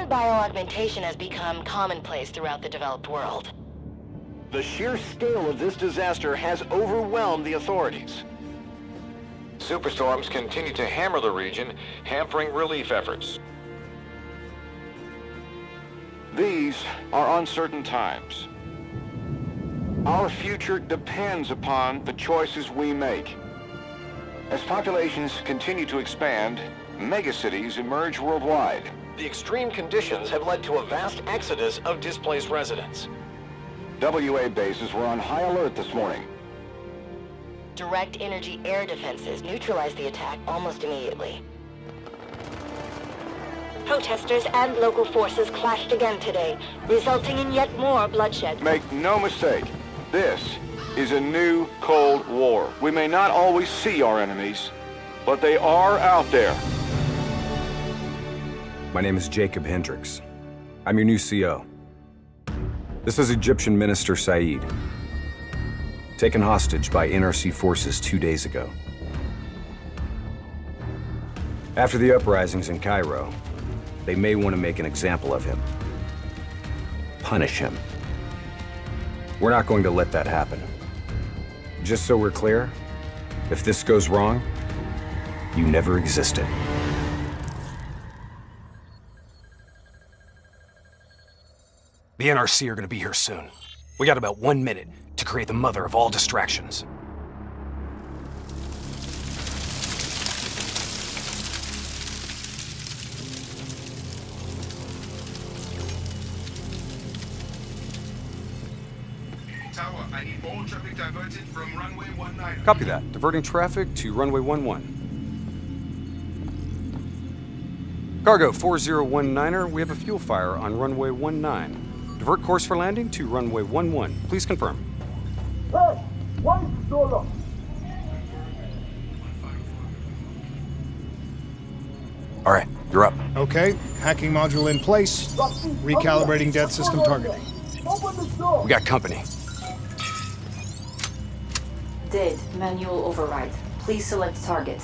Violent bioaugmentation has become commonplace throughout the developed world. The sheer scale of this disaster has overwhelmed the authorities. Superstorms continue to hammer the region, hampering relief efforts. These are uncertain times. Our future depends upon the choices we make. As populations continue to expand, megacities emerge worldwide. The extreme conditions have led to a vast exodus of displaced residents. WA bases were on high alert this morning. Direct energy air defenses neutralized the attack almost immediately. Protesters and local forces clashed again today, resulting in yet more bloodshed. Make no mistake, this is a new Cold War. We may not always see our enemies, but they are out there. My name is Jacob Hendricks. I'm your new CO. This is Egyptian Minister Said, taken hostage by NRC forces 2 days ago. After the uprisings in Cairo, they may want to make an example of him. Punish him. We're not going to let that happen. Just so we're clear, if this goes wrong, you never existed. The NRC are gonna be here soon. We got about 1 minute to create the mother of all distractions. Tower, I need all traffic diverted from runway 19. Copy that. Diverting traffic to runway 11. Cargo 4019er, we have a fuel fire on runway 19. Divert course for landing to runway 11. Please confirm. Hey, why is it so long? All right, you're up. Okay, hacking module in place. Recalibrating dead system targeting. Open the door. We got company. Dead. Manual override. Please select target.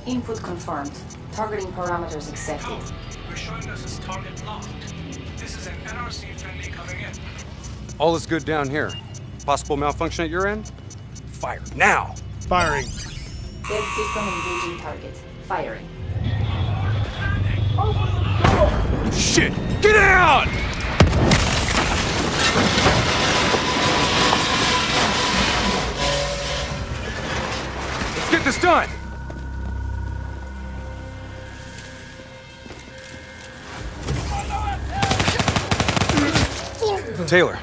Input confirmed. Targeting parameters accepted. We're showing us as target locked. This is an NRC friendly coming in. All is good down here. Possible malfunction at your end? Fire now! Firing. Dead system engaging target. Firing. Shit! Get out! Let's get this done! Taylor,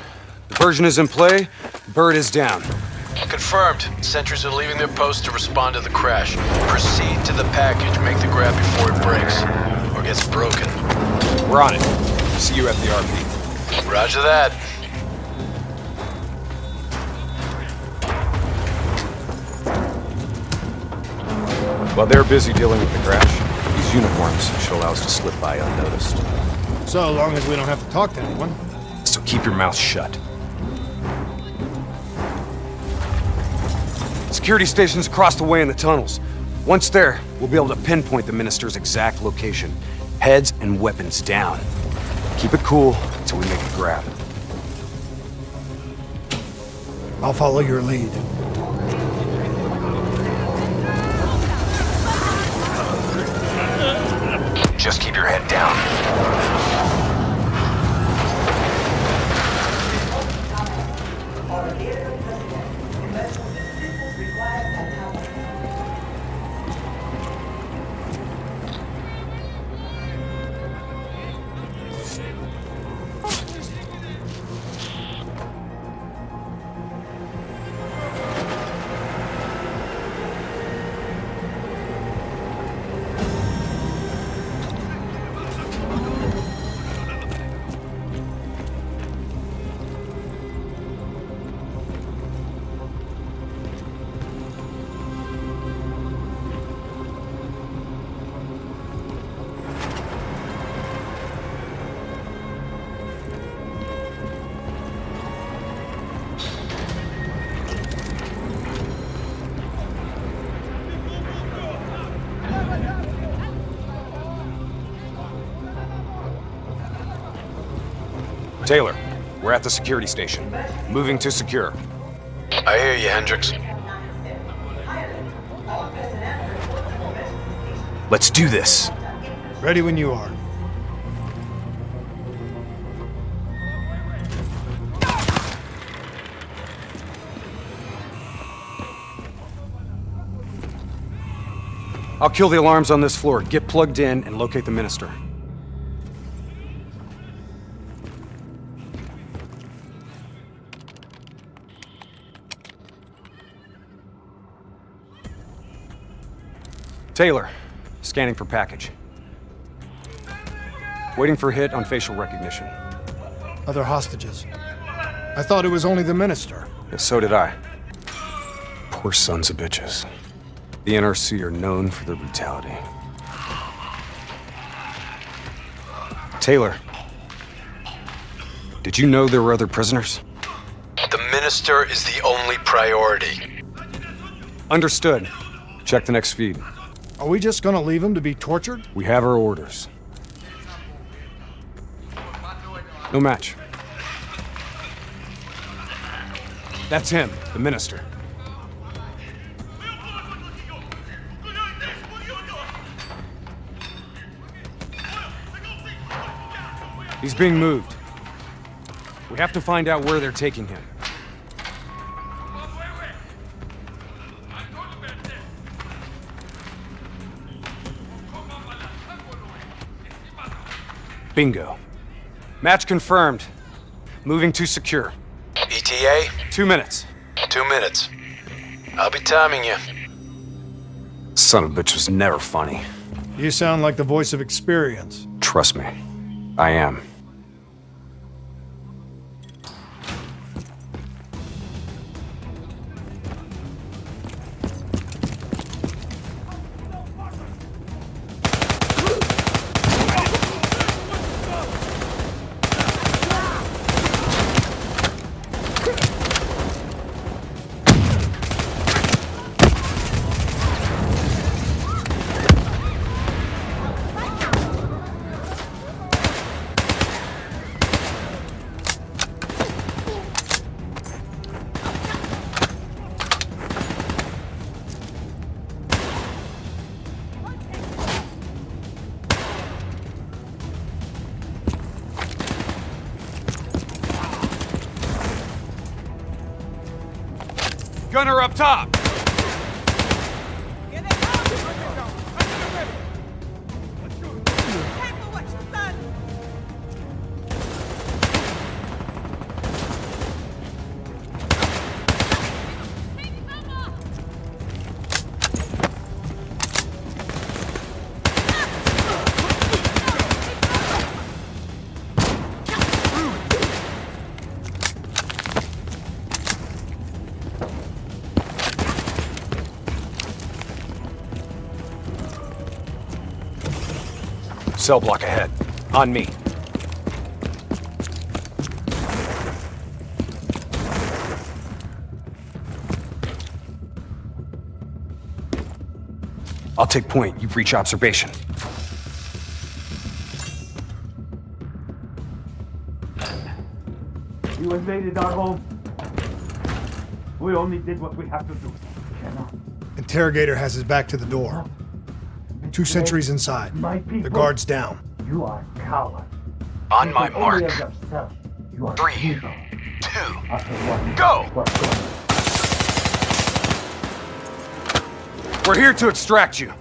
diversion is in play. Bird is down. Confirmed. Sentries are leaving their post to respond to the crash. Proceed to the package. Make the grab before it breaks. Or gets broken. We're on it. See you at the RP. Roger that. While they're busy dealing with the crash, these uniforms should allow us to slip by unnoticed. So long as we don't have to talk to anyone. So keep your mouth shut. Security stations across the way in the tunnels. Once there, we'll be able to pinpoint the minister's exact location. Heads and weapons down. Keep it cool until we make a grab. I'll follow your lead. Just keep your head down. Taylor, we're at the security station. Moving to secure. I hear you, Hendricks. Let's do this. Ready when you are. I'll kill the alarms on this floor. Get plugged in and locate the minister. Taylor, scanning for package. Waiting for hit on facial recognition. Other hostages. I thought it was only the minister. Yeah, so did I. Poor sons of bitches. The NRC are known for their brutality. Taylor, did you know there were other prisoners? The minister is the only priority. Understood. Check the next feed. Are we just gonna leave him to be tortured? We have our orders. No match. That's him, the minister. He's being moved. We have to find out where they're taking him. Bingo. Match confirmed. Moving to secure. ETA? 2 minutes. 2 minutes. I'll be timing you. Son of a bitch was never funny. You sound like the voice of experience. Trust me, I am. Gunner up top! Cell block ahead. On me. I'll take point. You breach observation. You invaded our home. We only did what we have to do. Interrogator has his back to the door. 2 sentries inside. The guard's down. You are a coward. On my mark. 3, 2, go! We're here to extract you.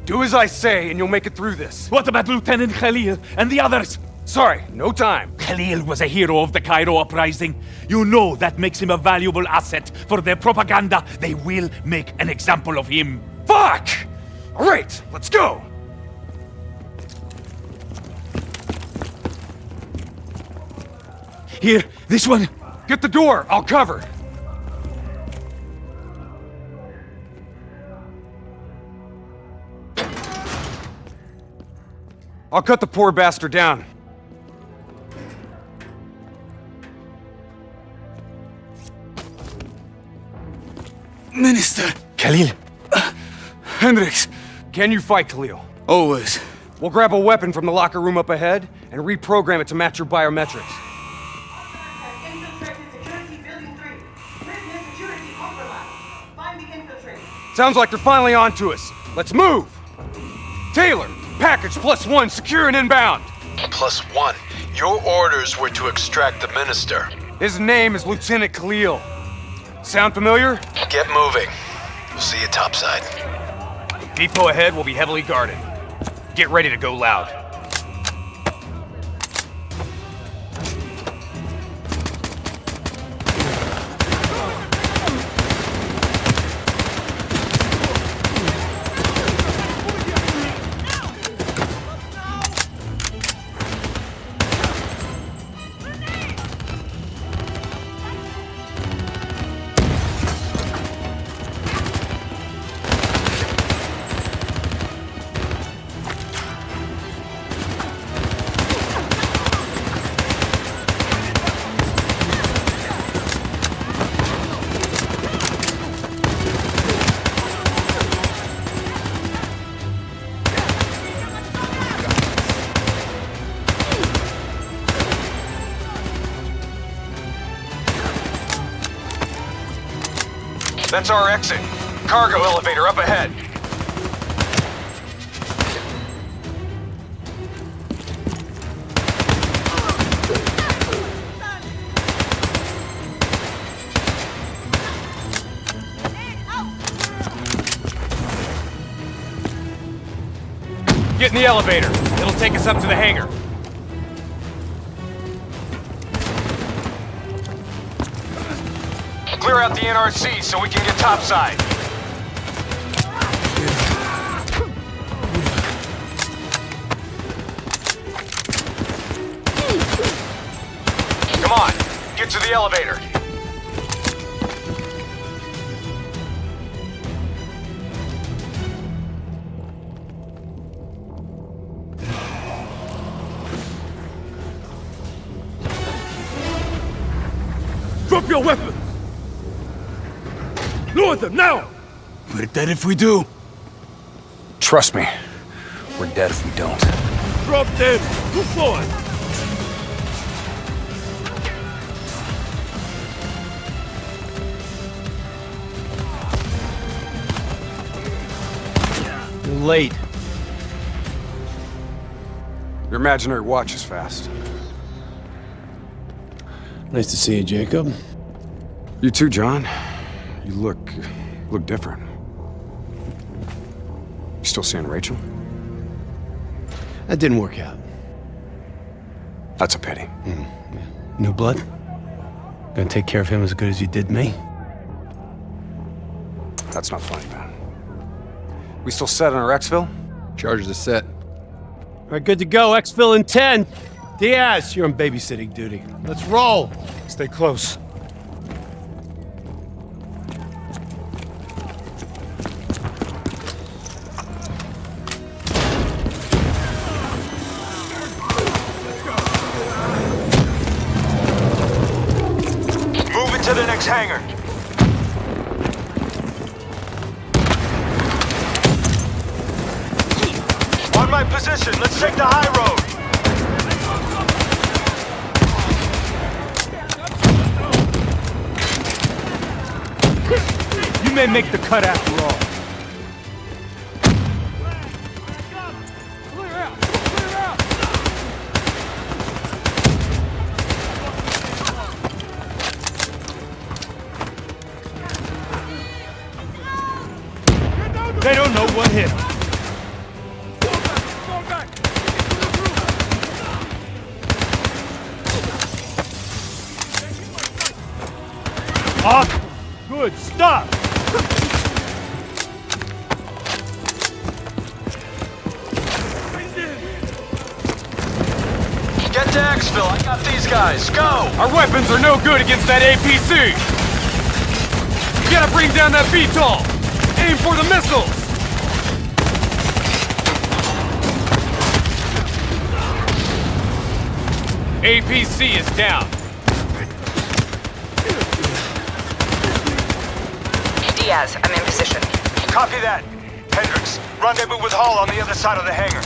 Do as I say and you'll make it through this. What about Lieutenant Khalil and the others? Sorry, no time. Khalil was a hero of the Cairo uprising. You know that makes him a valuable asset for their propaganda. They will make an example of him. Fuck! All right, let's go. Here, this one. Get the door, I'll cover. I'll cut the poor bastard down. Minister. Khalil. Hendricks. Can you fight, Khalil? Always. We'll grab a weapon from the locker room up ahead and reprogram it to match your biometrics. Sounds like they're finally on to us. Let's move! Taylor, package +1, secure and inbound. +1? Your orders were to extract the minister. His name is Lieutenant Khalil. Sound familiar? Get moving. We'll see you topside. Depot ahead will be heavily guarded. Get ready to go loud. That's our exit. Cargo elevator up ahead. Get in the elevator. It'll take us up to the hangar. Clear out the NRC so we can get topside. Come on, get to the elevator. Drop your weapons! Lower them, now! We're dead if we do. Trust me, we're dead if we don't. Drop them! Move forward! You're late. Your imaginary watch is fast. Nice to see you, Jacob. You too, John. You look different. You still seeing Rachel? That didn't work out. That's a pity. Yeah. New blood? Gonna take care of him as good as you did me? That's not funny, man. We still set on our exfil? Charges are set. All right, good to go. Exfil in 10. Diaz, you're on babysitting duty. Let's roll. Stay close. Move into the next hangar. On my position, let's take the high road. You may make the cut after all. Clear out! Clear out! They don't know what hit them. Off! Good, stop! Get to exfil, I got these guys, go! Our weapons are no good against that APC! You gotta bring down that VTOL! Aim for the missiles! APC is down. Diaz, I'm in position. Copy that. Hendricks, rendezvous with Hall on the other side of the hangar.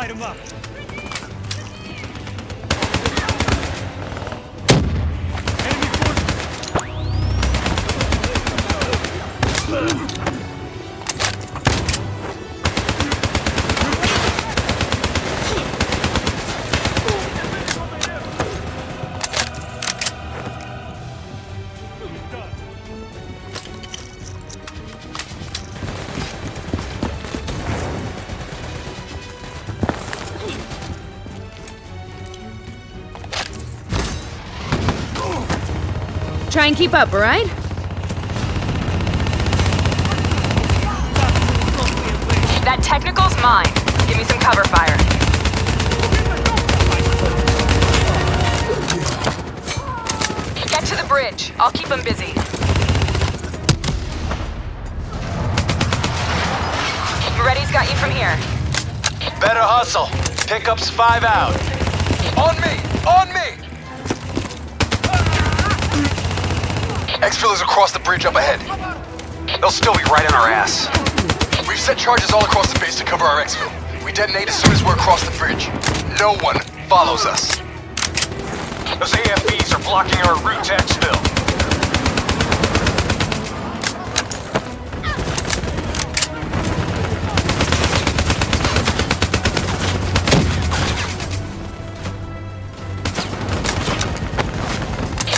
Light him up. Try and keep up, all right? That technical's mine. Give me some cover fire. Get to the bridge. I'll keep them busy. Reddy's got you from here. Better hustle. Pickup's 5 out. On me! On me! Exfil is across the bridge up ahead. They'll still be right on our ass. We've set charges all across the base to cover our exfil. We detonate as soon as we're across the bridge. No one follows us. Those AFBs are blocking our route to exfil.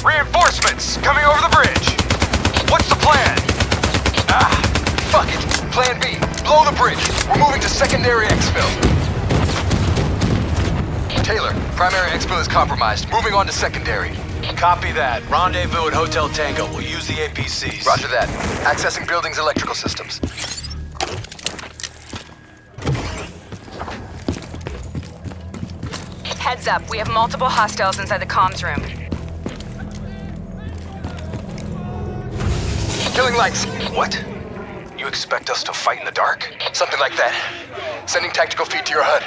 Reinforcements coming over the bridge. What's the plan? Ah, fuck it. Plan B. Blow the bridge. We're moving to secondary exfil. Taylor, primary exfil is compromised. Moving on to secondary. Copy that. Rendezvous at Hotel Tango. We'll use the APCs. Roger that. Accessing building's electrical systems. Heads up, we have multiple hostiles inside the comms room. Killing lights. What? You expect us to fight in the dark? Something like that. Sending tactical feed to your HUD.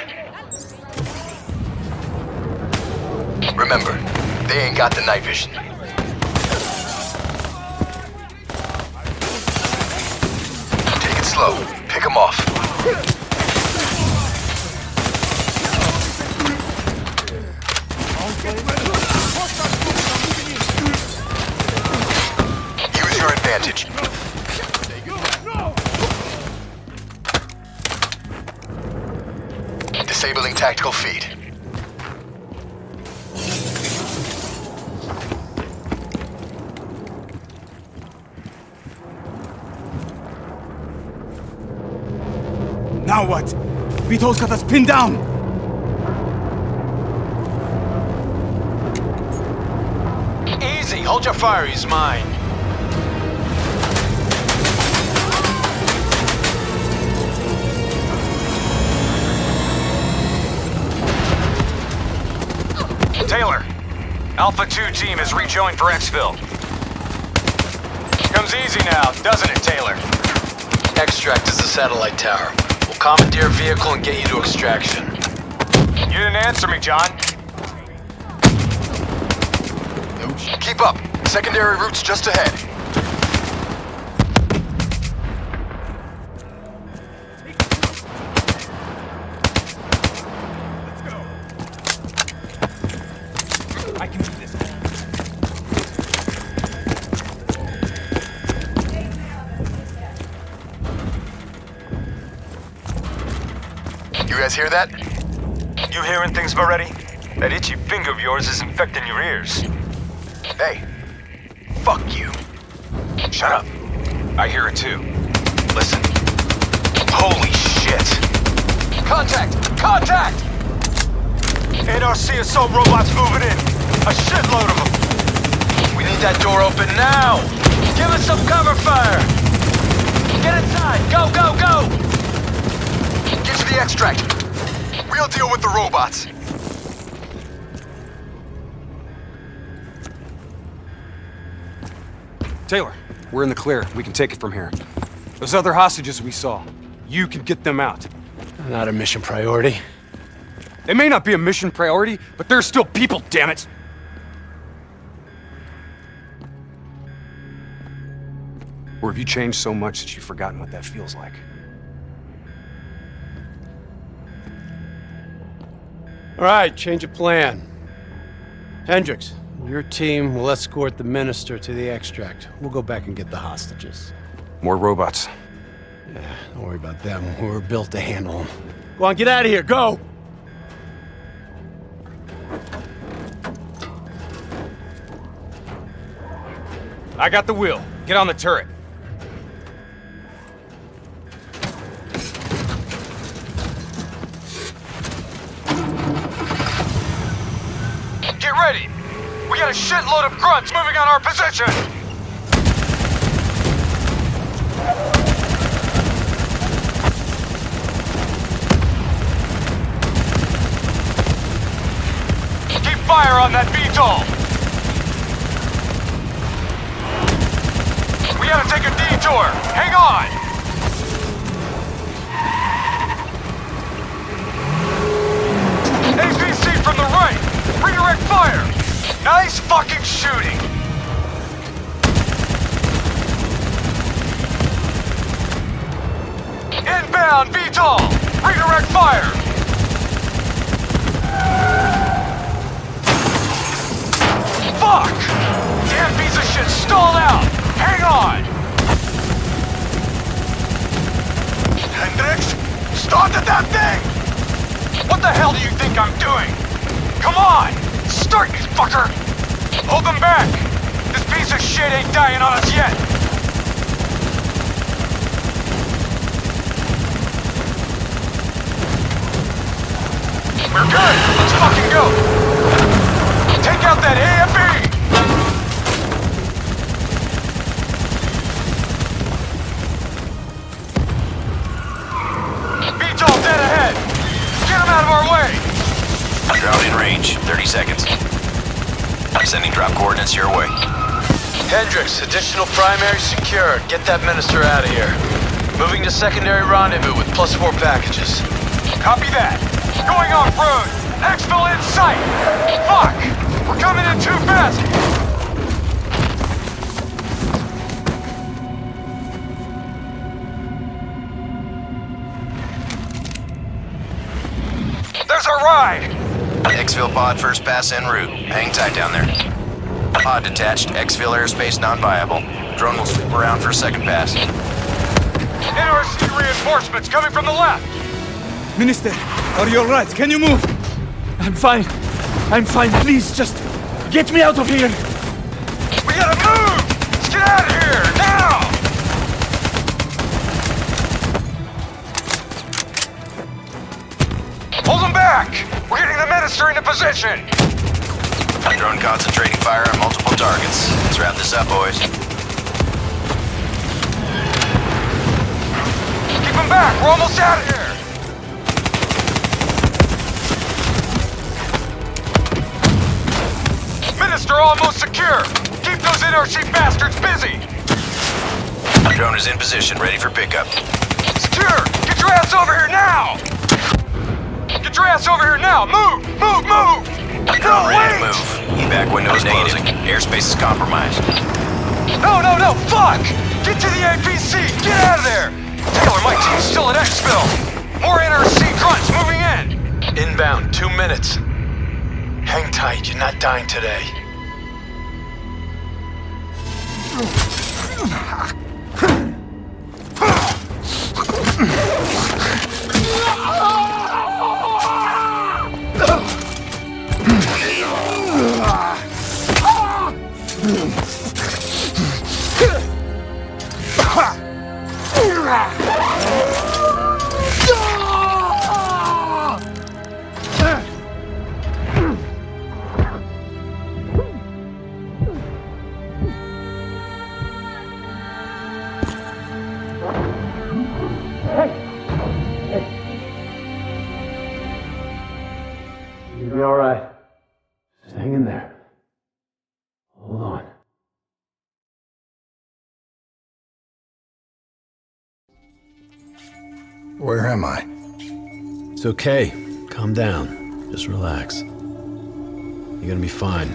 Remember, they ain't got the night vision. Take it slow. Pick them off. Use your advantage. Disabling tactical feed. Now what? Vito's got us pinned down! Easy, hold your fire, he's mine. Taylor, Alpha 2 team has rejoined for exfil. Comes easy now, doesn't it, Taylor? Extract is the satellite tower. We'll commandeer a vehicle and get you to extraction. You didn't answer me, John. Keep up. Secondary route's just ahead. I can do this. You guys hear that? You hearing things already? That itchy finger of yours is infecting your ears. Hey, fuck you. Shut up. I hear it too. Listen. Holy shit! Contact! Contact! NRC assault robots moving in. A shitload of them. We need that door open now! Give us some cover fire! Get inside! Go, go, go! Get to the extract. We'll deal with the robots. Taylor, we're in the clear. We can take it from here. Those other hostages we saw, you can get them out. Not a mission priority. They may not be a mission priority, but they're still people, damn it! Or have you changed so much that you've forgotten what that feels like? All right, change of plan. Hendricks, your team will escort the minister to the extract. We'll go back and get the hostages. More robots. Yeah, don't worry about them. We're built to handle them. Go on, get out of here. Go! I got the wheel. Get on the turret. Get ready! We got a shitload of grunts moving on our position! Keep fire on that VTOL! We gotta take a detour! Hang on! APC from the right! Redirect fire! Nice fucking shooting! Inbound VTOL! Redirect fire! Fuck! Damn piece of shit stalled out! Hang on! Hendricks? Started that thing! What the hell do you think I'm doing? Come on! Start, you fucker! Hold them back! This piece of shit ain't dying on us yet! We're good! Let's fucking go! Take out that AFE! VTOL dead ahead! Get him out of our way! Drone in range, 30 seconds. Sending drop coordinates your way. Hendricks, additional primary secured. Get that minister out of here. Moving to secondary rendezvous with +4 packages. Copy that. Going off-road. Exfil in sight. Fuck! We're coming in too fast. There's our ride. Exfil pod first pass en route. Hang tight down there. Pod detached. Exfil airspace non-viable. Drone will swoop around for a second pass. NRC reinforcements coming from the left. Minister, are you alright? Can you move? I'm fine. I'm fine. Please, just get me out of here. We gotta move! Let's get out of here, now! Hold them back! We're getting the minister into position! Drone concentrating fire on multiple targets. Let's wrap this up, boys. Keep them back! We're almost out of here! Minister almost secure! Keep those NRC bastards busy! Drone is in position, ready for pickup. Secure! Get your ass over here now! Get your ass over here now! Move! Move! Move! Drone ready to move. Evac window is closing. Airspace is compromised. No, no, no! Fuck! Get to the APC! Get out of there! Taylor, my team's still at Exfil! More NRC grunts moving in! Inbound, 2 minutes. Hang tight, you're not dying today. You'll be all right. Just hang in there. Hold on. Where am I? It's okay. Calm down. Just relax. You're gonna be fine.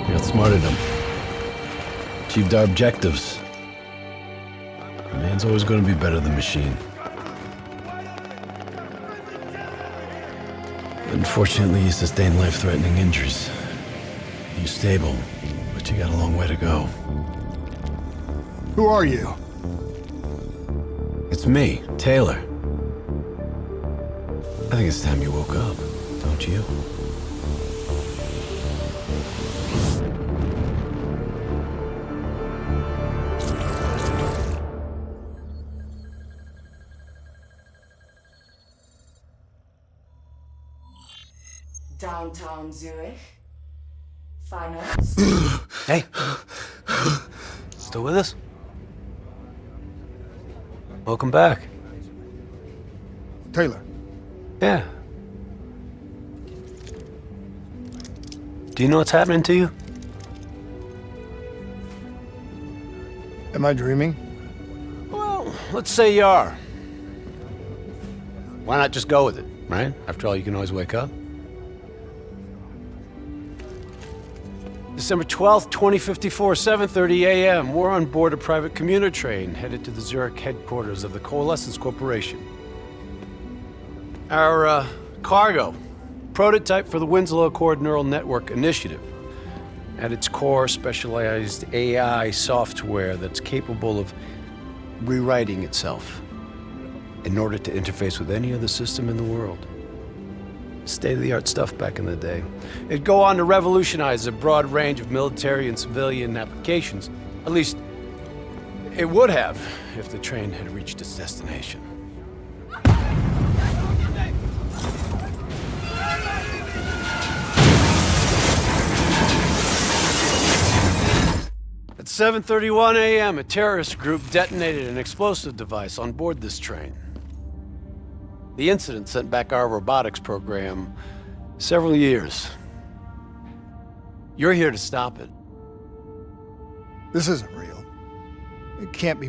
You outsmarted them. Achieved our objectives. Man's always gonna be better than machine. Unfortunately, you sustained life-threatening injuries. You're stable, but you got a long way to go. Who are you? It's me, Taylor. I think it's time you woke up, don't you? Downtown Zurich. Finals. Hey. Still with us? Welcome back. Taylor. Yeah. Do you know what's happening to you? Am I dreaming? Well, let's say you are. Why not just go with it, right? After all, you can always wake up. December 12th, 2054, 7:30 a.m. We're on board a private commuter train headed to the Zurich headquarters of the Coalescence Corporation. Our cargo, prototype for the Winslow Accord Neural Network Initiative. At its core, specialized AI software that's capable of rewriting itself in order to interface with any other system in the world. State-of-the-art stuff back in the day. It'd go on to revolutionize a broad range of military and civilian applications. At least, it would have if the train had reached its destination. At 7:31 a.m., a terrorist group detonated an explosive device on board this train. The incident sent back our robotics program several years. You're here to stop it. This isn't real. It can't be.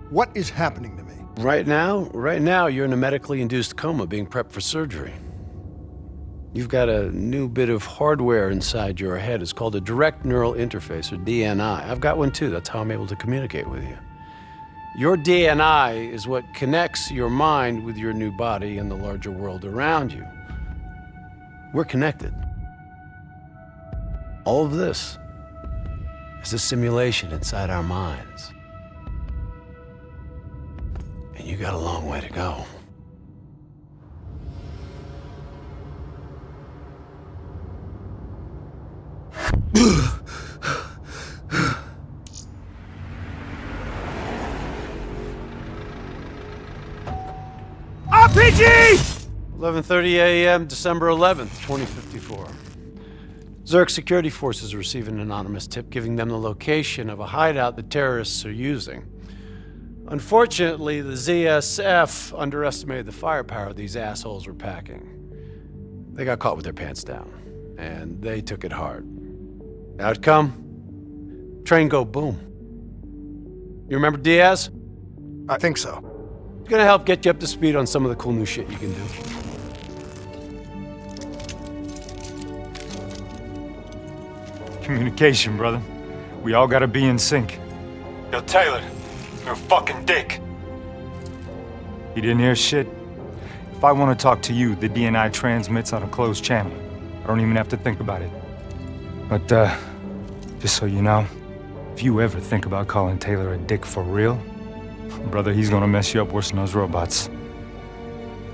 What is happening to me? Right now, you're in a medically induced coma being prepped for surgery. You've got a new bit of hardware inside your head. It's called a direct neural interface, or DNI. I've got one too. That's how I'm able to communicate with you. Your DNI is what connects your mind with your new body and the larger world around you. We're connected. All of this is a simulation inside our minds. And you got a long way to go. RPG! 11:30 a.m., December 11th, 2054. Zurich security forces receive an anonymous tip giving them the location of a hideout the terrorists are using. Unfortunately, the ZSF underestimated the firepower these assholes were packing. They got caught with their pants down, and they took it hard. Outcome? Train go boom. You remember Diaz? I think so. It's gonna help get you up to speed on some of the cool new shit you can do. Communication, brother. We all gotta be in sync. Yo, Taylor, you're a fucking dick. You didn't hear shit? If I want to talk to you, the DNI transmits on a closed channel. I don't even have to think about it. But, just so you know, if you ever think about calling Taylor a dick for real, brother, he's gonna mess you up worse than those robots.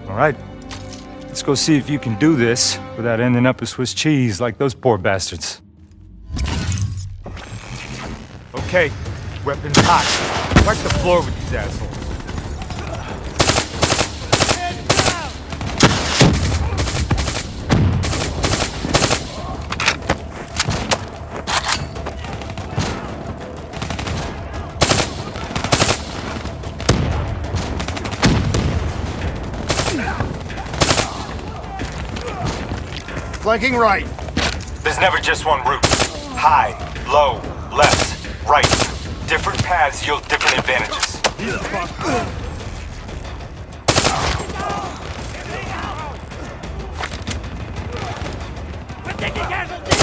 All right, let's go see if you can do this without ending up as Swiss cheese like those poor bastards. Okay, weapons hot. Wipe the floor with these assholes. Flanking right. There's never just one route. High, low, left, right. Different paths yield different advantages. We're taking casualties!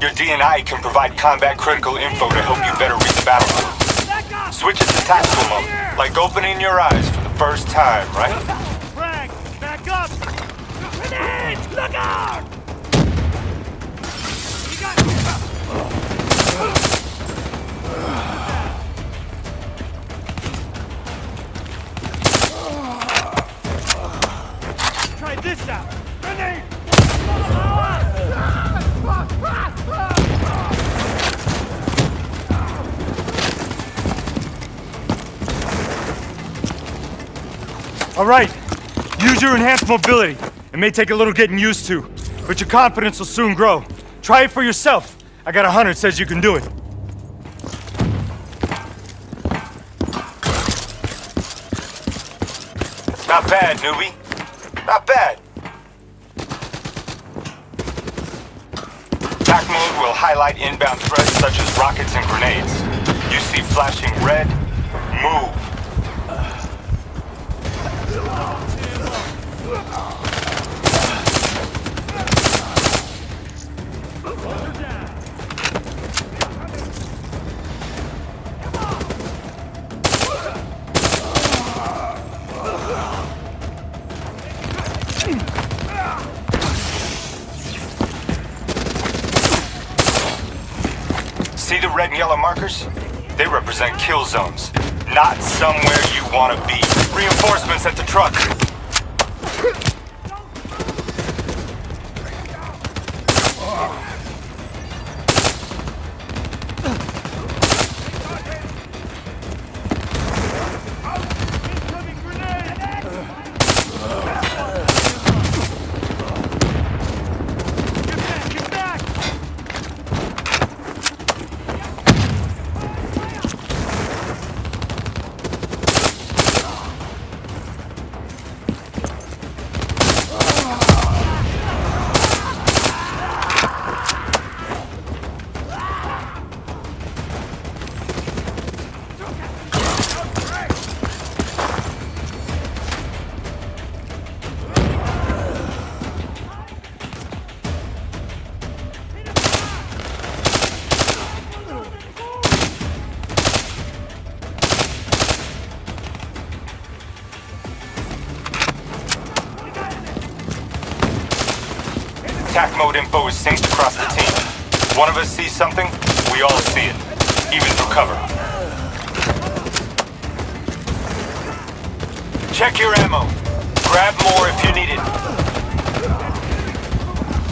Your DNI can provide combat-critical info to help you better read the battlefield. Switch it to tactical mode, like opening your eyes for the first time, right? Frank, back up! Grenades! Look out! You got... Try this out! Grenade! All right, use your enhanced mobility. It may take a little getting used to, but your confidence will soon grow. Try it for yourself. I got a hunter that says you can do it. Not bad, newbie. Not bad. Attack mode will highlight inbound threats such as rockets and grenades. You see flashing red, move. See the red and yellow markers? They represent kill zones, not somewhere you want to be. Reinforcements at the truck. Attack mode info is synced across the team. One of us sees something, we all see it, even through cover. Check your ammo. Grab more if you need it.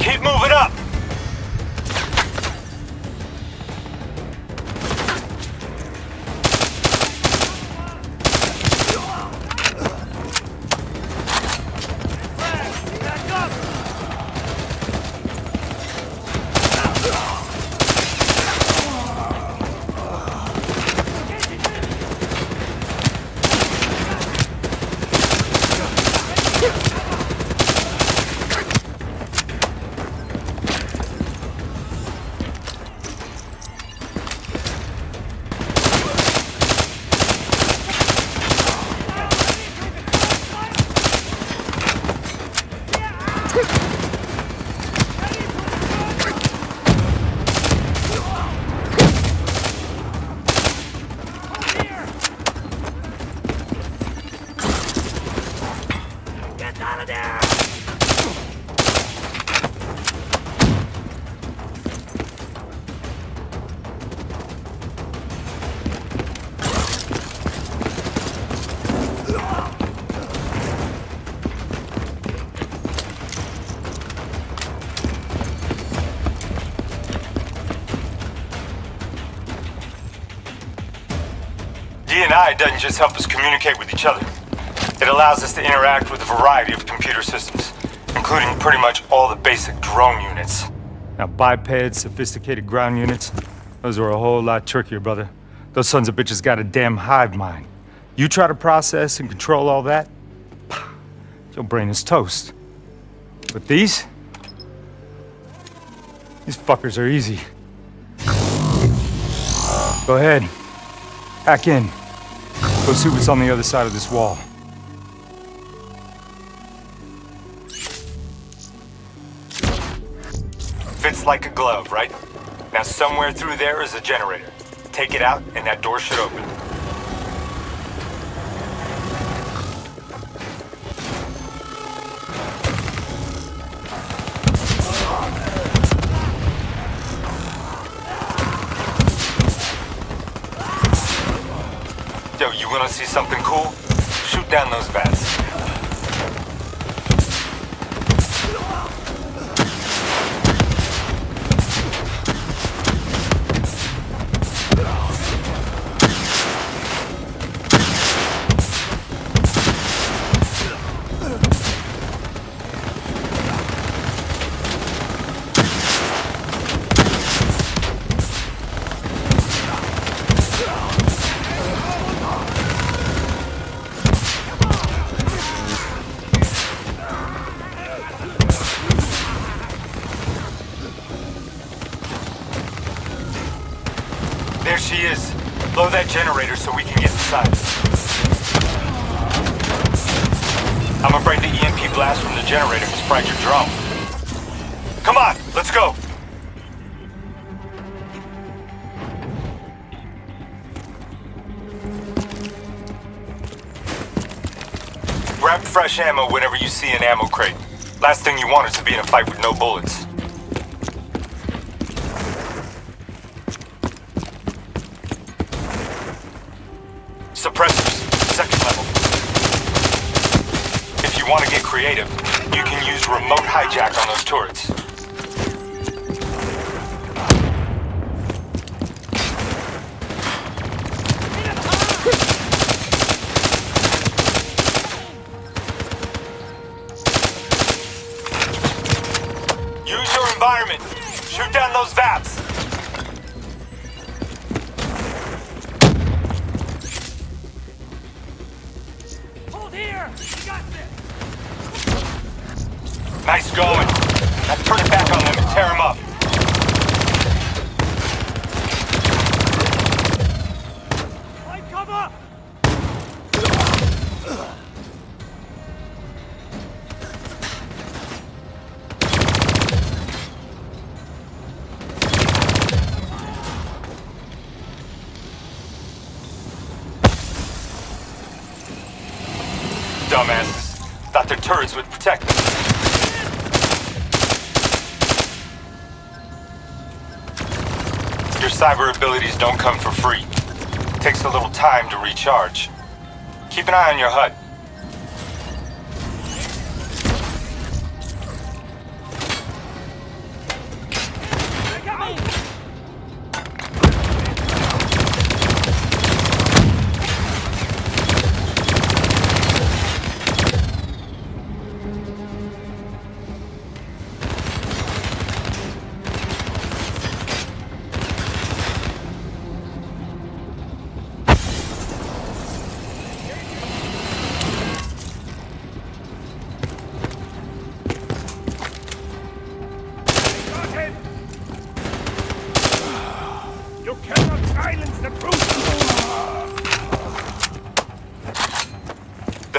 Keep moving up. DNI doesn't just help us communicate with each other. It allows us to interact with a variety of computer systems, including pretty much all the basic drone units. Now, bipeds, sophisticated ground units, those are a whole lot trickier, brother. Those sons of bitches got a damn hive mind. You try to process and control all that, your brain is toast. But these fuckers are easy. Go ahead. Hack in. Go see what's on the other side of this wall. Fits like a glove, right? Now somewhere through there is a generator. Take it out and that door should open. Yo, you wanna see something cool? Shoot down those bats. There she is. Blow that generator so we can get inside. I'm afraid the EMP blast from the generator has fried your drone. Come on, let's go. Grab fresh ammo whenever you see an ammo crate. Last thing you want is to be in a fight with no bullets. Suppressors, second level. If you want to get creative, you can use remote hijack on those turrets. Use your environment. Shoot down those vats. Nice going. Now turn it back on them and tear them up. Find cover! Dumbasses. Thought their turrets would protect them. Your cyber abilities don't come for free. It takes a little time to recharge. Keep an eye on your HUD.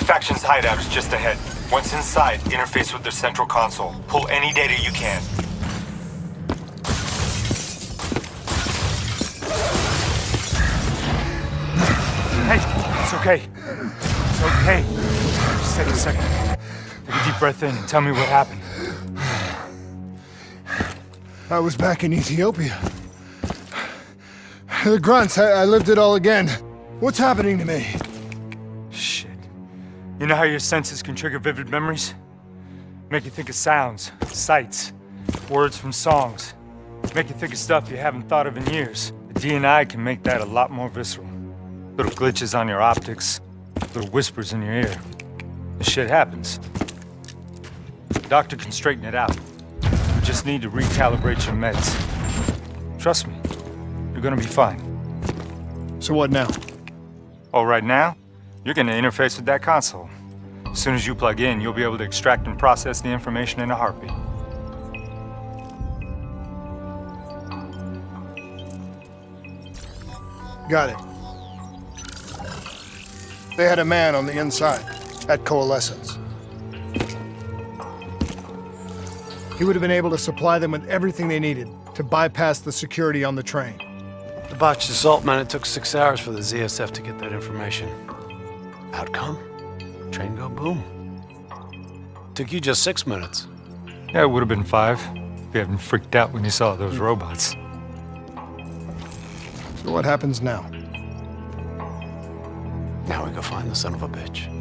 Faction's hideout is just ahead. Once inside, interface with their central console. Pull any data you can. Hey, it's okay. It's okay. Just take a second. Take a deep breath in and tell me what happened. I was back in Ethiopia. The grunts, I lived it all again. What's happening to me? You know how your senses can trigger vivid memories? Make you think of sounds, sights, words from songs. Make you think of stuff you haven't thought of in years. The D&I can make that a lot more visceral. Little glitches on your optics, little whispers in your ear. This shit happens. The doctor can straighten it out. You just need to recalibrate your meds. Trust me, you're gonna be fine. So what now? Oh, right now? You're gonna interface with that console. As soon as you plug in, you'll be able to extract and process the information in a heartbeat. Got it. They had a man on the inside, at Coalescence. He would have been able to supply them with everything they needed to bypass the security on the train. The botched assault meant it took 6 hours for the ZSF to get that information. Outcome? Train go boom. Took you just 6 minutes. Yeah, it would have been 5 if you hadn't freaked out when you saw those robots. So what happens now? Now we go find the son of a bitch.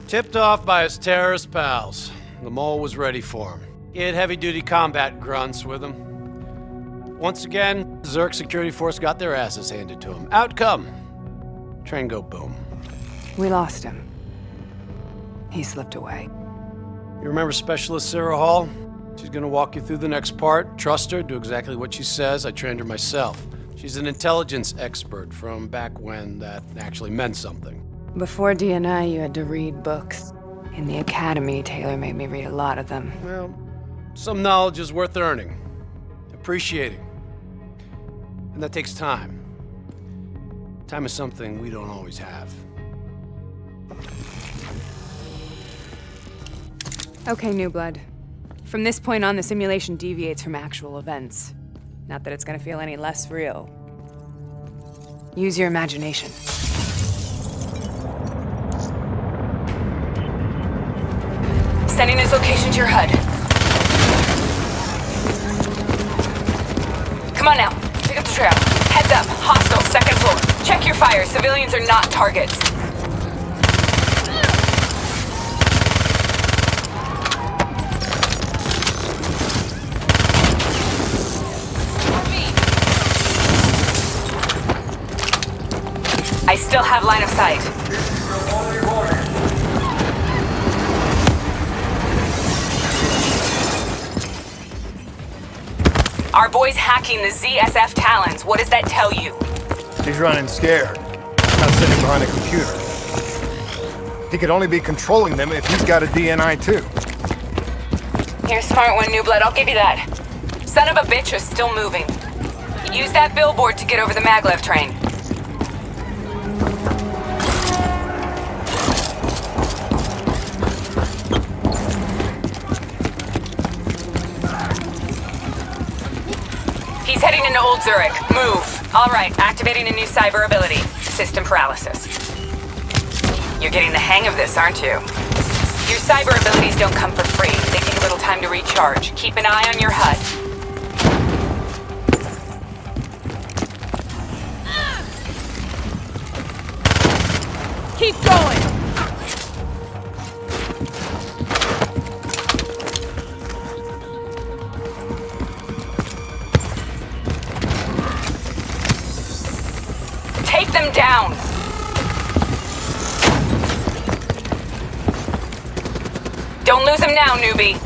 Tipped off by his terrorist pals, the mole was ready for him. He had heavy-duty combat grunts with him. Once again, Zerk security force got their asses handed to him. Outcome: train go boom. We lost him. He slipped away. You remember Specialist Sarah Hall? She's gonna walk you through the next part. Trust her, do exactly what she says. I trained her myself. She's an intelligence expert from back when that actually meant something. Before DNI, you had to read books. In the academy, Taylor made me read a lot of them. Well, some knowledge is worth earning, appreciating. And that takes time. Time is something we don't always have. Okay, New Blood. From this point on, the simulation deviates from actual events. Not that it's gonna feel any less real. Use your imagination. Sending this location to your HUD. Come on now, pick up the trail. Heads up, hostile, second floor. Check your fire, civilians are not targets. I still have line of sight. Our boy's hacking the ZSF Talons. What does that tell you? He's running scared. Not sitting behind a computer. He could only be controlling them if he's got a DNI too. You're a smart one, New Blood. I'll give you that. Son of a bitch is still moving. Use that billboard to get over the maglev train. He's heading into Old Zurich. Move. All right, activating a new cyber ability. System paralysis. You're getting the hang of this, aren't you? Your cyber abilities don't come for free. They take a little time to recharge. Keep an eye on your HUD. Keep going! Take them down! Don't lose him now, newbie.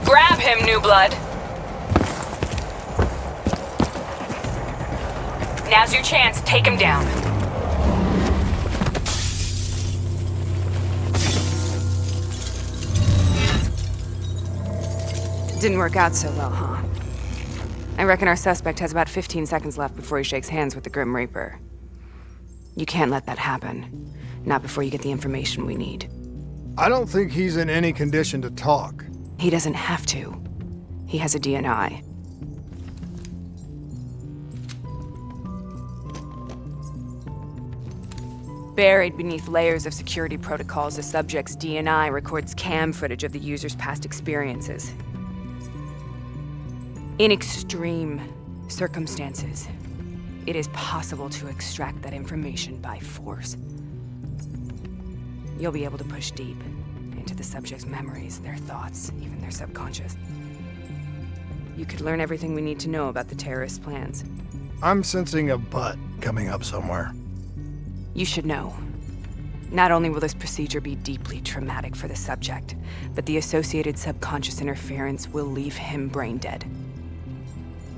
Grab him, New Blood. Now's your chance. Take him down. Didn't work out so well, huh? I reckon our suspect has about 15 seconds left before he shakes hands with the Grim Reaper. You can't let that happen. Not before you get the information we need. I don't think he's in any condition to talk. He doesn't have to. He has a DNI. Buried beneath layers of security protocols, the subject's DNI records cam footage of the user's past experiences. In extreme circumstances, it is possible to extract that information by force. You'll be able to push deep into the subject's memories, their thoughts, even their subconscious. You could learn everything we need to know about the terrorist plans. I'm sensing a butt coming up somewhere. You should know. Not only will this procedure be deeply traumatic for the subject, but the associated subconscious interference will leave him brain dead.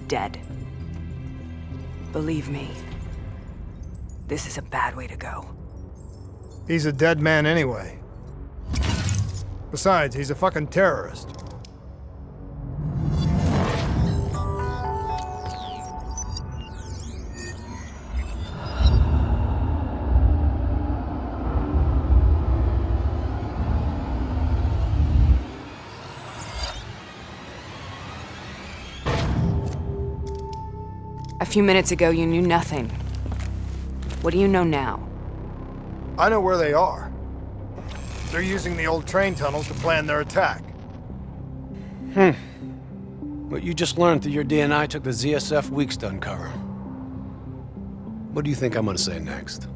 Dead. Believe me, this is a bad way to go. He's a dead man anyway. Besides, he's a fucking terrorist. A few minutes ago, you knew nothing. What do you know now? I know where they are. They're using the old train tunnels to plan their attack. What you just learned through your DNI took the ZSF weeks to uncover. What do you think I'm gonna say next?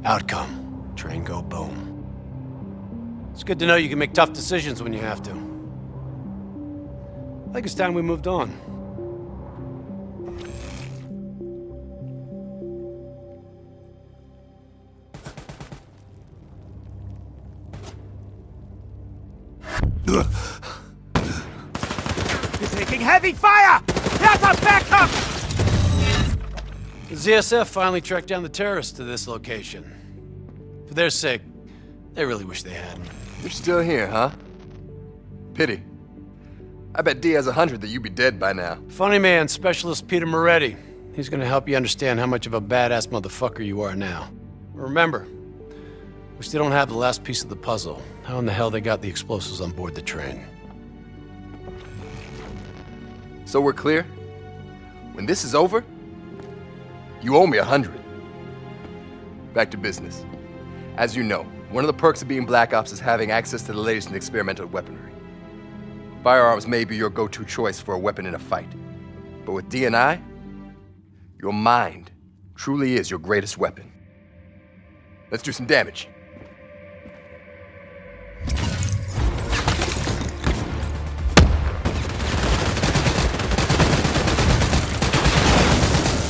Outcome. Train go boom. It's good to know you can make tough decisions when you have to. I think it's time we moved on. You're taking heavy fire! There's a backup! The ZSF finally tracked down the terrorists to this location. For their sake, they really wish they hadn't. You're still here, huh? Pity. I bet D has 100 that you'd be dead by now. Funny man, Specialist Peter Moretti. He's gonna help you understand how much of a badass motherfucker you are now. Remember, we still don't have the last piece of the puzzle. How in the hell they got the explosives on board the train? So we're clear? When this is over, you owe me 100. Back to business. As you know, one of the perks of being Black Ops is having access to the latest in experimental weaponry. Firearms may be your go-to choice for a weapon in a fight. But with DNI, your mind truly is your greatest weapon. Let's do some damage.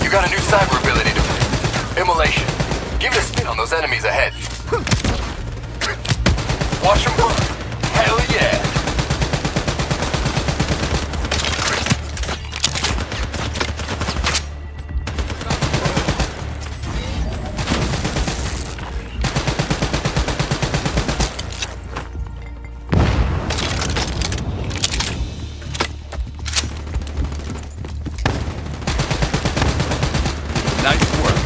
You got a new cyber ability to immolation. Give it a spin on those enemies ahead. Watch them burn. Hell yeah. Nice work.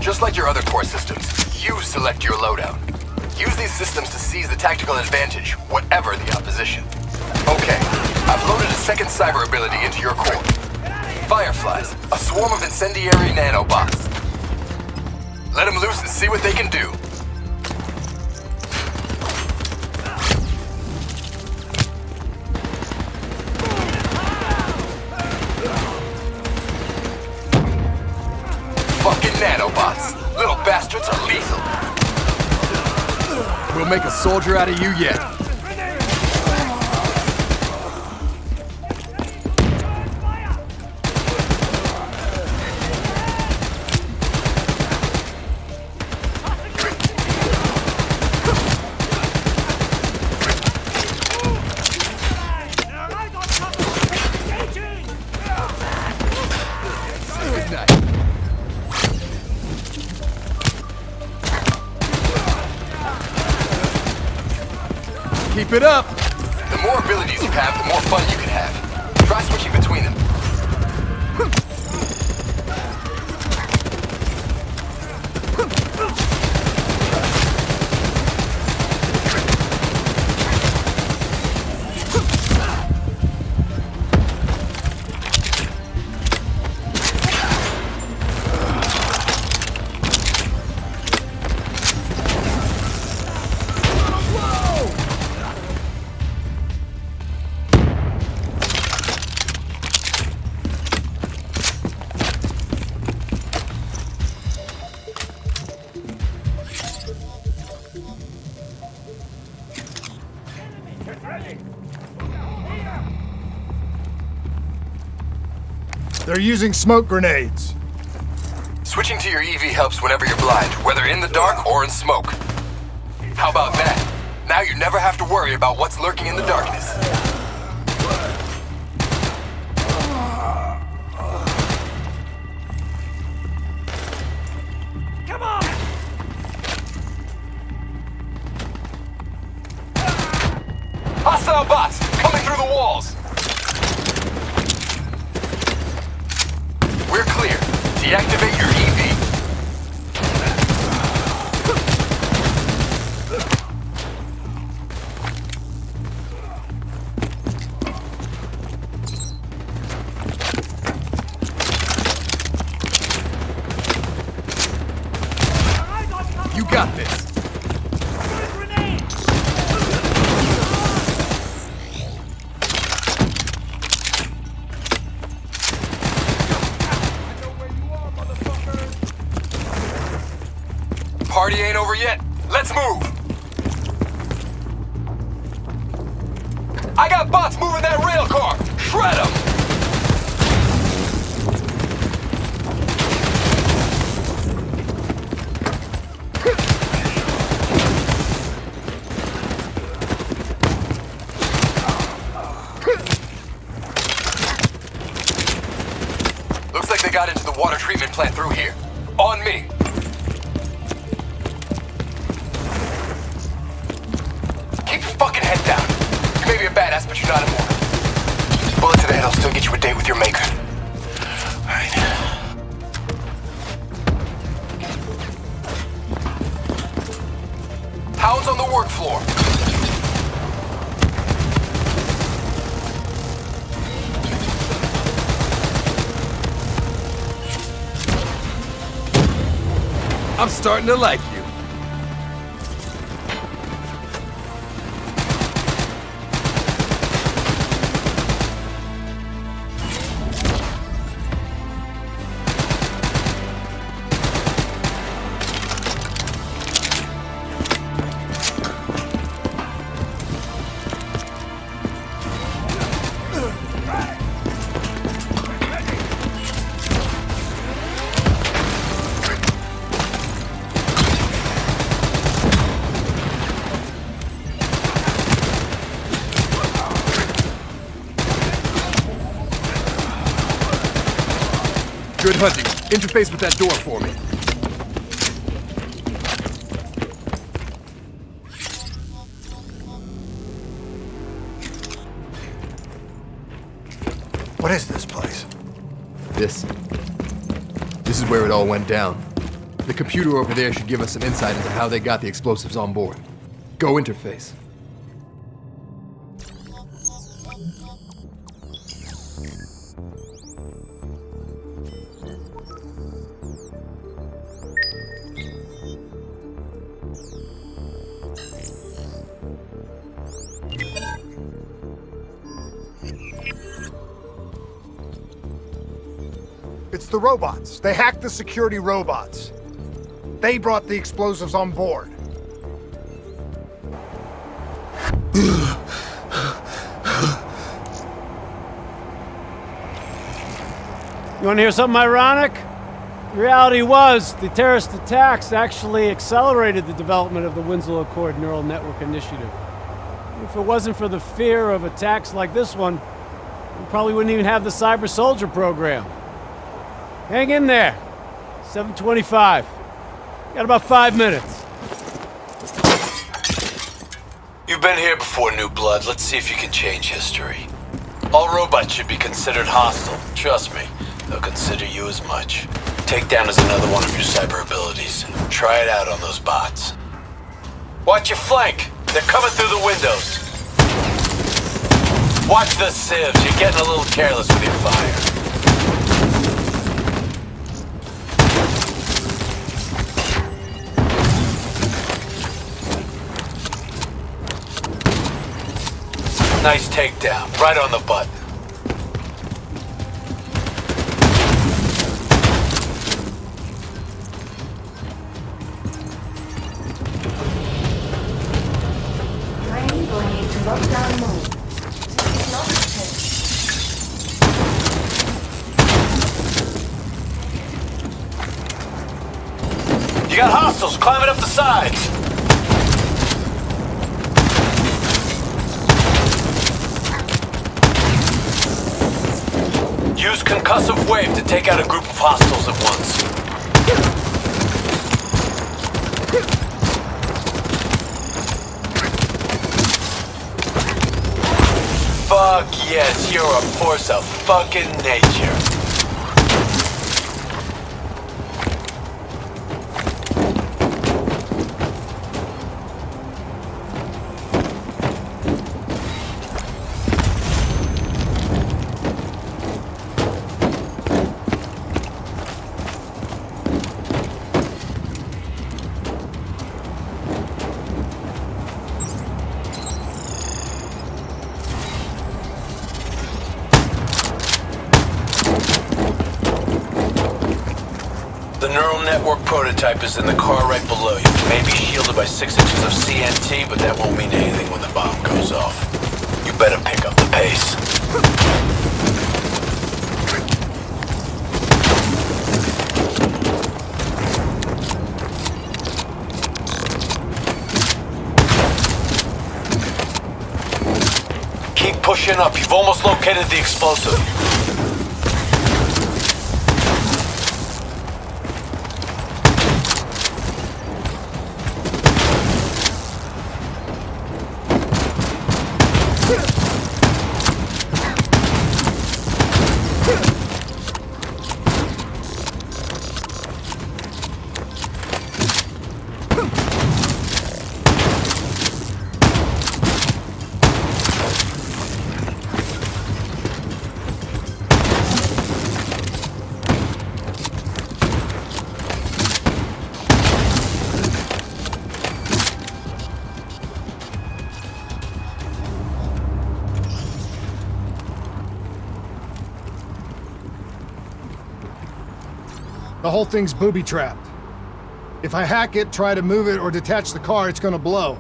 Just like your other core systems, you select your loadout. Use these systems to seize the tactical advantage, whatever the opposition. Okay, I've loaded a second cyber ability into your core. Fireflies, a swarm of incendiary nanobots. Let them loose and see what they can do. Fucking nanobots. Little bastards are lethal. We'll make a soldier out of you yet. Good night. Keep it up! The more abilities you have, the more fun you can have. Try switching between them. They're using smoke grenades. Switching to your EV helps whenever you're blind, whether in the dark or in smoke. How about that? Now you never have to worry about what's lurking in the darkness. Come on! Hostile bots coming through the walls. We're clear. Deactivate your EV. You got this. Party ain't over yet. Let's move. I got bots moving that rail car. Shred them. Looks like they got into the water treatment plant through here. On me. Fucking head down. You may be a badass, but you're not immortal. Bullet to the head will still get you a date with your maker. Alright. Hounds on the work floor. I'm starting to like you. Good hunting. Interface with that door for me. What is this place? This is where it all went down. The computer over there should give us some insight into how they got the explosives on board. Go interface. It's the robots. They hacked the security robots. They brought the explosives on board. You want to hear something ironic? The reality was, the terrorist attacks actually accelerated the development of the Winslow Accord Neural Network Initiative. If it wasn't for the fear of attacks like this one, we probably wouldn't even have the Cyber Soldier program. Hang in there. 7:25. Got about 5 minutes. You've been here before, New Blood. Let's see if you can change history. All robots should be considered hostile. Trust me, they'll consider you as much. Takedown is another one of your cyber abilities. Try it out on those bots. Watch your flank. They're coming through the windows. Watch the sieves. You're getting a little careless with your fire. Nice takedown, right on the button. Train going into lockdown mode. Not You got hostiles climbing up the sides. Use concussive wave to take out a group of hostiles at once. Fuck yes, you're a force of fucking nature. The neural network prototype is in the car right below you. It may be shielded by 6 inches of CNT, but that won't mean anything when the bomb goes off. You better pick up the pace. Keep pushing up. You've almost located the explosive. The whole thing's booby-trapped. If I hack it, try to move it, or detach the car, it's gonna blow.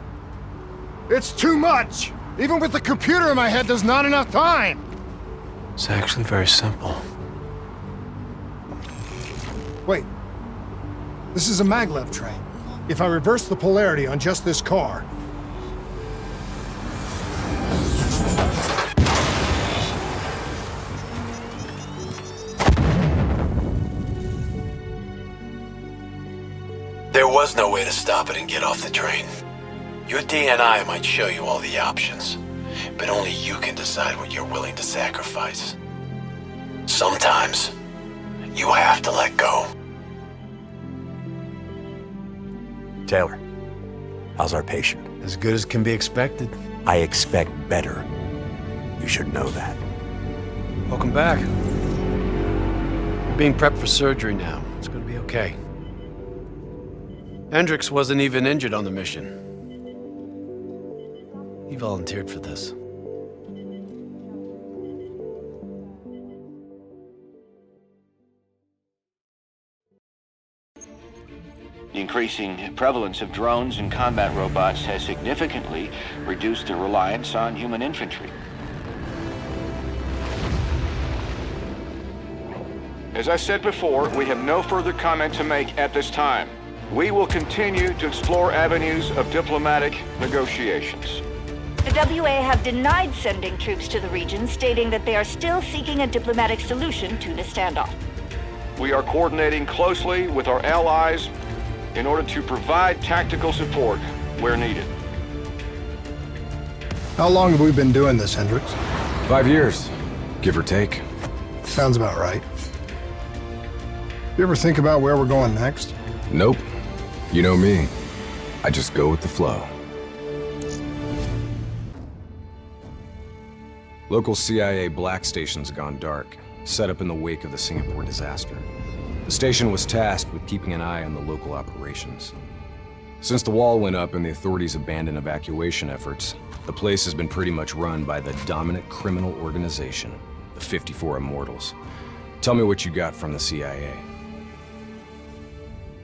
It's too much! Even with the computer in my head, there's not enough time! It's actually very simple. Wait. This is a maglev train. If I reverse the polarity on just this car... There was no way to stop it and get off the train. Your DNI might show you all the options, but only you can decide what you're willing to sacrifice. Sometimes, you have to let go. Taylor, how's our patient? As good as can be expected. I expect better. You should know that. Welcome back. You're being prepped for surgery now. It's gonna be okay. Hendricks wasn't even injured on the mission. He volunteered for this. The increasing prevalence of drones and combat robots has significantly reduced the reliance on human infantry. As I said before, we have no further comment to make at this time. We will continue to explore avenues of diplomatic negotiations. The WA have denied sending troops to the region, stating that they are still seeking a diplomatic solution to the standoff. We are coordinating closely with our allies in order to provide tactical support where needed. How long have we been doing this, Hendricks? 5 years, give or take. Sounds about right. You ever think about where we're going next? Nope. You know me. I just go with the flow. Local CIA black station's gone dark, set up in the wake of the Singapore disaster. The station was tasked with keeping an eye on the local operations. Since the wall went up and the authorities abandoned evacuation efforts, the place has been pretty much run by the dominant criminal organization, the 54 Immortals. Tell me what you got from the CIA.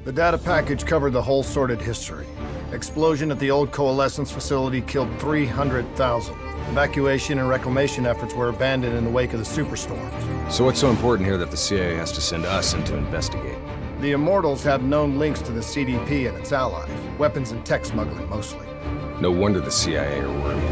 The data package covered the whole sordid history. Explosion at the old coalescence facility killed 300,000. Evacuation and reclamation efforts were abandoned in the wake of the superstorms. So what's so important here that the CIA has to send us in to investigate? The Immortals have known links to the CDP and its allies. Weapons and tech smuggling, mostly. No wonder the CIA are worried.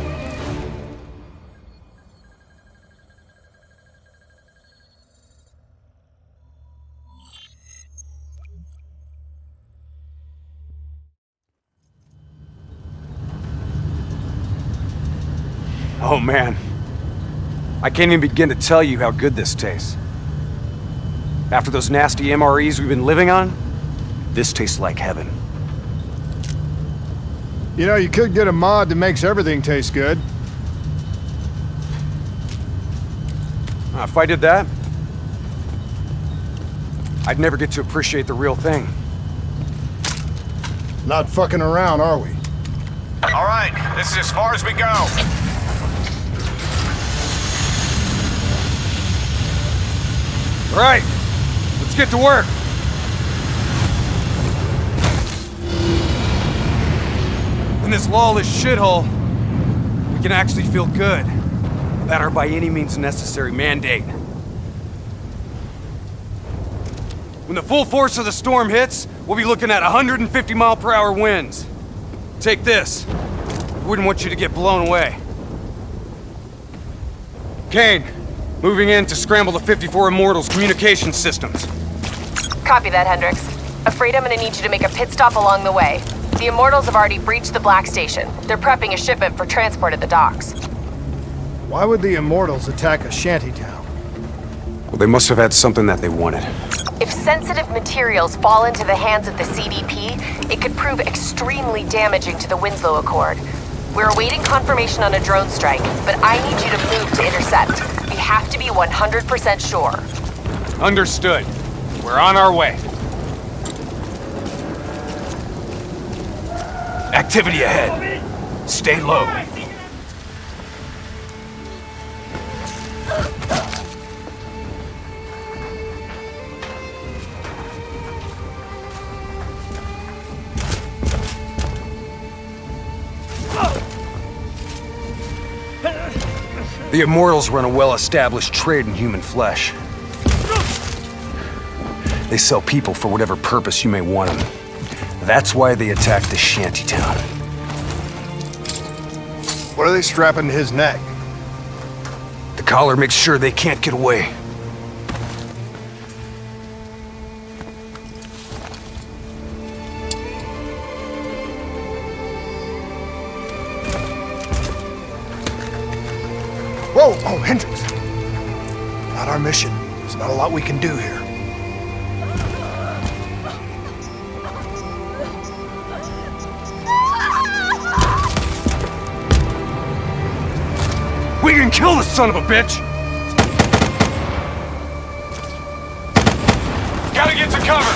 Oh man, I can't even begin to tell you how good this tastes. After those nasty MREs we've been living on, this tastes like heaven. You know, you could get a mod that makes everything taste good. If I did that, I'd never get to appreciate the real thing. Not fucking around, are we? All right, this is as far as we go. All right, let's get to work. In this lawless shithole, we can actually feel good about our by any means necessary mandate. When the full force of the storm hits, we'll be looking at 150-mile-per-hour winds. Take this. Wouldn't want you to get blown away. Kane, moving in to scramble the 54 Immortals' communication systems. Copy that, Hendricks. Afraid I'm gonna need you to make a pit stop along the way. The Immortals have already breached the Black Station. They're prepping a shipment for transport at the docks. Why would the Immortals attack a shantytown? Well, they must have had something that they wanted. If sensitive materials fall into the hands of the CDP, it could prove extremely damaging to the Winslow Accord. We're awaiting confirmation on a drone strike, but I need you to move to intercept. We have to be 100% sure. Understood. We're on our way. Activity ahead. Stay low. The Immortals run a well-established trade in human flesh. They sell people for whatever purpose you may want them. That's why they attacked the shantytown. What are they strapping to his neck? The collar makes sure they can't get away. Whoa! Oh, Hendricks! Not our mission. There's not a lot we can do here. We can kill the son of a bitch! Gotta get to cover!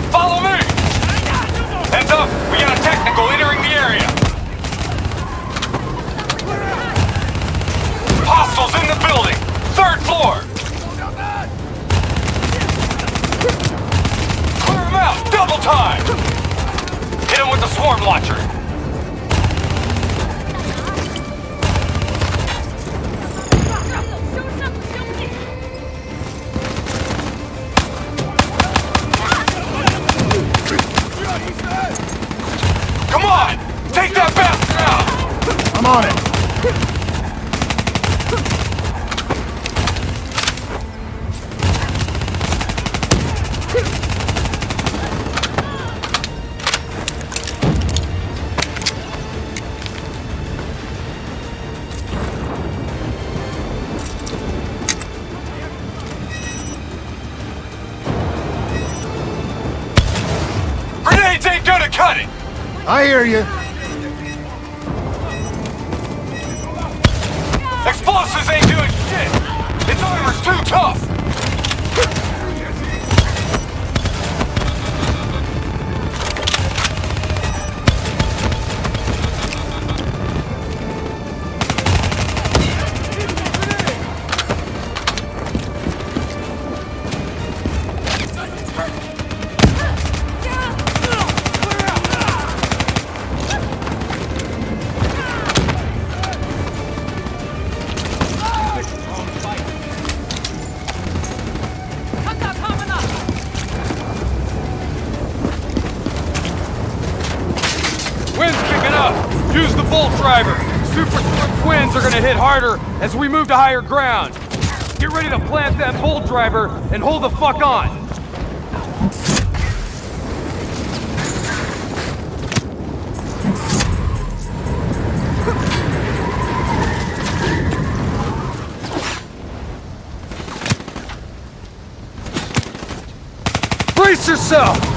Follow me! Heads up! We got a technical entering the area! Hostiles in the building! 3rd floor! Clear them out! Double time! Hit him with the swarm launcher! Come on! Take that bastard out! I'm on it! Grenades ain't gonna cut it! I hear you. Explosives ain't doing shit! Its armor's too tough! bolt driver! Super swift winds are gonna hit harder as we move to higher ground. Get ready to plant that bolt driver and hold the fuck on. Brace yourself!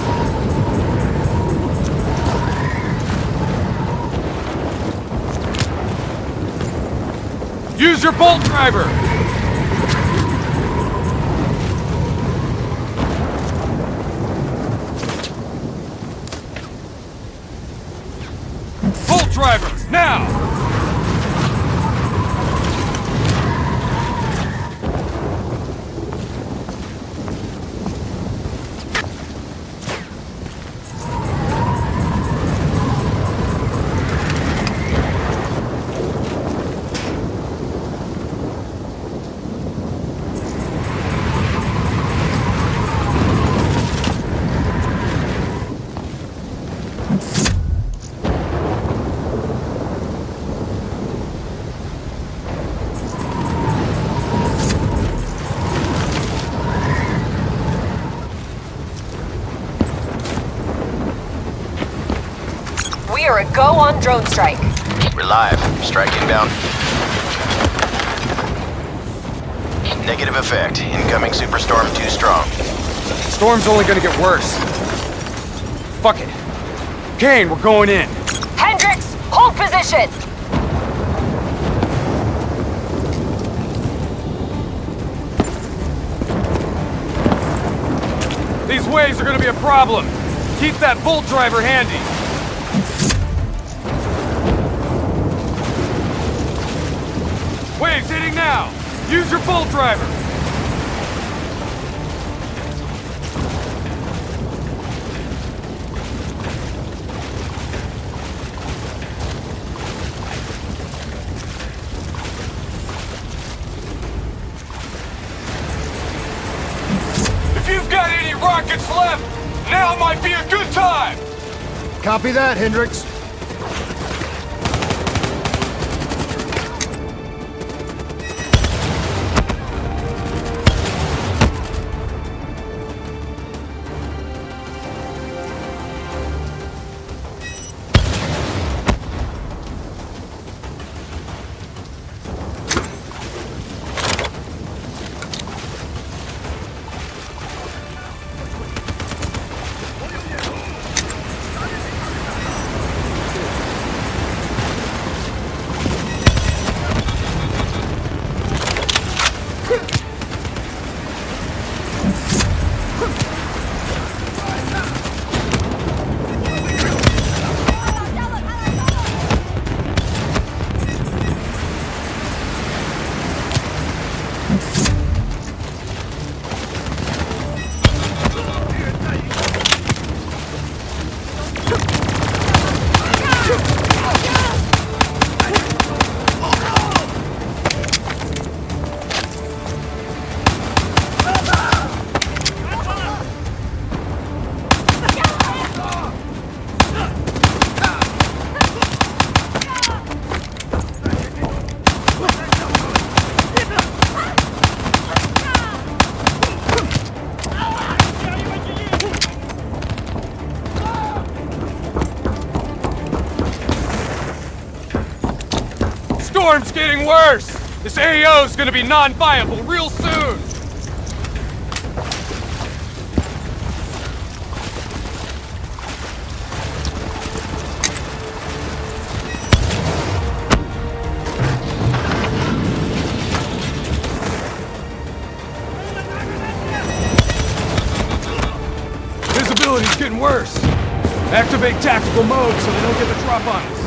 Use your bolt driver! Bolt driver, now! We are a go on drone strike. We're live. Strike inbound. Negative effect. Incoming superstorm too strong. Storm's only gonna get worse. Fuck it. Kane, we're going in. Hendricks, hold position! These waves are gonna be a problem. Keep that bolt driver handy. Waves hitting now. Use your bolt driver. If you've got any rockets left, now might be a good time. Copy that, Hendricks. Storm's getting worse! This AO's gonna be non-viable real soon! Visibility's getting worse. Activate tactical mode so they don't get the drop on us.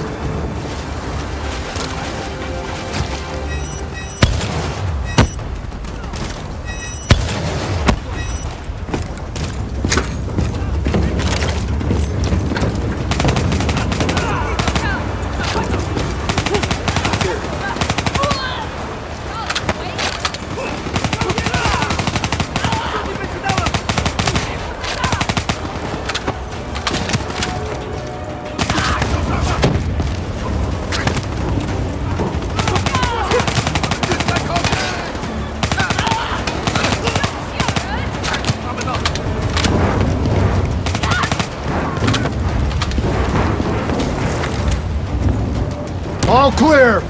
All clear!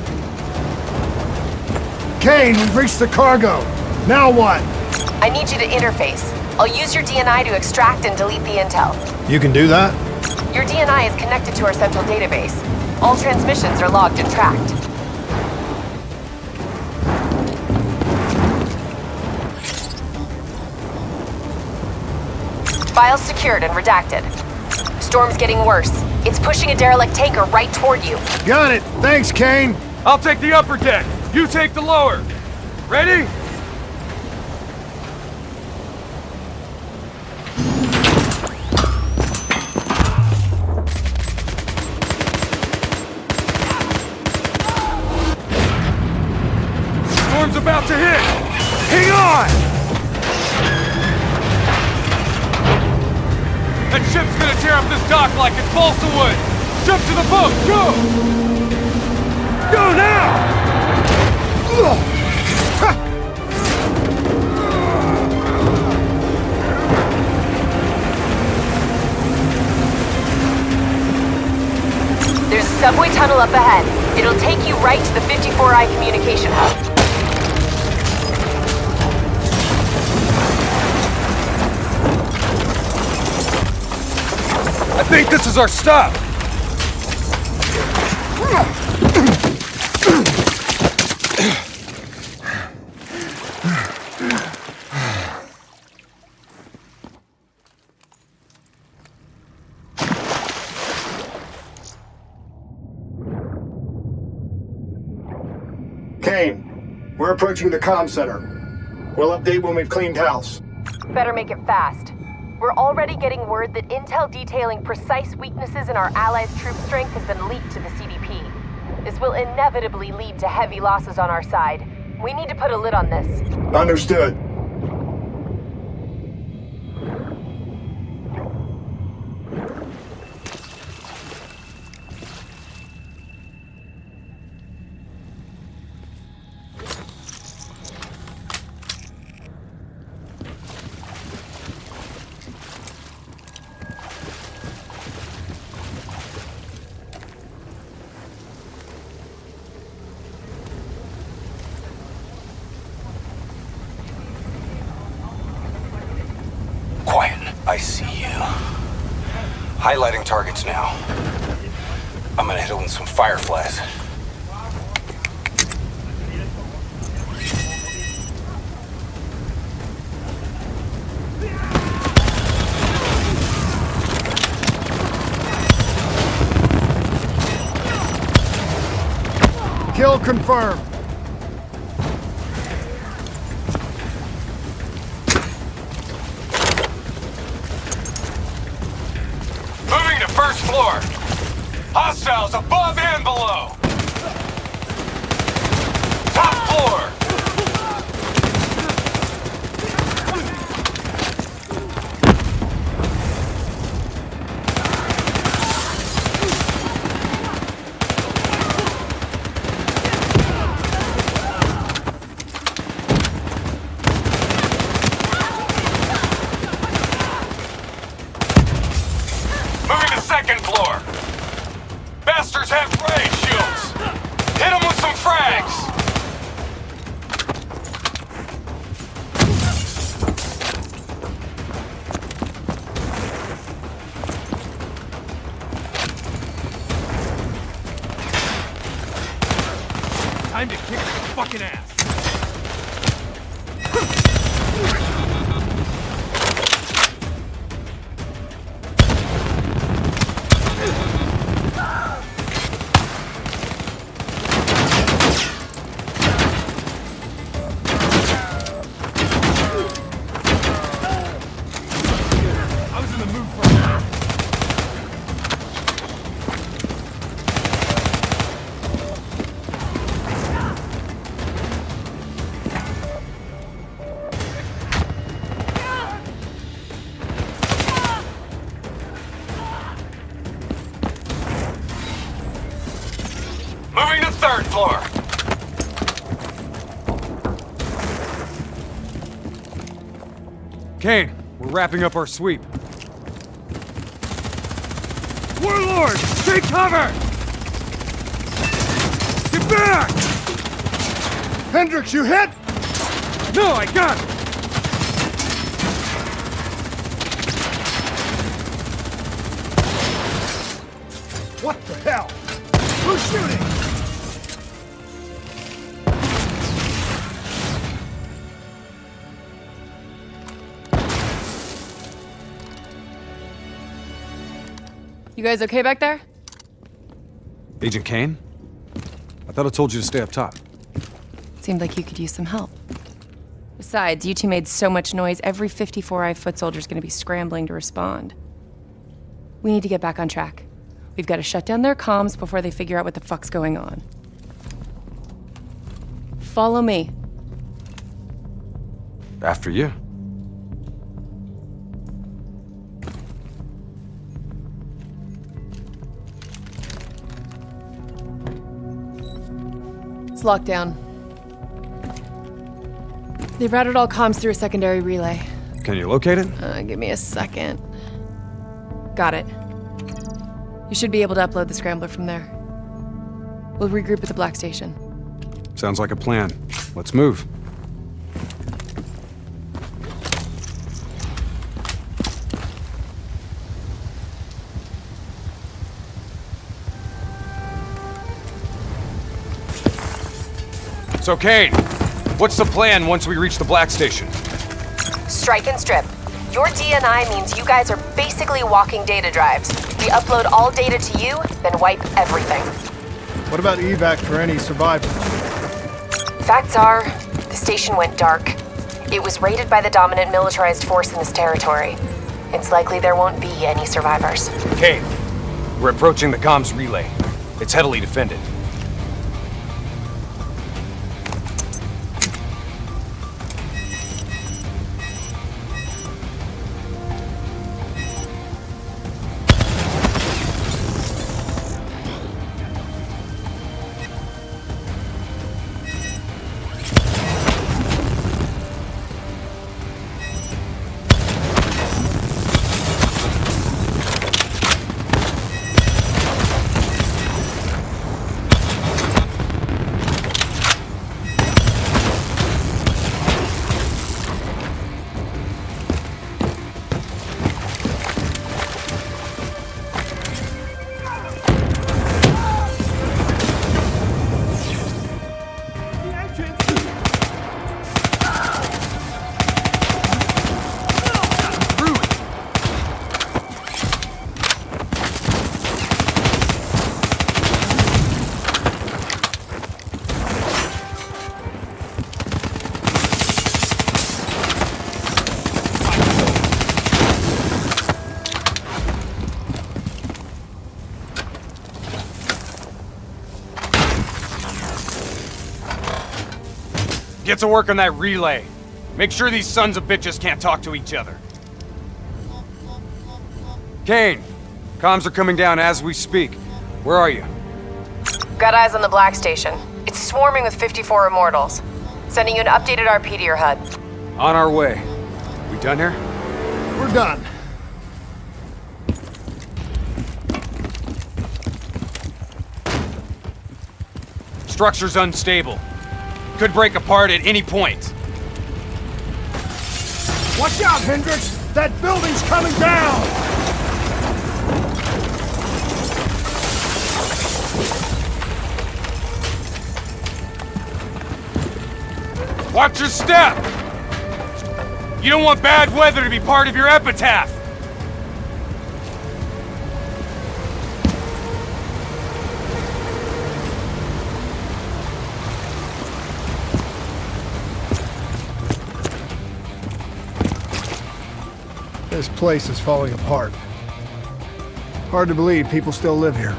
Kane, we've reached the cargo. Now what? I need you to interface. I'll use your DNI to extract and delete the intel. You can do that? Your DNI is connected to our central database. All transmissions are logged and tracked. Files secured and redacted. Storm's getting worse. It's pushing a derelict tanker right toward you. Got it. Thanks, Kane. I'll take the upper deck. You take the lower. Ready? Storm's about to hit. Hang on! That ship's gonna tear up this dock like it's balsa wood! Jump to the boat! Go! Go now! There's a subway tunnel up ahead. It'll take you right to the 54I communication hub. I think this is our stop! Kane, we're approaching the comm center. We'll update when we've cleaned house. Better make it fast. We're already getting word that intel detailing precise weaknesses in our allies' troop strength has been leaked to the CDP. This will inevitably lead to heavy losses on our side. We need to put a lid on this. Understood. I see you. Highlighting targets now. I'm gonna hit it with some fireflies. Kill confirmed. Moving to first floor. Hostiles above and below. Top floor. Moving to second floor. Bastards have ray shields. Hit them with some frags. Time to kick their fucking ass. I was in the mood for that. Moving to third floor. Kane, we're wrapping up our sweep. Warlord, take cover! back! Hendricks, you hit? No, I got it! What the hell? Who's shooting? You guys okay back there? Agent Kane? I thought I told you to stay up top. Seemed like you could use some help. Besides, you two made so much noise, every 54i foot soldier's gonna be scrambling to respond. We need to get back on track. We've got to shut down their comms before they figure out what the fuck's going on. Follow me. After you. It's locked down. They've routed all comms through a secondary relay. Can you locate it? Give me a second. Got it. You should be able to upload the scrambler from there. We'll regroup at the Black Station. Sounds like a plan. Let's move. So, Kane, what's the plan once we reach the Black Station? Strike and strip. Your DNI means you guys are basically walking data drives. We upload all data to you, then wipe everything. What about evac for any survivors? Facts are, the station went dark. It was raided by the dominant militarized force in this territory. It's likely there won't be any survivors. Kane, we're approaching the comms relay. It's heavily defended. Get to work on that relay. Make sure these sons of bitches can't talk to each other. Kane, comms are coming down as we speak. Where are you? Got eyes on the Black Station. It's swarming with 54 immortals. Sending you an updated RP to your HUD. On our way. We done here? We're done. Structure's unstable. Could break apart at any point. Watch out, Hendricks! That building's coming down! Watch your step! You don't want bad weather to be part of your epitaph! This place is falling apart. Hard to believe people still live here.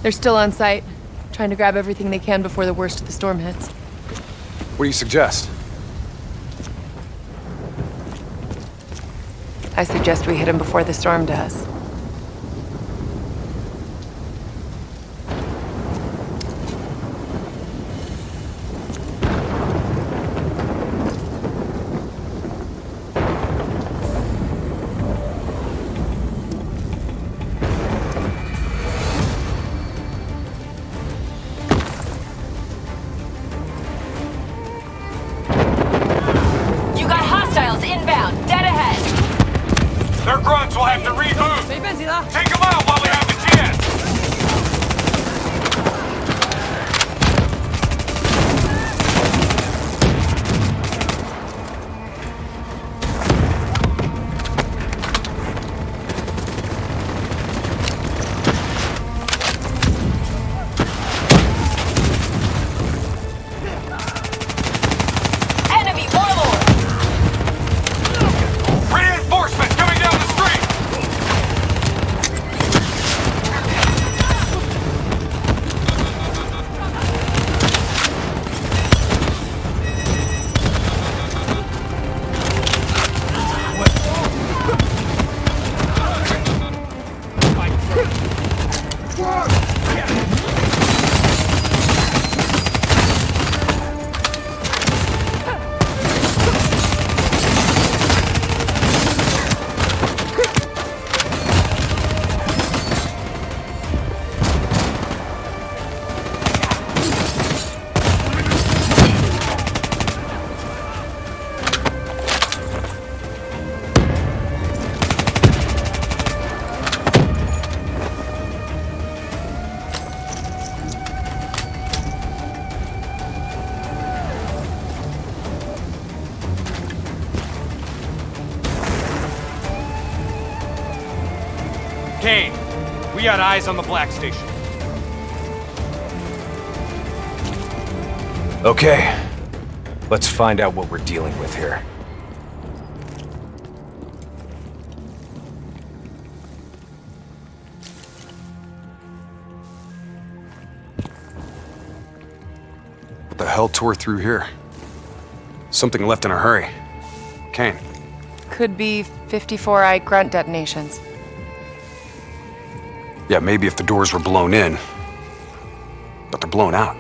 They're still on site, trying to grab everything they can before the worst of the storm hits. What do you suggest? I suggest we hit them before the storm does. Their grunts will have to reboot. Take them out while we have the chance. Kane, we got eyes on the Black Station. Okay, let's find out what we're dealing with here. What the hell tore through here? Something left in a hurry. Kane. Could be 54i grunt detonations. Yeah, maybe if the doors were blown in. But they're blown out.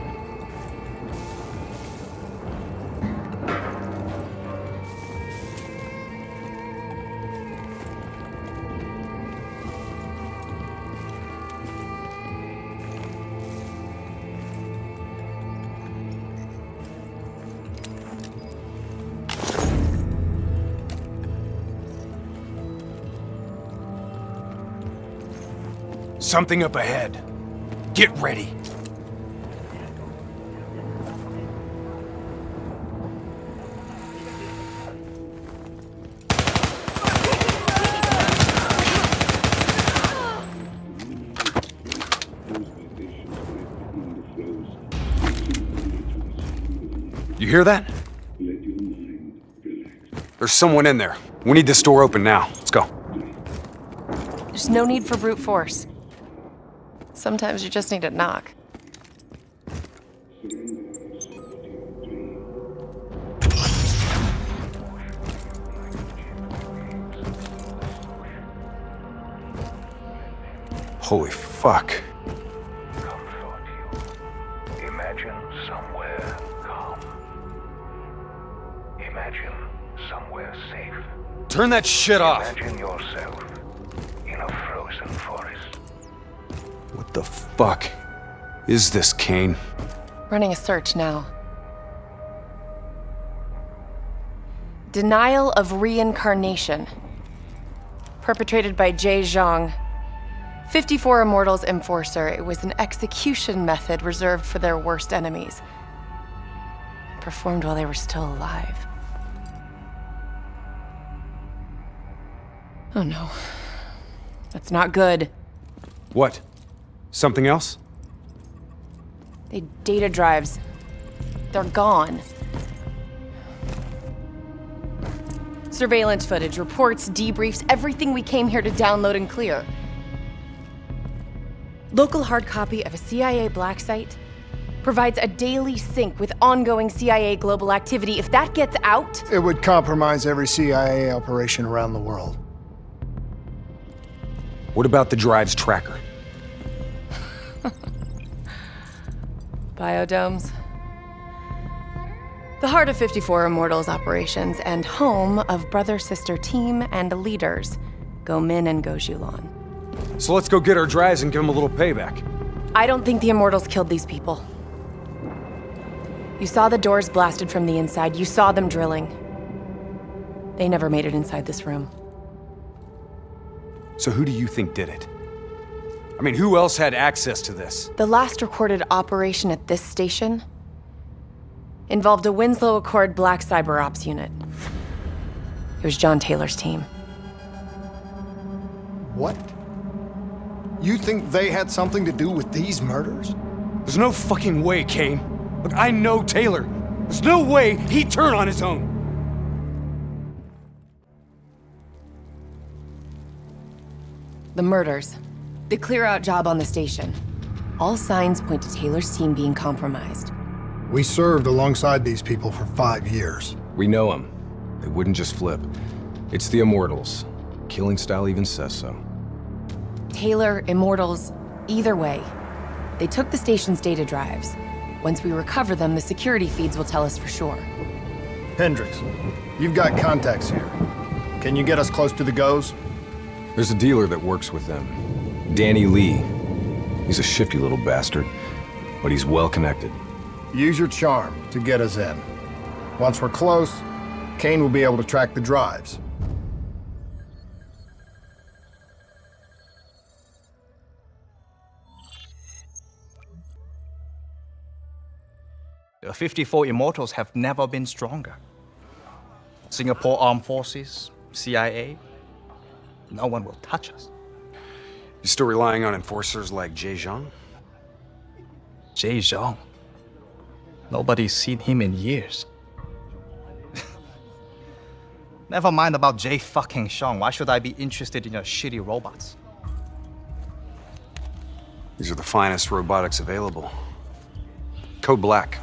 Something up ahead. Get ready. You hear that? There's someone in there. We need this door open now. Let's go. There's no need for brute force. Sometimes you just need to knock. Holy fuck. Imagine somewhere calm. Imagine somewhere safe. Turn that shit off. Imagine yourself in a frozen forest. What the fuck is this, Kane? Running a search now. Denial of reincarnation. Perpetrated by Jay Zhang. 54 Immortals Enforcer. It was an execution method reserved for their worst enemies. Performed while they were still alive. Oh no. That's not good. What? Something else? They data drives. They're gone. Surveillance footage, reports, debriefs, everything we came here to download and clear. Local hard copy of a CIA black site provides a daily sync with ongoing CIA global activity. If that gets out... It would compromise every CIA operation around the world. What about the drive's tracker? Biodomes. The heart of 54 Immortals operations and home of brother-sister team and leaders, Go Min and Go Julan. So let's go get our drives and give them a little payback. I don't think the Immortals killed these people. You saw the doors blasted from the inside. You saw them drilling. They never made it inside this room. So who do you think did it? I mean, who else had access to this? The last recorded operation at this station involved a Winslow Accord Black Cyber Ops unit. It was John Taylor's team. What? You think they had something to do with these murders? There's no fucking way, Kane. Look, I know Taylor. There's no way he'd turn on his own. The murders. The clear-out job on the station. All signs point to Taylor's team being compromised. We served alongside these people for 5 years. We know them. They wouldn't just flip. It's the Immortals. Killing style even says so. Taylor, Immortals, either way. They took the station's data drives. Once we recover them, the security feeds will tell us for sure. Hendricks, you've got contacts here. Can you get us close to the Goes? There's a dealer that works with them. Danny Lee. He's a shifty little bastard, but he's well connected. Use your charm to get us in. Once we're close, Kane will be able to track the drives. The 54 Immortals have never been stronger. Singapore Armed Forces, CIA, no one will touch us. You still relying on enforcers like Jay Zhang? Jay Zhang? Nobody's seen him in years. Never mind about Jay fucking Zhang. Why should I be interested in your shitty robots? These are the finest robotics available. Code Black.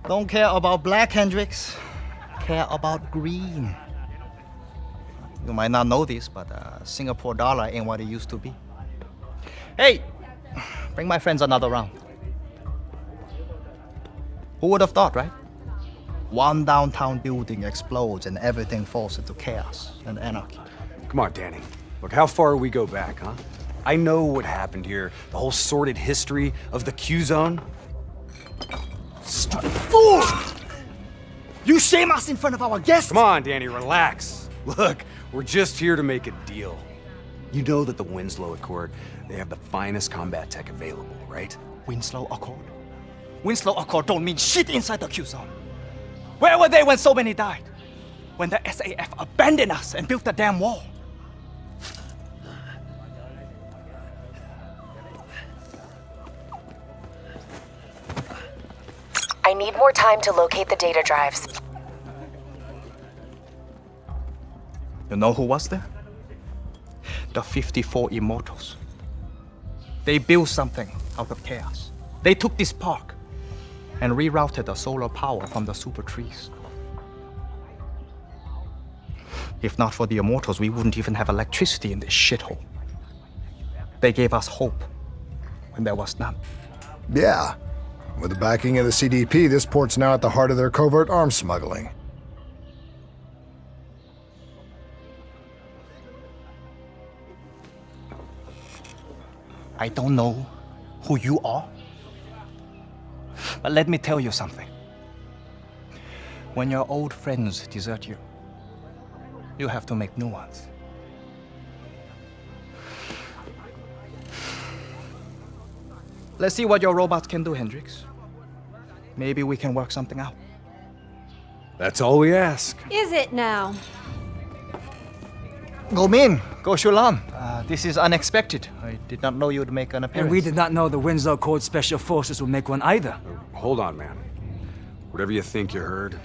Don't care about black, Hendricks. Care about green. You might not know this, but Singapore dollar ain't what it used to be. Hey, bring my friends another round. Who would have thought, right? One downtown building explodes and everything falls into chaos and anarchy. Come on, Danny. Look, how far we go back, huh? I know what happened here, the whole sordid history of the Q-Zone. Stupid fool! You shame us in front of our guests! Come on, Danny, relax. Look, we're just here to make a deal. You know that the Winslow Accord, they have the finest combat tech available, right? Winslow Accord? Winslow Accord don't mean shit inside the Q-Zone. Where were they when so many died? When the SAF abandoned us and built the damn wall? I need more time to locate the data drives. You know who was there? The 54 Immortals. They built something out of chaos. They took this park and rerouted the solar power from the super trees. If not for the Immortals, we wouldn't even have electricity in this shithole. They gave us hope when there was none. Yeah. With the backing of the CDP, this port's now at the heart of their covert arms smuggling. I don't know who you are, but let me tell you something. When your old friends desert you, you have to make new ones. Let's see what your robots can do, Hendricks. Maybe we can work something out. That's all we ask. Is it now? Go Min, go Shulan. This is unexpected. I did not know you'd make an appearance. And we did not know the Winslow Accord Special Forces would make one either. Hold on, man. Whatever you think you heard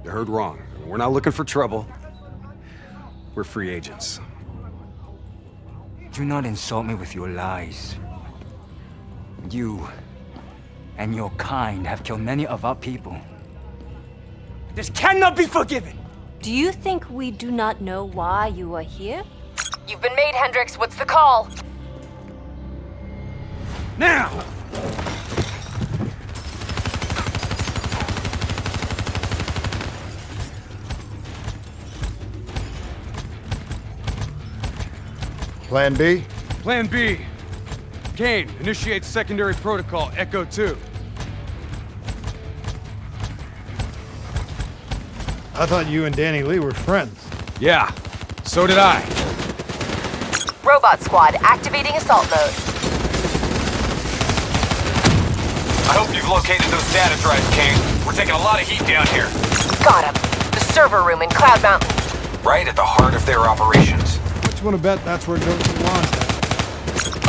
wrong. We're not looking for trouble. We're free agents. Do not insult me with your lies. You and your kind have killed many of our people. This cannot be forgiven! Do you think we do not know why you are here? You've been made, Hendricks. What's the call? Now! Plan B? Plan B. Kane, initiate secondary protocol, Echo 2. I thought you and Danny Lee were friends. Yeah, so did I. Robot squad activating assault mode. I hope you've located those data drives, King. We're taking a lot of heat down here. Got him. The server room in Cloud Mountain. Right at the heart of their operations. What you want to bet that's where Ghost launch at?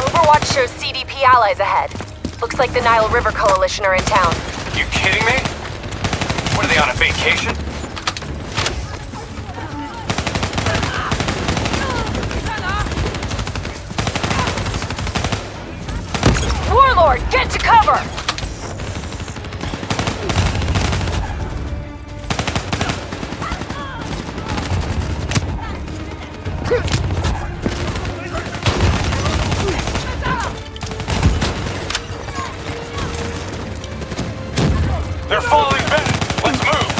Overwatch shows CDP allies ahead. Looks like the Nile River Coalition are in town. You kidding me? What, are they on a vacation? Warlord, get to cover! They're falling back. Let's move.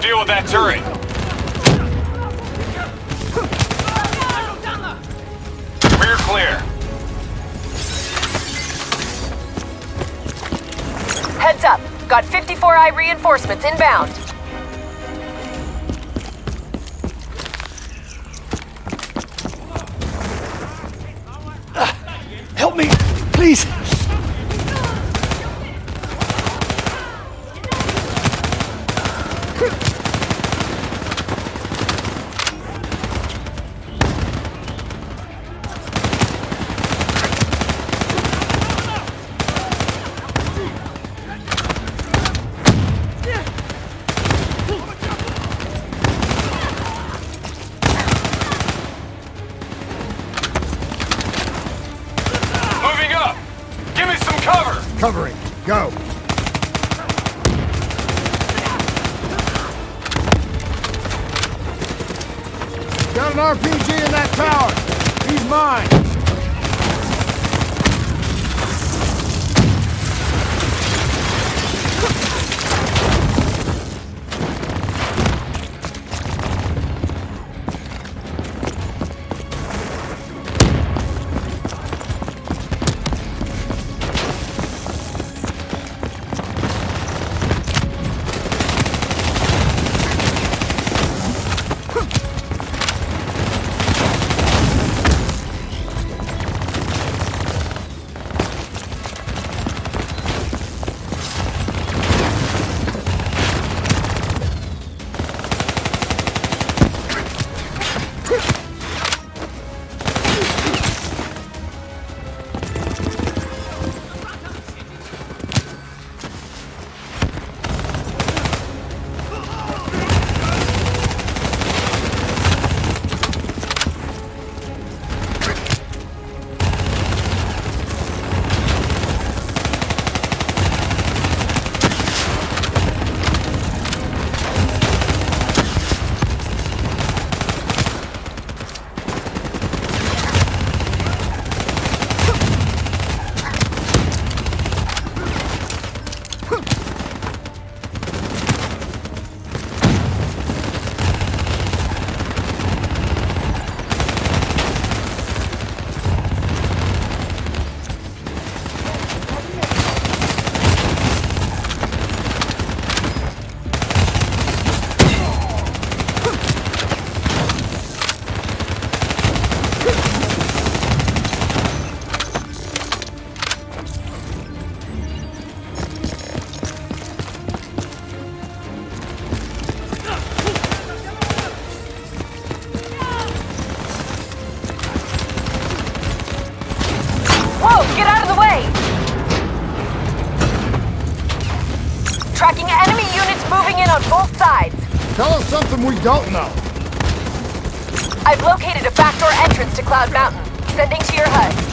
Deal with that turret. Rear clear. Heads up. Got 54i reinforcements inbound. Help me, please. Covering. Go. Got an RPG in that tower. He's mine. sides. Tell us something we don't know. I've located a backdoor entrance to Cloud Mountain. Sending to your HUD.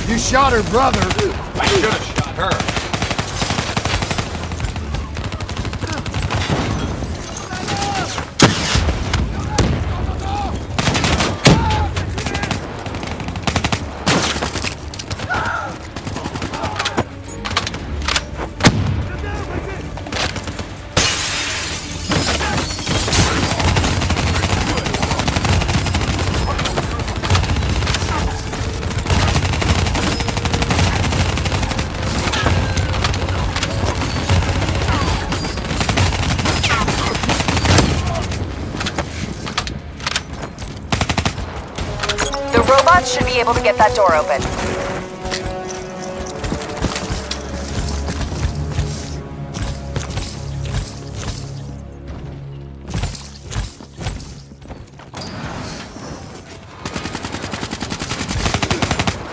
You shot her brother. I should have shot her. Robots should be able to get that door open.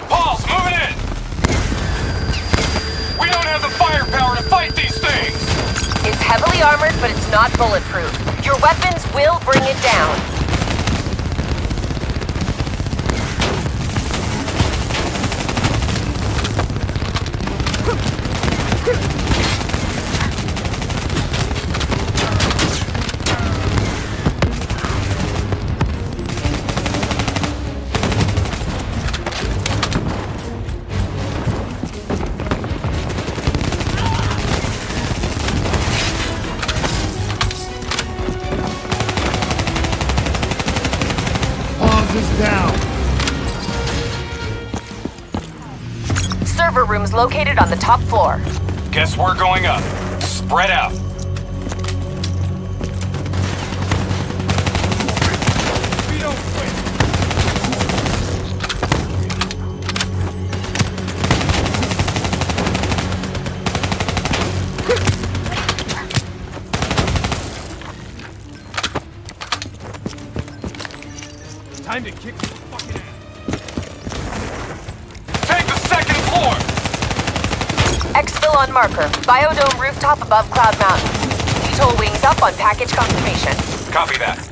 Paul's moving in! We don't have the firepower to fight these things! It's heavily armored, but it's not bulletproof. Your weapons will bring it down. Down. Server rooms located on the top floor. Guess we're going up. Spread out. We don't quit. Time to kick this fucking ass. Take the second floor! Exfil on marker. Biodome rooftop above Cloud Mountain. VTOL wings up on package confirmation. Copy that.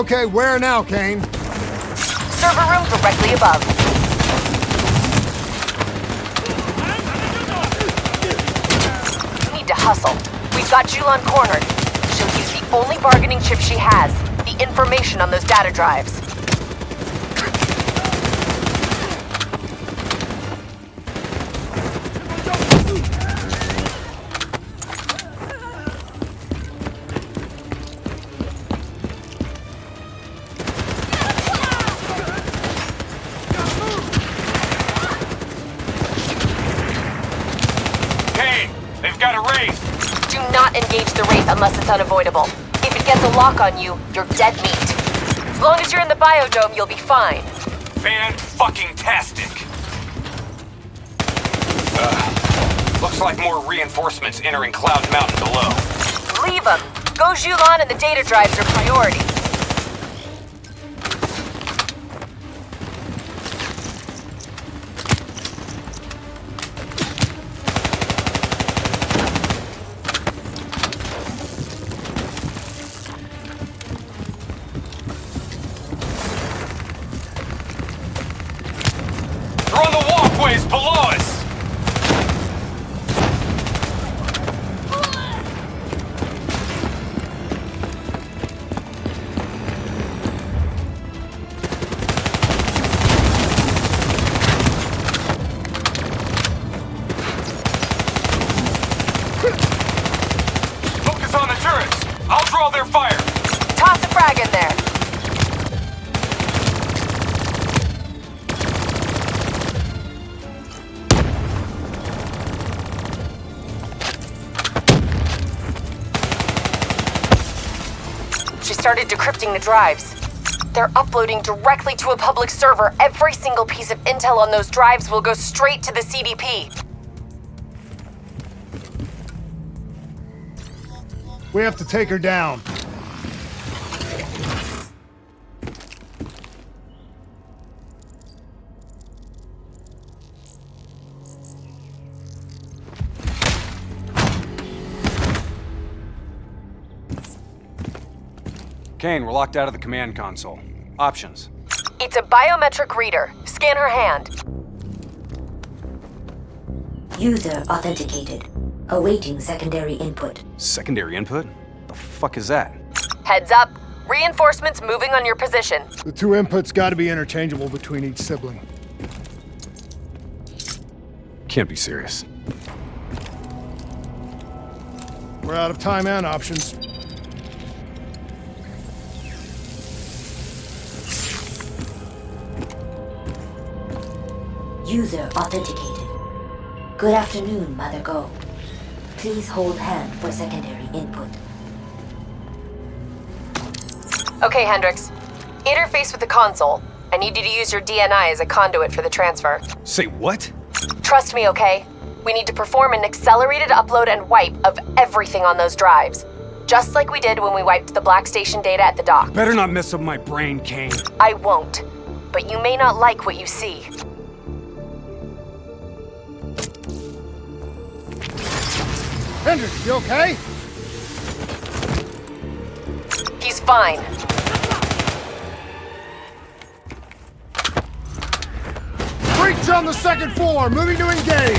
Okay, where now, Kane? Server room directly above. You need to hustle. We've got Julan cornered. She'll use the only bargaining chip she has, the information on those data drives. Engage the Wraith unless it's unavoidable. If it gets a lock on you, you're dead meat. As long as you're in the biodome, you'll be fine. Fan-fucking-tastic! Looks like more reinforcements entering Cloud Mountain below. Leave them! Go Julan and the data drives are priority. Below us! Focus on the turrets! I'll draw their fire! Toss a frag in there! Started decrypting the drives. They're uploading directly to a public server. Every single piece of intel on those drives will go straight to the CDP. We have to take her down. Kane, we're locked out of the command console. Options. It's a biometric reader. Scan her hand. User authenticated. Awaiting secondary input. Secondary input? The fuck is that? Heads up. Reinforcements moving on your position. The two inputs gotta be interchangeable between each sibling. Can't be serious. We're out of time and options. User authenticated. Good afternoon, Mother Go. Please hold hand for secondary input. Okay, Hendricks. Interface with the console. I need you to use your DNI as a conduit for the transfer. Say what? Trust me, okay? We need to perform an accelerated upload and wipe of everything on those drives. Just like we did when we wiped the Black Station data at the dock. Better not mess up my brain, Kane. I won't. But you may not like what you see. Hendricks, you okay? He's fine. Breach on the second floor, moving to engage.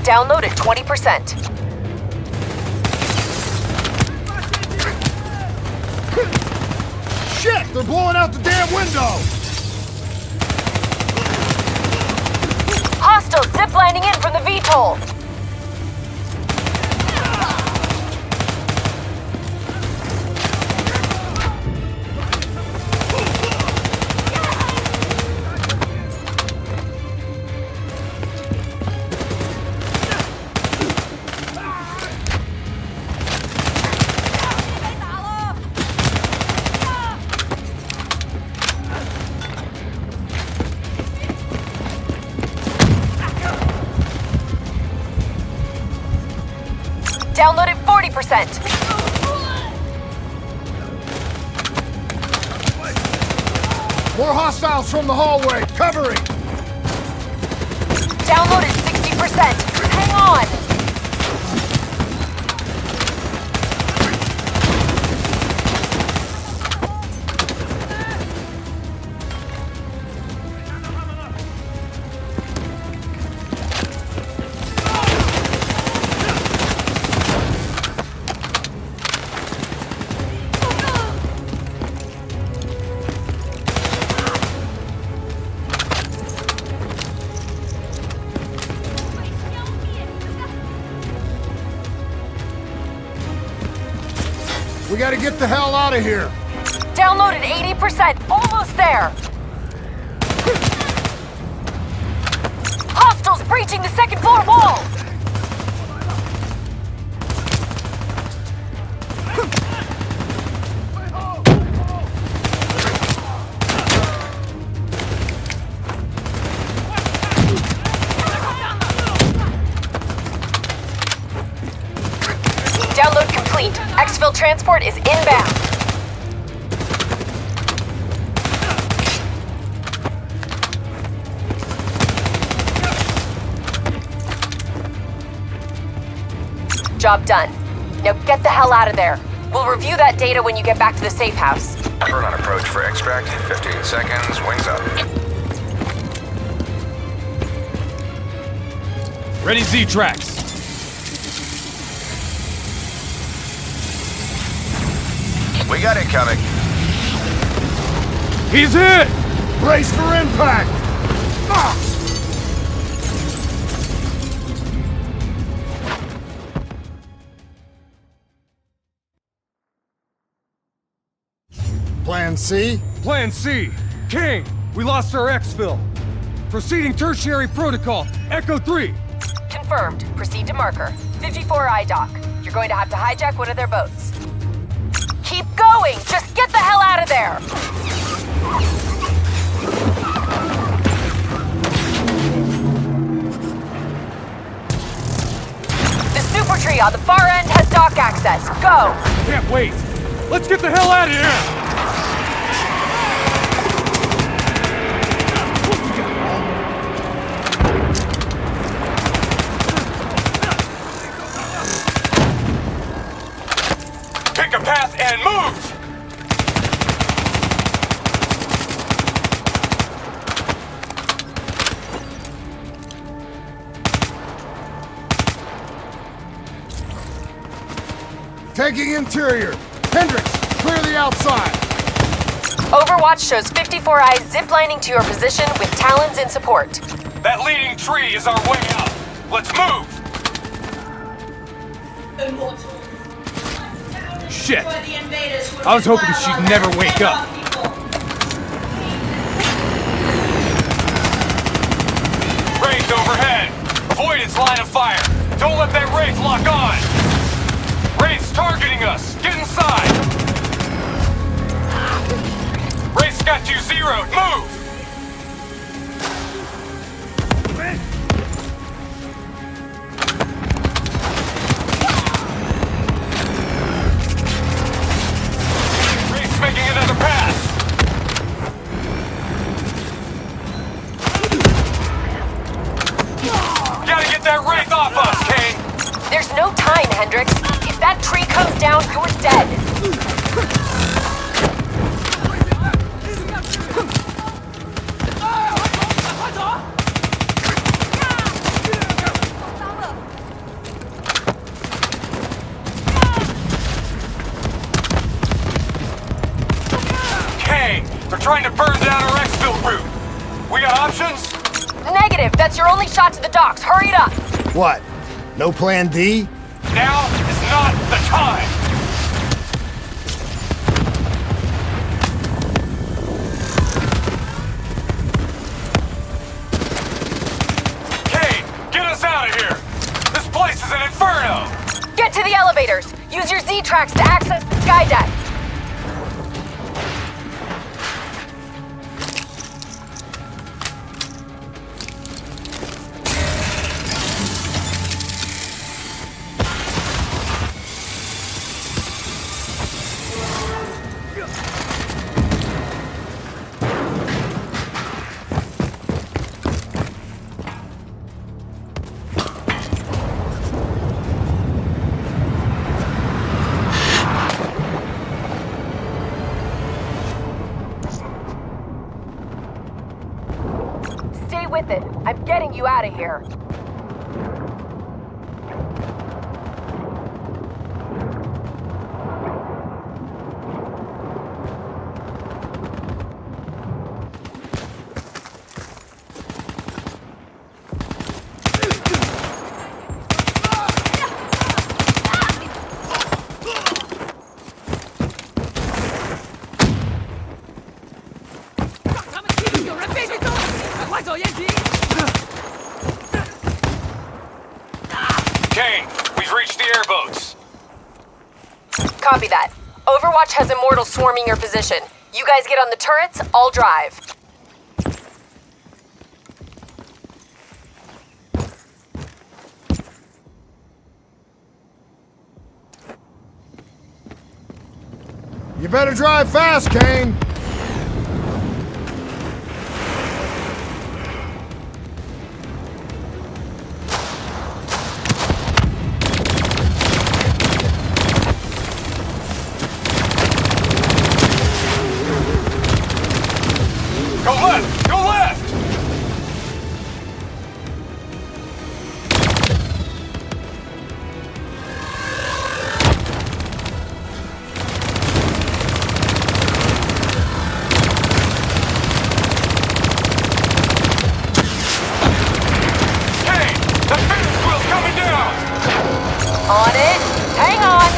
Download at 20%. Shit! They're blowing out the damn window! Hostiles ziplining in from the VTOL! Download at 40%. More hostiles from the hallway. Covering. Downloaded 60%. Hang on. We gotta get the hell out of here. Downloaded 80%. Almost there. Hostiles breaching the second floor wall. Download complete. Exfil transport is inbound. Job done. Now get the hell out of there. We'll review that data when you get back to the safe house. Burn on approach for extract. 15 seconds. Wings up. Ready Z-Tracks. We got it coming. He's hit! Brace for impact! Ah! Plan C? Plan C. King, we lost our exfil. Proceeding tertiary protocol. Echo 3. Confirmed. Proceed to marker. 54I dock. You're going to have to hijack one of their boats. Keep going! Just get the hell out of there! The super tree on the far end has dock access. Go! Can't wait! Let's get the hell out of here! Pick a path and move! Taking interior. Hendricks, clear the outside. Overwatch shows 54i ziplining to your position with Talons in support. That leading tree is our way out. Let's move! Shit! I was hoping she'd never wake up. Wraith overhead! Avoid its line of fire! Don't let that Wraith lock on! Wraith's targeting us! Get inside! Wraith's got you zeroed! Move! Wraith's making another pass! Gotta get that Wraith off us, Kane! There's no time, Hendricks. If that tree comes down, you're dead. Kane, they're trying to burn down our exfil route. We got options? Negative. That's your only shot to the docks. Hurry it up. What? No plan D? Now is not the time! Kane, get us out of here! This place is an inferno! Get to the elevators. Use your Z-Tracks to access the sky deck. stay with it. I'm getting you out of here. Kane, we've reached the airboats. Copy that. Overwatch has immortals swarming your position. You guys get on the turrets, I'll drive. You better drive fast, Kane! Go left! Go left! Kane! The Ferris wheel's coming down! On it. Hang on.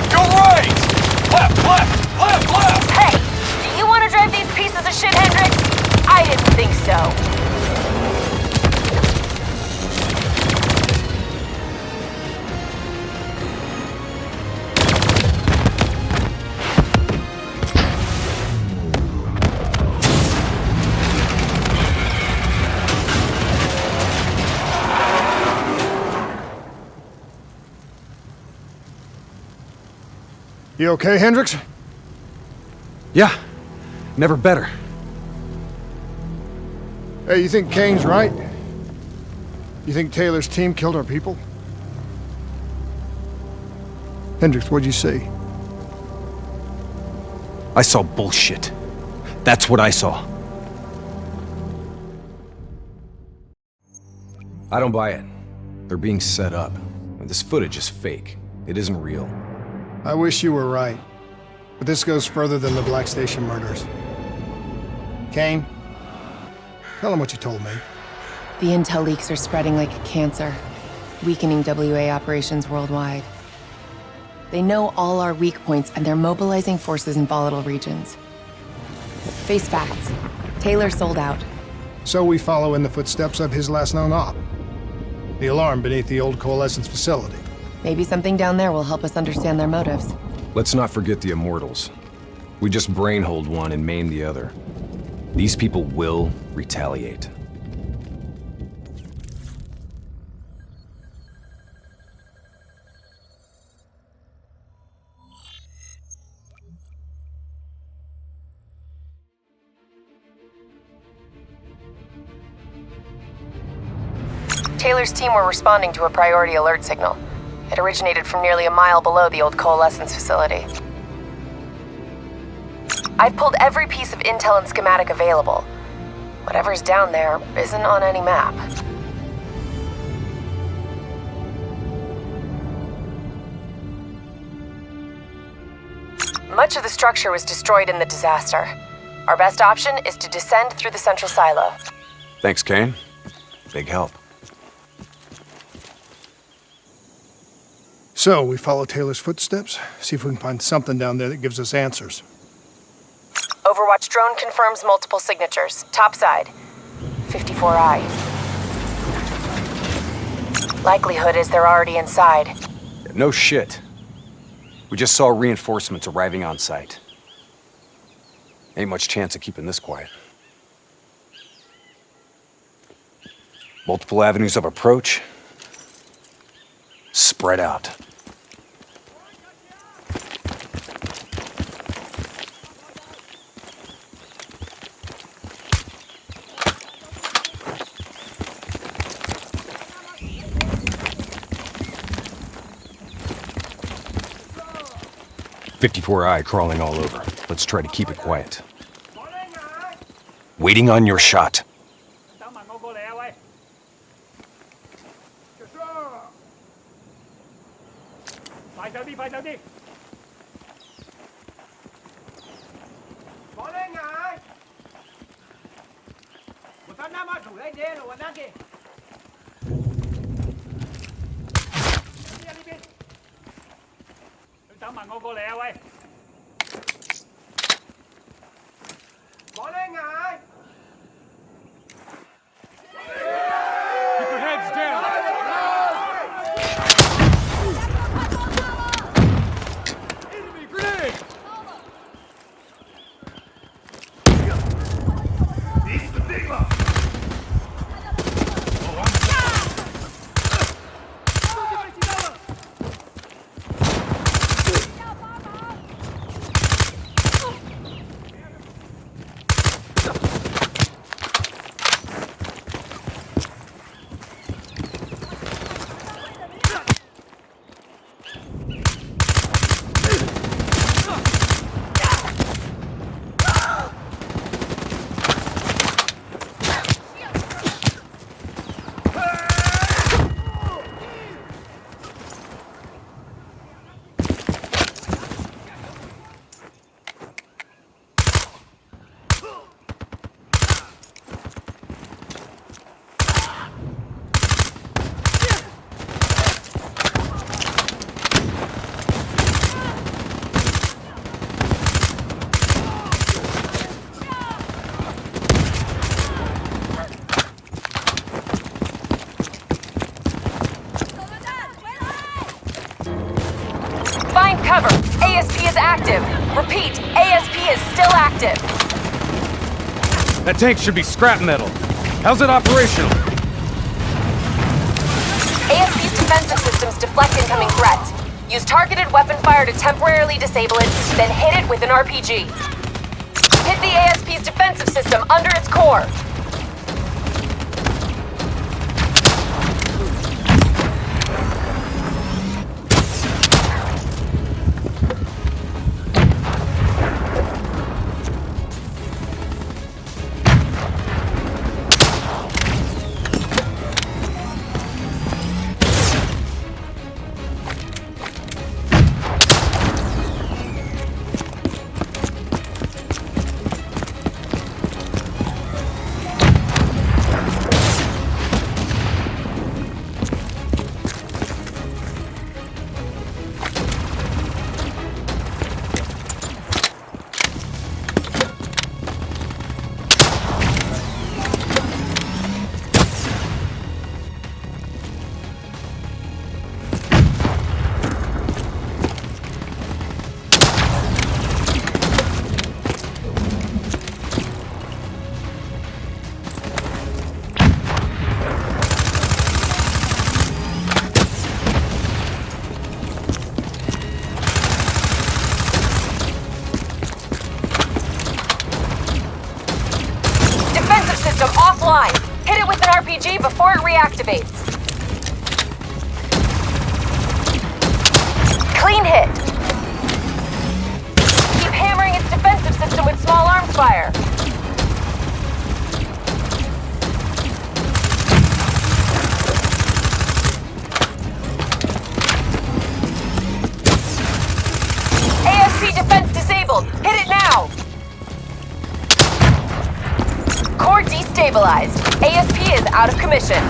Go right! Left, left, left, left! Hey, do you want to drive these pieces of shit, Hendrix? I didn't think so. You okay, Hendrix? Yeah, never better. Hey, you think Kane's right? You think Taylor's team killed our people? Hendrix, what'd you see? I saw bullshit. That's what I saw. I don't buy it. They're being set up. This footage is fake. It isn't real. I wish you were right. But this goes further than the Black Station murders. Kane, tell him what you told me. The intel leaks are spreading like a cancer, weakening WA operations worldwide. They know all our weak points, and they're mobilizing forces in volatile regions. Face facts. Taylor sold out. So we follow in the footsteps of his last known op. The alarm beneath the old Coalescence facility. Maybe something down there will help us understand their motives. Let's not forget the Immortals. We just brainhold one and maim the other. These people will retaliate. Taylor's team were responding to a priority alert signal. It originated from nearly a mile below the old Coalescence facility. I've pulled every piece of intel and schematic available. Whatever's down there isn't on any map. Much of the structure was destroyed in the disaster. Our best option is to descend through the central silo. Thanks, Kane. Big help. So, we follow Taylor's footsteps, see if we can find something down there that gives us answers. Overwatch drone confirms multiple signatures. Topside. 54I. Likelihood is they're already inside. No shit. We just saw reinforcements arriving on site. Ain't much chance of keeping this quiet. Multiple avenues of approach. Spread out. 54i crawling all over. Let's try to keep it quiet. Waiting on your shot. Keep your heads down. Enemy grenade. Find cover. ASP is active. Repeat, ASP is still active. That tank should be scrap metal. How's it operational? ASP's defensive systems deflect incoming threats. Use targeted weapon fire to temporarily disable it, then hit it with an RPG. Hit the ASP's defensive system under its core. Offline. Hit it with an RPG before it reactivates. Clean hit. Keep hammering its defensive system with small arms fire. ASP defense disabled. Hit it now. Core destabilized. ASP is out of commission.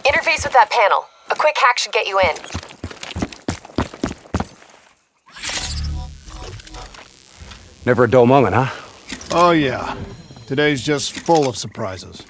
Interface with that panel. A quick hack should get you in. Never a dull moment, huh? Oh yeah. Today's just full of surprises.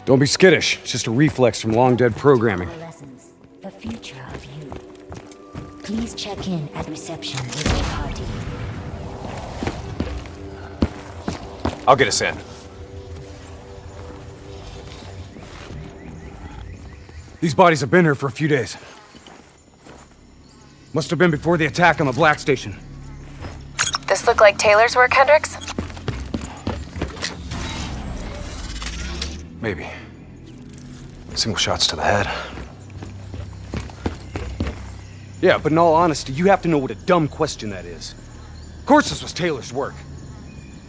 Don't be skittish. It's just a reflex from long-dead programming. Lessons. The future of you. Please check in at reception with your party. I'll get us in. These bodies have been here for a few days. Must have been before the attack on the Black Station. This look like Taylor's work, Hendricks? Maybe. Single shots to the head. Yeah, but in all honesty, you have to know what a dumb question that is. Of course this was Taylor's work.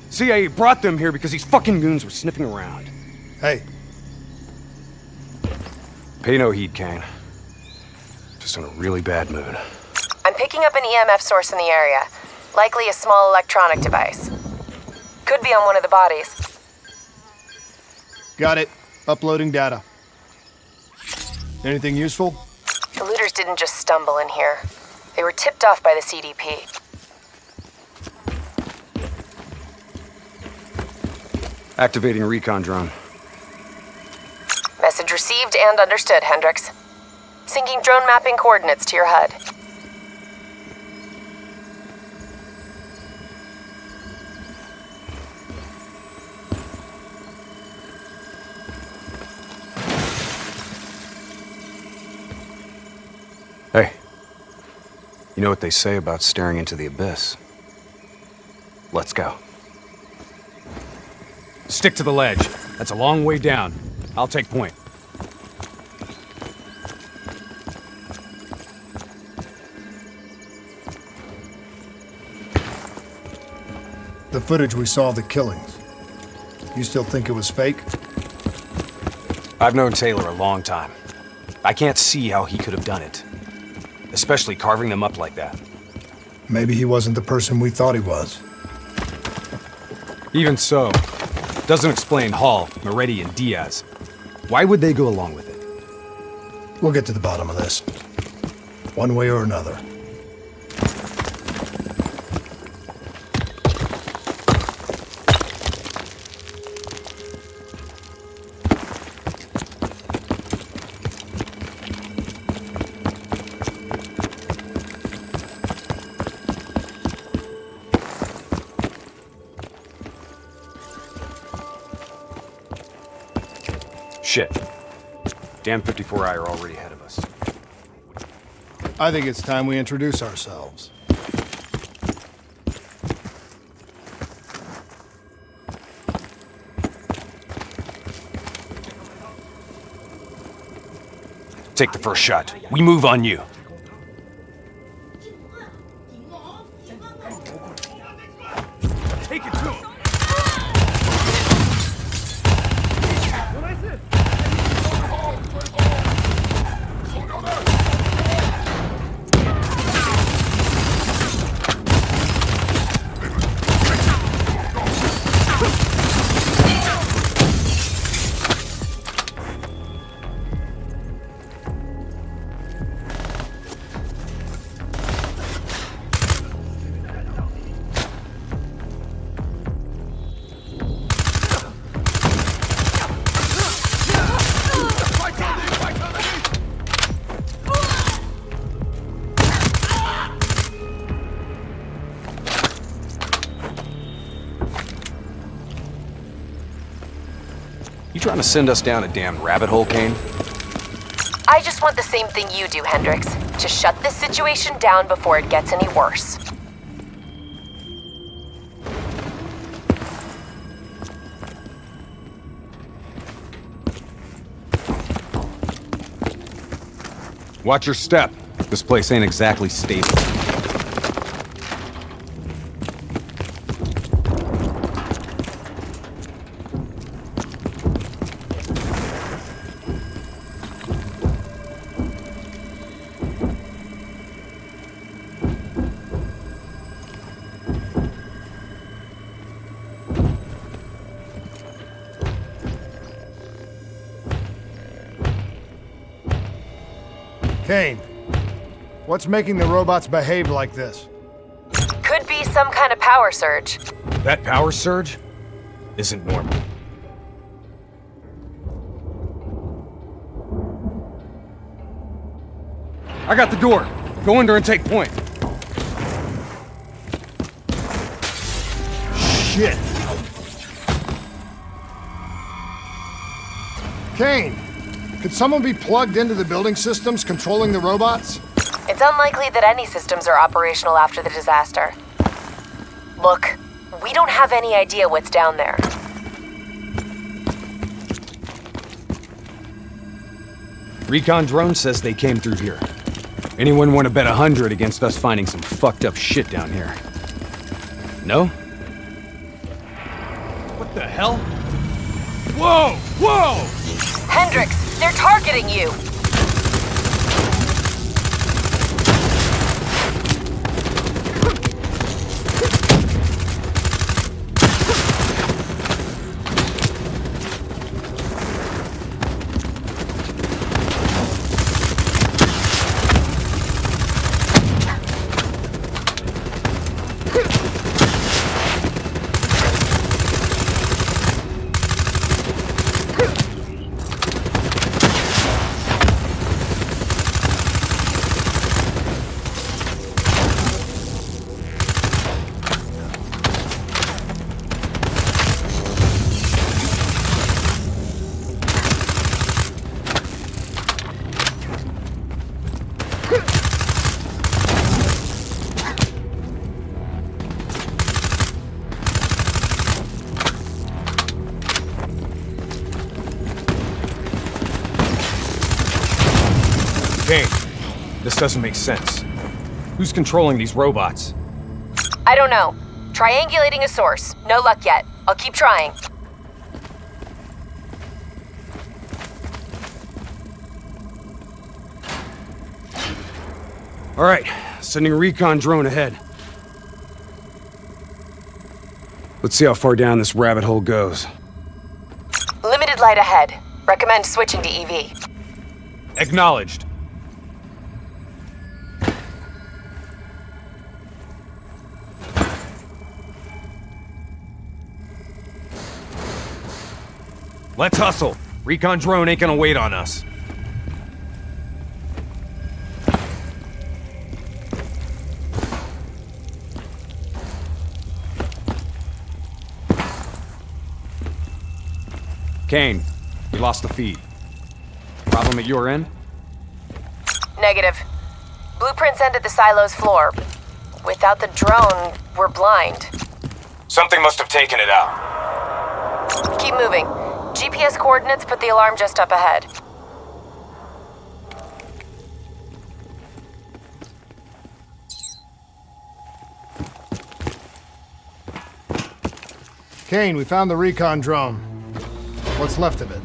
CIA brought them here because these fucking goons were sniffing around. Hey. Pay no heed, Kane. Just in a really bad mood. I'm picking up an EMF source in the area. Likely a small electronic device. Could be on one of the bodies. Got it. Uploading data. Anything useful? The looters didn't just stumble in here. They were tipped off by the CDP. Activating recon drone. Message received and understood, Hendricks. Syncing drone mapping coordinates to your HUD. Hey. You know what they say about staring into the abyss? Let's go. Stick to the ledge. That's a long way down. I'll take point. The footage we saw of the killings. You still think it was fake? I've known Taylor a long time. I can't see how he could have done it. Especially carving them up like that. Maybe he wasn't the person we thought he was. Even so, doesn't explain Hall, Moretti, and Diaz. Why would they go along with it? We'll get to the bottom of this. One way or another. Shit. Damn 54i are already ahead of us. I think it's time we introduce ourselves. Take the first shot. We move on you. Take it to him. You trying to send us down a damn rabbit hole, Kane? I just want the same thing you do, Hendricks. To shut this situation down before it gets any worse. Watch your step. This place ain't exactly stable. Kane, what's making the robots behave like this? Could be some kind of power surge. That power surge isn't normal. I got the door. Go under and take point. Shit. Kane, could someone be plugged into the building systems controlling the robots? It's unlikely that any systems are operational after the disaster. Look, we don't have any idea what's down there. Recon drone says they came through here. Anyone want to bet 100 against us finding some fucked up shit down here? No? What the hell? Whoa! Whoa! Hendricks, they're targeting you! Kane, this doesn't make sense. Who's controlling these robots? I don't know. Triangulating a source. No luck yet. I'll keep trying. All right, sending a recon drone ahead. Let's see how far down this rabbit hole goes. Limited light ahead. Recommend switching to EV. Acknowledged. Let's hustle. Recon drone ain't gonna wait on us. Kane, we lost the feed. Problem at your end? Negative. Blueprints end at the silo's floor. Without the drone, we're blind. Something must have taken it out. Keep moving. GPS coordinates put the alarm just up ahead. Kane, we found the recon drone. What's left of it?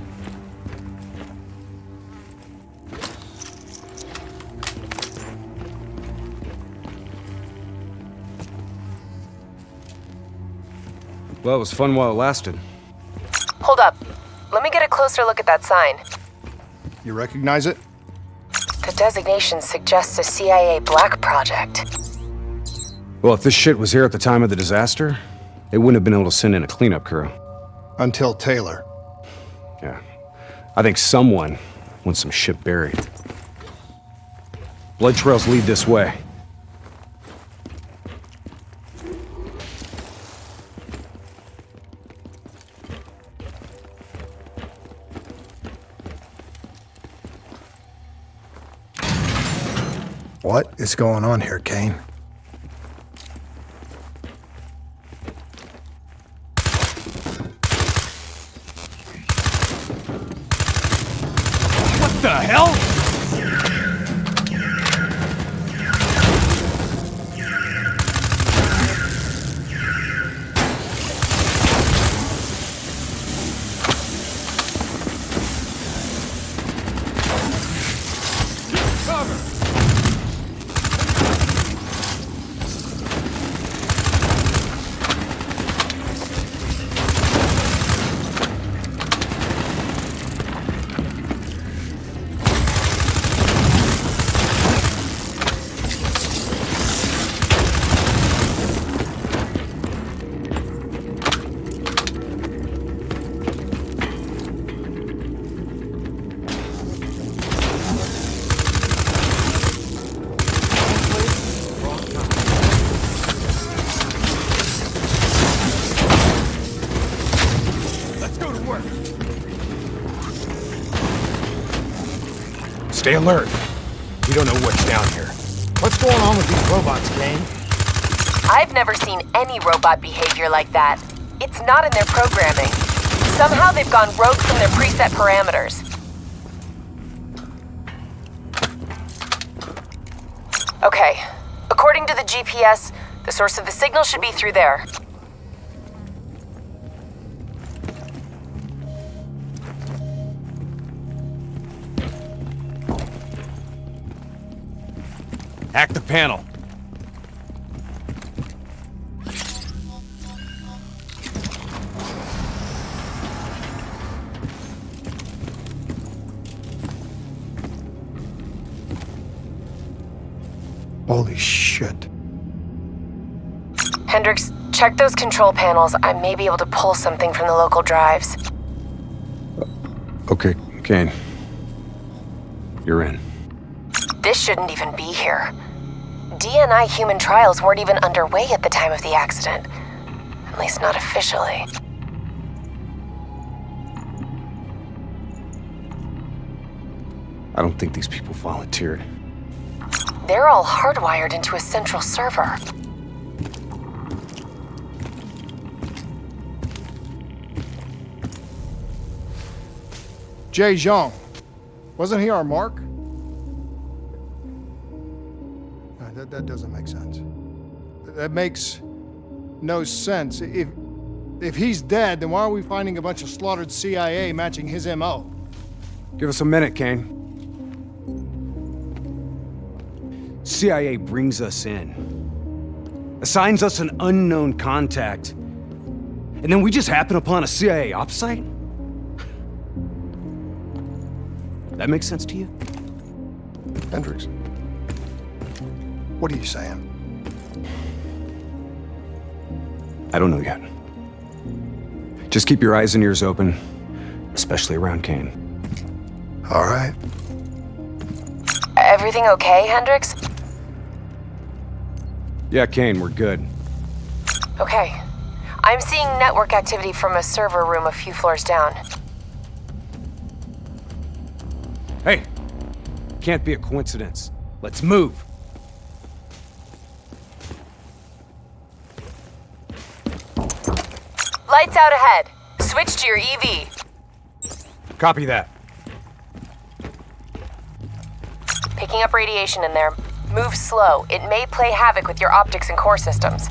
Well, it was fun while it lasted. Hold up. Let me get a closer look at that sign. You recognize it? The designation suggests a CIA black project. Well, if this shit was here at the time of the disaster, they wouldn't have been able to send in a cleanup crew. Until Taylor. Yeah. I think someone wants some shit buried. Blood trails lead this way. What is going on here, Kane? What the hell? Stay alert. We don't know what's down here. What's going on with these robots, Kane? I've never seen any robot behavior like that. It's not in their programming. Somehow they've gone rogue from their preset parameters. Okay. According to the GPS, the source of the signal should be through there. Hack the panel. Holy shit. Hendricks, check those control panels. I may be able to pull something from the local drives. Okay, Kane. You're in. This shouldn't even be here. DNI human trials weren't even underway at the time of the accident. At least not officially. I don't think these people volunteered. They're all hardwired into a central server. Jay Zhang. Wasn't he our mark? That doesn't make sense. That makes no sense. If he's dead, then why are we finding a bunch of slaughtered CIA matching his MO? Give us a minute, Kane. CIA brings us in, assigns us an unknown contact, and then we just happen upon a CIA ops site? That makes sense to you? Hendricks, what are you saying? I don't know yet. Just keep your eyes and ears open, especially around Kane. All right. Everything okay, Hendricks? Yeah, Kane, we're good. Okay. I'm seeing network activity from a server room a few floors down. Hey, can't be a coincidence. Let's move. Lights out ahead. Switch to your EV. Copy that. Picking up radiation in there. Move slow. It may play havoc with your optics and core systems.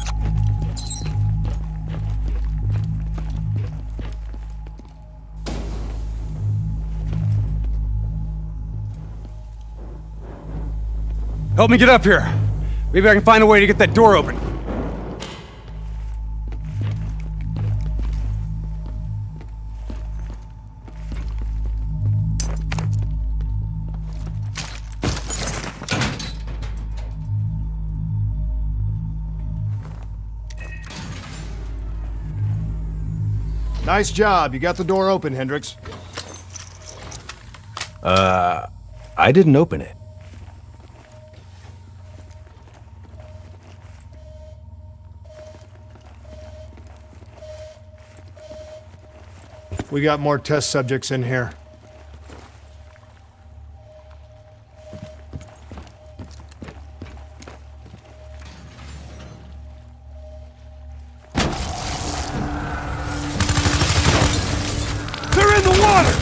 Help me get up here. Maybe I can find a way to get that door open. Nice job. You got the door open, Hendricks. I didn't open it. We got more test subjects in here. They're in the water!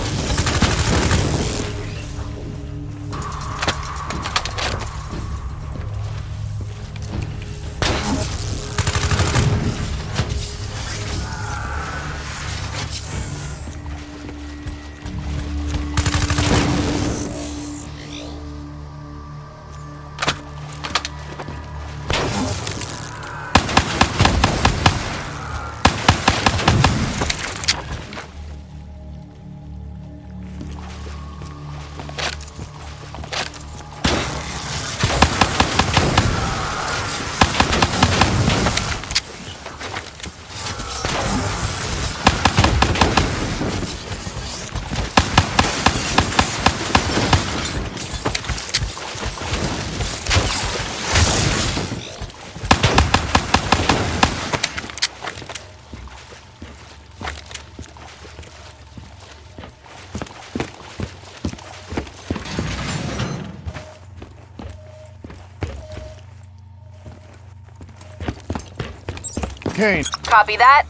Kane. Copy that.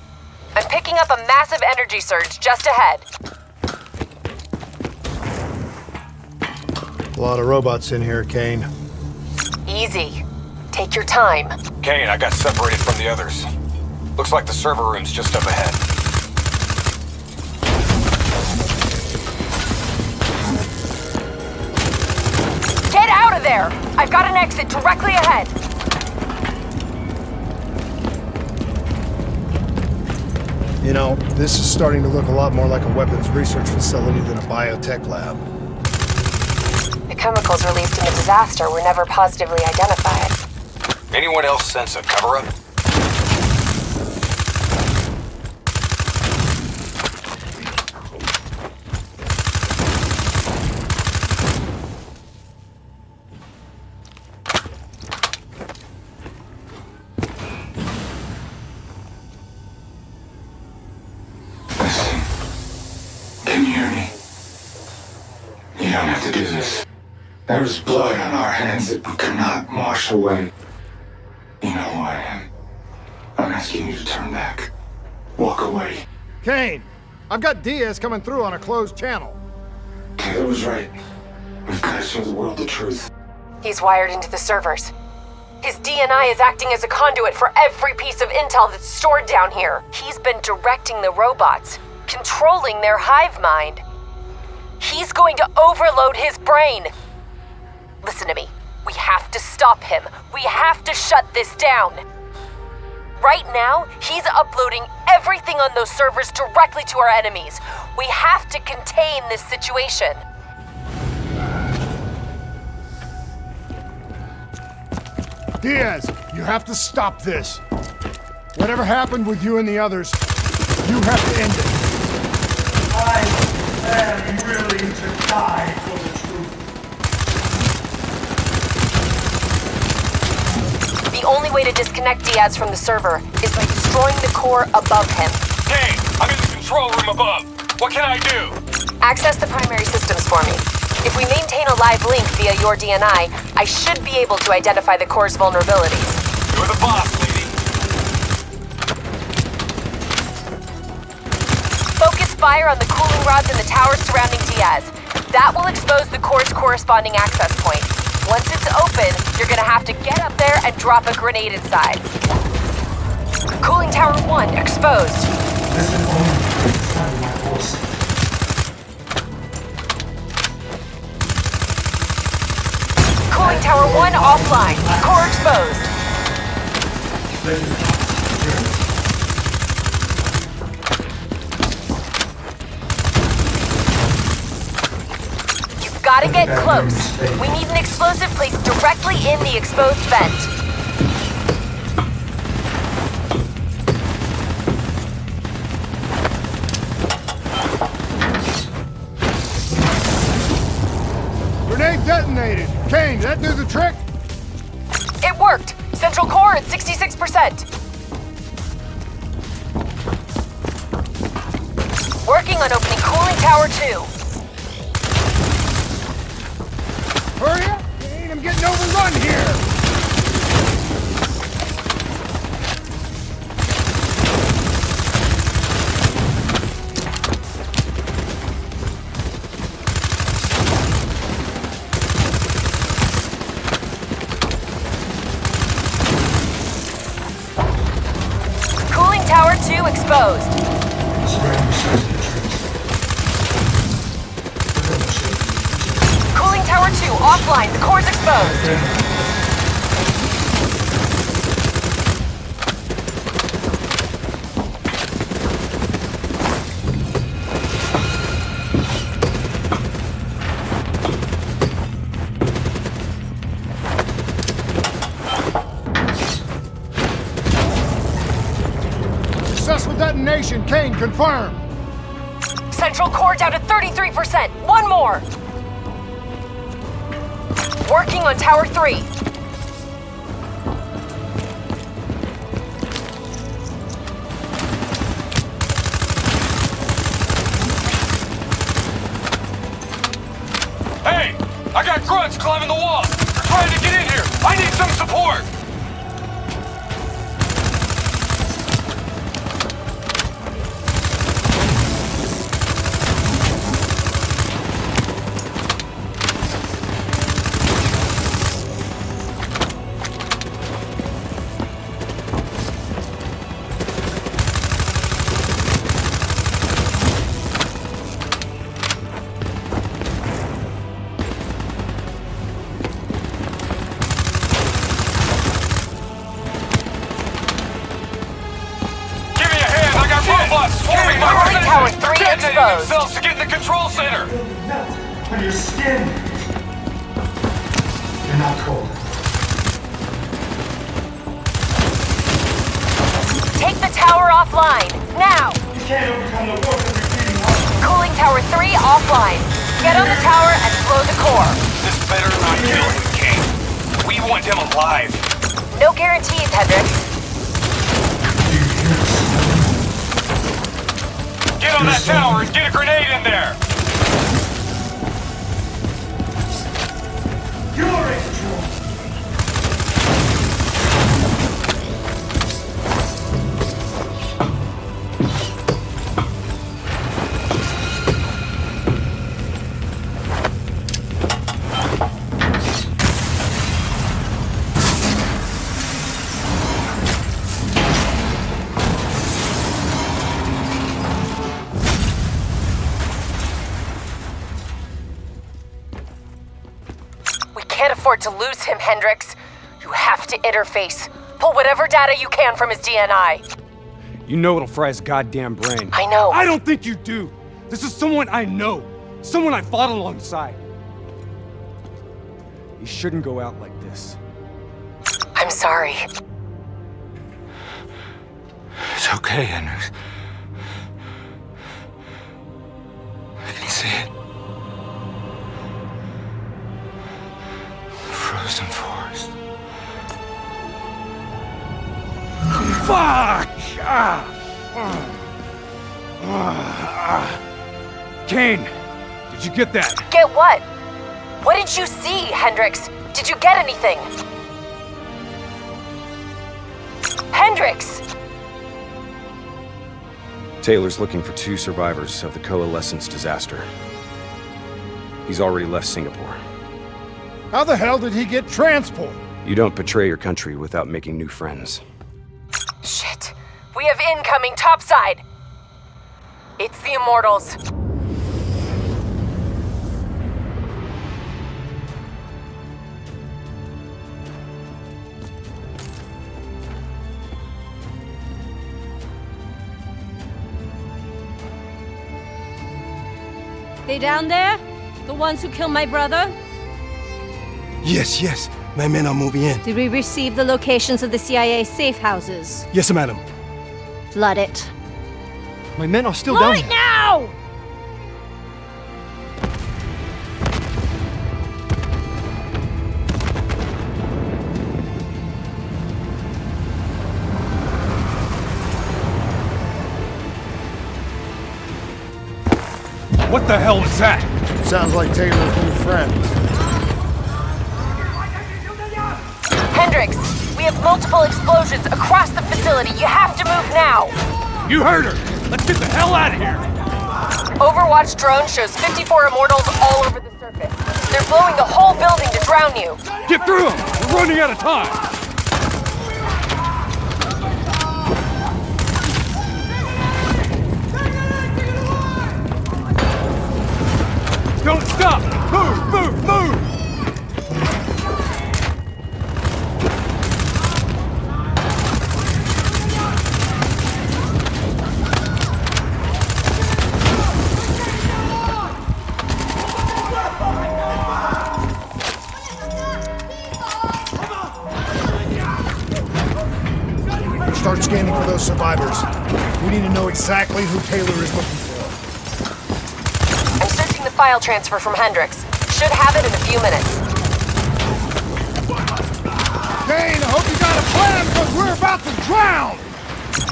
I'm picking up a massive energy surge just ahead. A lot of robots in here, Kane. Easy. Take your time. Kane, I got separated from the others. Looks like the server room's just up ahead. Get out of there! I've got an exit directly ahead. You know, this is starting to look a lot more like a weapons research facility than a biotech lab. The chemicals released in the disaster were never positively identified. Anyone else sense a cover-up? Can you hear me? You don't have to do this. There is blood on our hands that we cannot wash away. You know who I am. I'm asking you to turn back. Walk away. Kane, I've got Diaz coming through on a closed channel. Taylor was right. We've got to show the world the truth. He's wired into the servers. His DNI is acting as a conduit for every piece of intel that's stored down here. He's been directing the robots, controlling their hive mind. He's going to overload his brain. Listen to me. We have to stop him. We have to shut this down. Right now, he's uploading everything on those servers directly to our enemies. We have to contain this situation. Diaz, you have to stop this. Whatever happened with you and the others, you have to end it. I am willing to die for the truth. The only way to disconnect Diaz from the server is by destroying the core above him. Kane, I'm in the control room above. What can I do? Access the primary systems for me. If we maintain a live link via your DNI, I should be able to identify the core's vulnerabilities. You're the boss, lady. Focus fire on the cooling rods in the towers surrounding Diaz. That will expose the core's corresponding access point. Once it's open, you're gonna have to get up there and drop a grenade inside. Cooling tower 1 exposed. This is only my force. Cooling tower 1 offline. Core exposed. You've got to get close. We need an explosive placed directly in the exposed vent. Grenade detonated. Kane, did that do the trick? It worked. Central core at 66%. Working on opening cooling tower 2. Hurry up, Kane, I'm getting overrun here! Cooling tower 2 exposed. Cooling tower 2 offline. The core's exposed. Successful detonation. Kane, confirm. Central core down to 33%. One more. Working on tower 3. Hey! I got grunts climbing the wall! They're trying to get in here! I need some support! robots swarming my Cooling tower 3 detonating exposed. themselves to get in the control center. On your skin. You're not cold. Take the tower offline, now! You can't overcome the warp of repeating heart. Cooling tower 3 offline. Get on the tower and blow the core. This better not kill him, King. We want him alive. No guarantees, Hendricks. Get on that tower and get a grenade in there. You're in control. Can't afford to lose him, Hendricks. You have to interface. Pull whatever data you can from his DNI. You know it'll fry his goddamn brain. I know. I don't think you do. This is someone I know. Someone I fought alongside. He shouldn't go out like this. I'm sorry. It's okay, Hendricks. I can see it. Frozen forest. Fuck! Kane, did you get that? Get what? What did you see, Hendricks? Did you get anything? Hendricks! Taylor's looking for 2 survivors of the Coalescence disaster. He's already left Singapore. How the hell did he get transport? You don't betray your country without making new friends. Shit. We have incoming topside! It's the Immortals. They down there? The ones who killed my brother? Yes. My men are moving in. Did we receive the locations of the CIA safe houses? Yes, madam. Flood it. My men are still down Right here. now! What the hell was that? Sounds like Taylor's new friend. Hendricks, we have multiple explosions across the facility. You have to move now. You heard her. Let's get the hell out of here. Overwatch drone shows 54 Immortals all over the surface. They're blowing the whole building to drown you. Get through them. We're running out of time. Don't stop! Move! Start scanning for those survivors. We need to know exactly who Taylor is looking for. I'm searching the file transfer from Hendricks. Should have it in a few minutes. Kane, I hope you got a plan, because we're about to drown!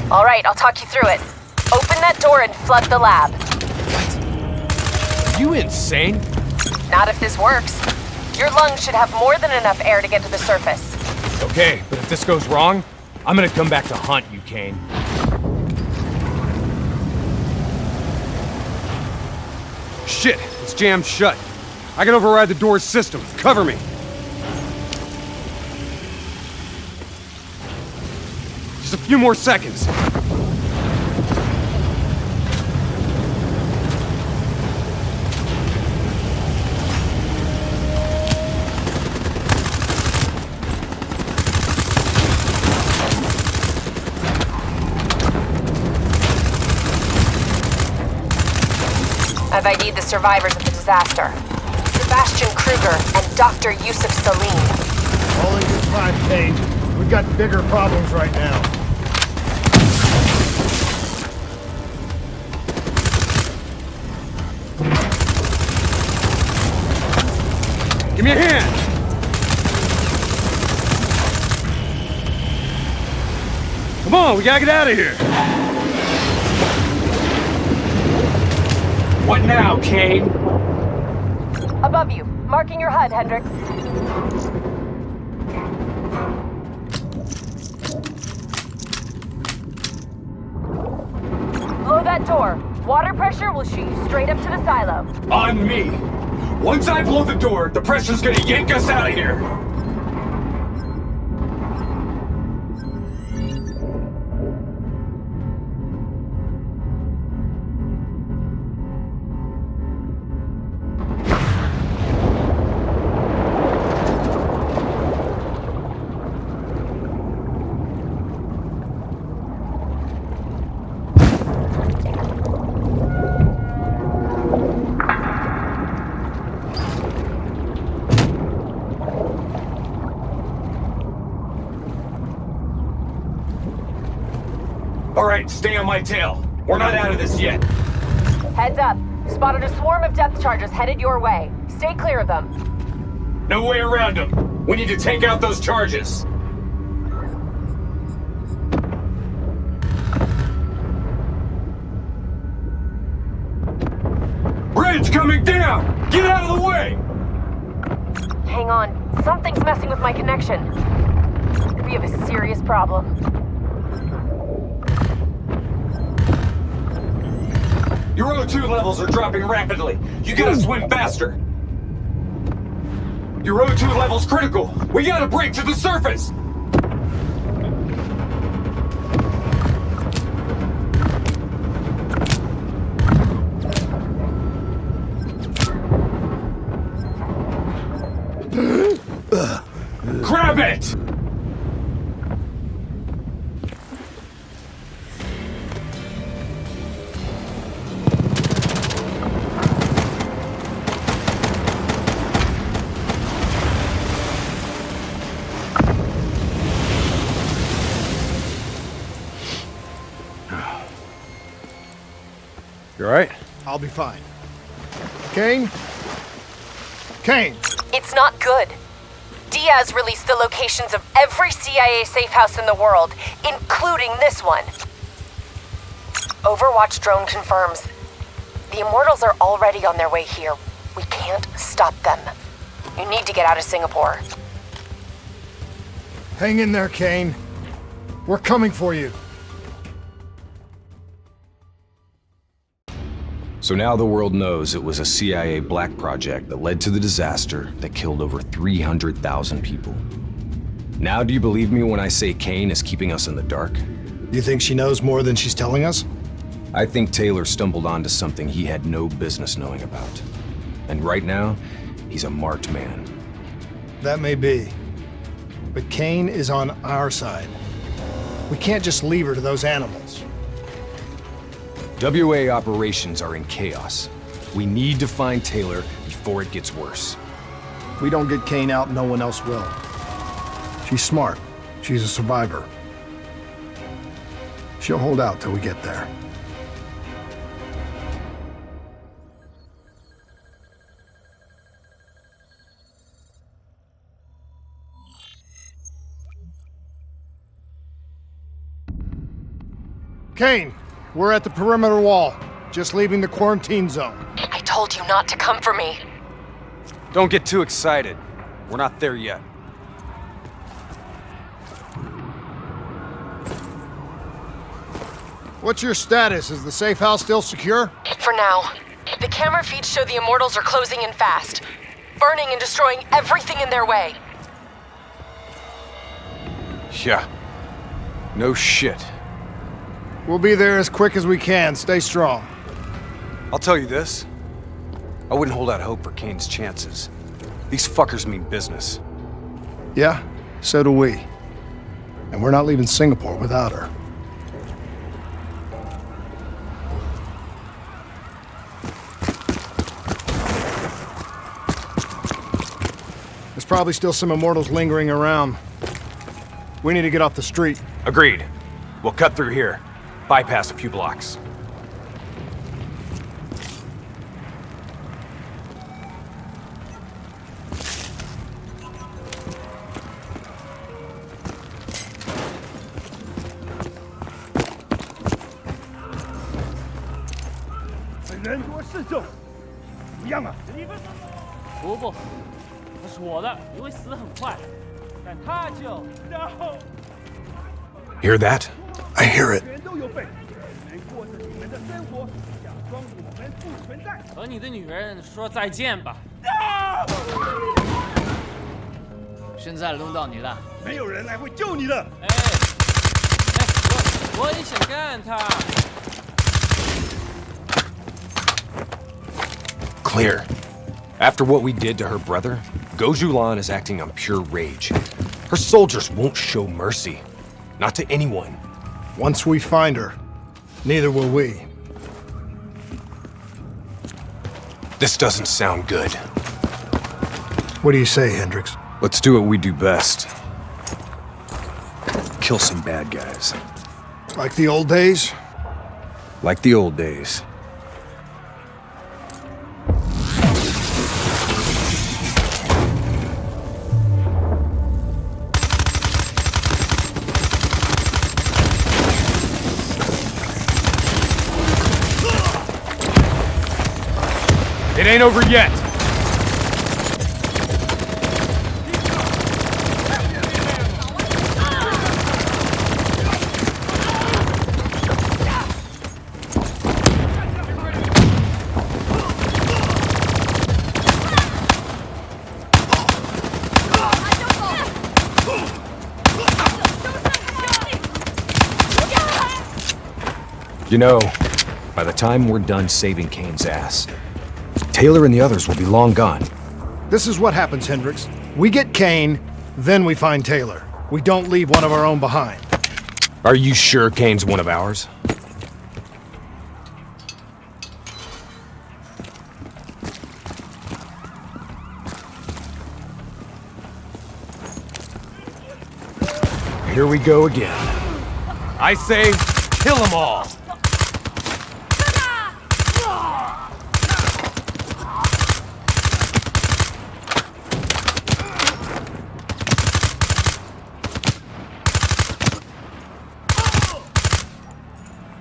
All right, I'll talk you through it. Open that door and flood the lab. You insane? Not if this works. Your lungs should have more than enough air to get to the surface. Okay, but if this goes wrong, I'm gonna come back to haunt you, Kane. Shit, it's jammed shut. I can override the door's system. Cover me. Just a few more seconds. I've ID'd the survivors of the disaster. Sebastian Kruger and Dr. Yusuf Salim. All in good time, Kane. We've got bigger problems right now. Give me a hand! Come on, we gotta get out of here! What now, Kane? Above you. Marking your HUD, Hendricks. Blow that door. Water pressure will shoot you straight up to the silo. On me! Once I blow the door, the pressure's gonna yank us out of here! Alright, stay on my tail. We're not out of this yet. Heads up. Spotted a swarm of depth charges headed your way. Stay clear of them. No way around them. We need to take out those charges. Bridge coming down! Get out of the way! Hang on. Something's messing with my connection. We have a serious problem. Your O2 levels are dropping rapidly. You gotta swim faster. Your O2 level's critical. We gotta break to the surface. Grab it! You alright? I'll be fine. Kane? Kane! It's not good. Diaz released the locations of every CIA safe house in the world, including this one. Overwatch drone confirms. The Immortals are already on their way here. We can't stop them. You need to get out of Singapore. Hang in there, Kane. We're coming for you. So now the world knows it was a CIA black project that led to the disaster that killed over 300,000 people. Now do you believe me when I say Kane is keeping us in the dark? You think she knows more than she's telling us? I think Taylor stumbled onto something he had no business knowing about. And right now, he's a marked man. That may be. But Kane is on our side. We can't just leave her to those animals. WA operations are in chaos. We need to find Taylor before it gets worse. If we don't get Kane out, no one else will. She's smart. She's a survivor. She'll hold out till we get there. Kane, we're at the perimeter wall, just leaving the quarantine zone. I told you not to come for me. Don't get too excited. We're not there yet. What's your status? Is the safe house still secure? For now. The camera feeds show the Immortals are closing in fast, burning and destroying everything in their way. Yeah. No shit. We'll be there as quick as we can. Stay strong. I'll tell you this. I wouldn't hold out hope for Kane's chances. These fuckers mean business. Yeah, so do we. And we're not leaving Singapore without her. probably still some immortals lingering around. We need to get off the street. Agreed. We'll cut through here. Bypass a few blocks. Hear that? I hear it. 和你的女人说再见吧。现在轮到你了，没有人来会救你的。我也想干他。 Clear. After what we did to her brother, Gojulan is acting on pure rage. Her soldiers won't show mercy. Not to anyone. Once we find her, neither will we. This doesn't sound good. What do you say, Hendricks? Let's do what we do best. Kill some bad guys. Like the old days? Like the old days. It ain't over yet. You know, by the time we're done saving Kane's ass, Taylor and the others will be long gone. This is what happens, Hendricks. We get Kane, then we find Taylor. We don't leave one of our own behind. Are you sure Kane's one of ours? Here we go again. I say, kill them all!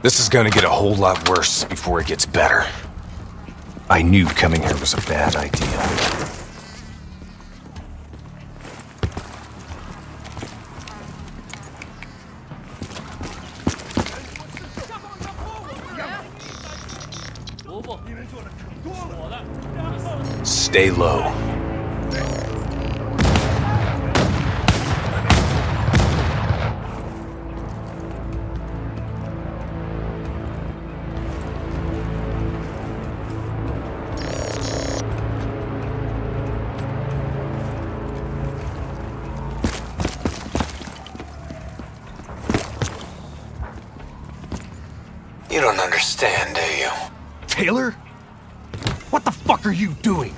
This is gonna get a whole lot worse before it gets better. I knew coming here was a bad idea. Stay low. You don't understand, do you? Taylor? What the fuck are you doing?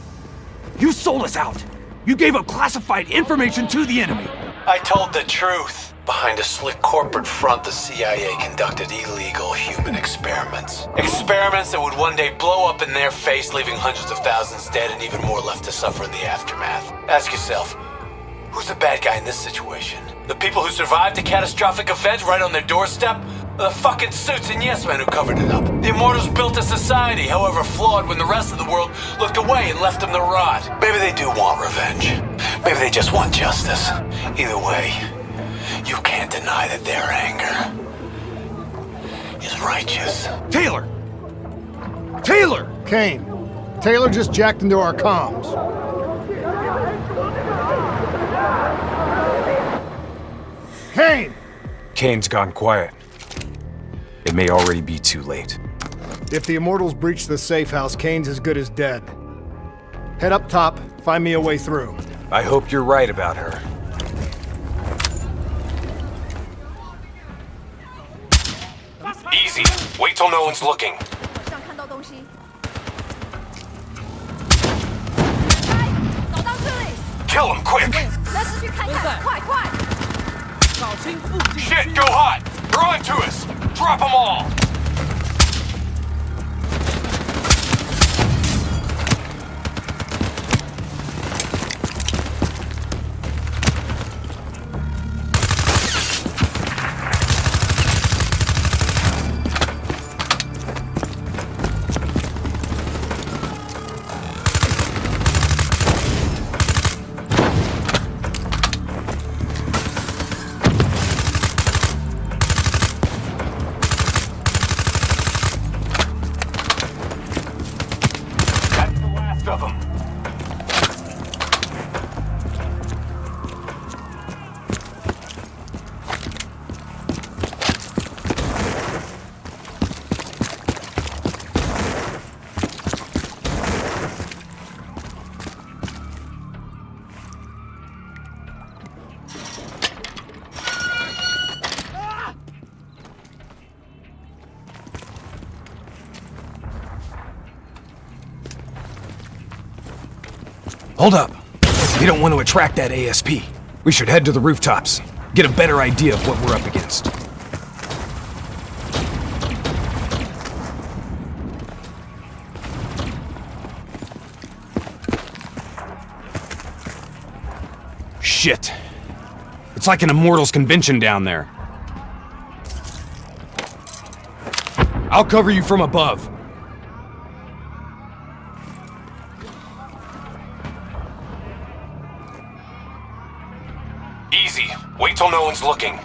You sold us out! You gave up classified information to the enemy! I told the truth. Behind a slick corporate front, the CIA conducted illegal human experiments. Experiments that would one day blow up in their face, leaving hundreds of thousands dead and even more left to suffer in the aftermath. Ask yourself, who's the bad guy in this situation? The people who survived a catastrophic event right on their doorstep? Or the fucking suits and yes men who covered it up? The Immortals built a society, however flawed, when the rest of the world looked away and left them to rot. Maybe they do want revenge. Maybe they just want justice. Either way, you can't deny that their anger is righteous. Taylor! Taylor! Kane, Taylor just jacked into our comms. Kane! Kane's gone quiet. It may already be too late. If the Immortals breach the safe house, Kane's as good as dead. Head up top, find me a way through. I hope you're right about her. Easy. Wait till no one's looking. Kill him, quick! 来市区看看，快快！ Shit, go hot! They're on to us! Drop them all! Hold up. We don't want to attract that ASP. We should head to the rooftops. Get a better idea of what we're up against. Shit. It's like an Immortals convention down there. I'll cover you from above. Easy. Wait till no one's looking.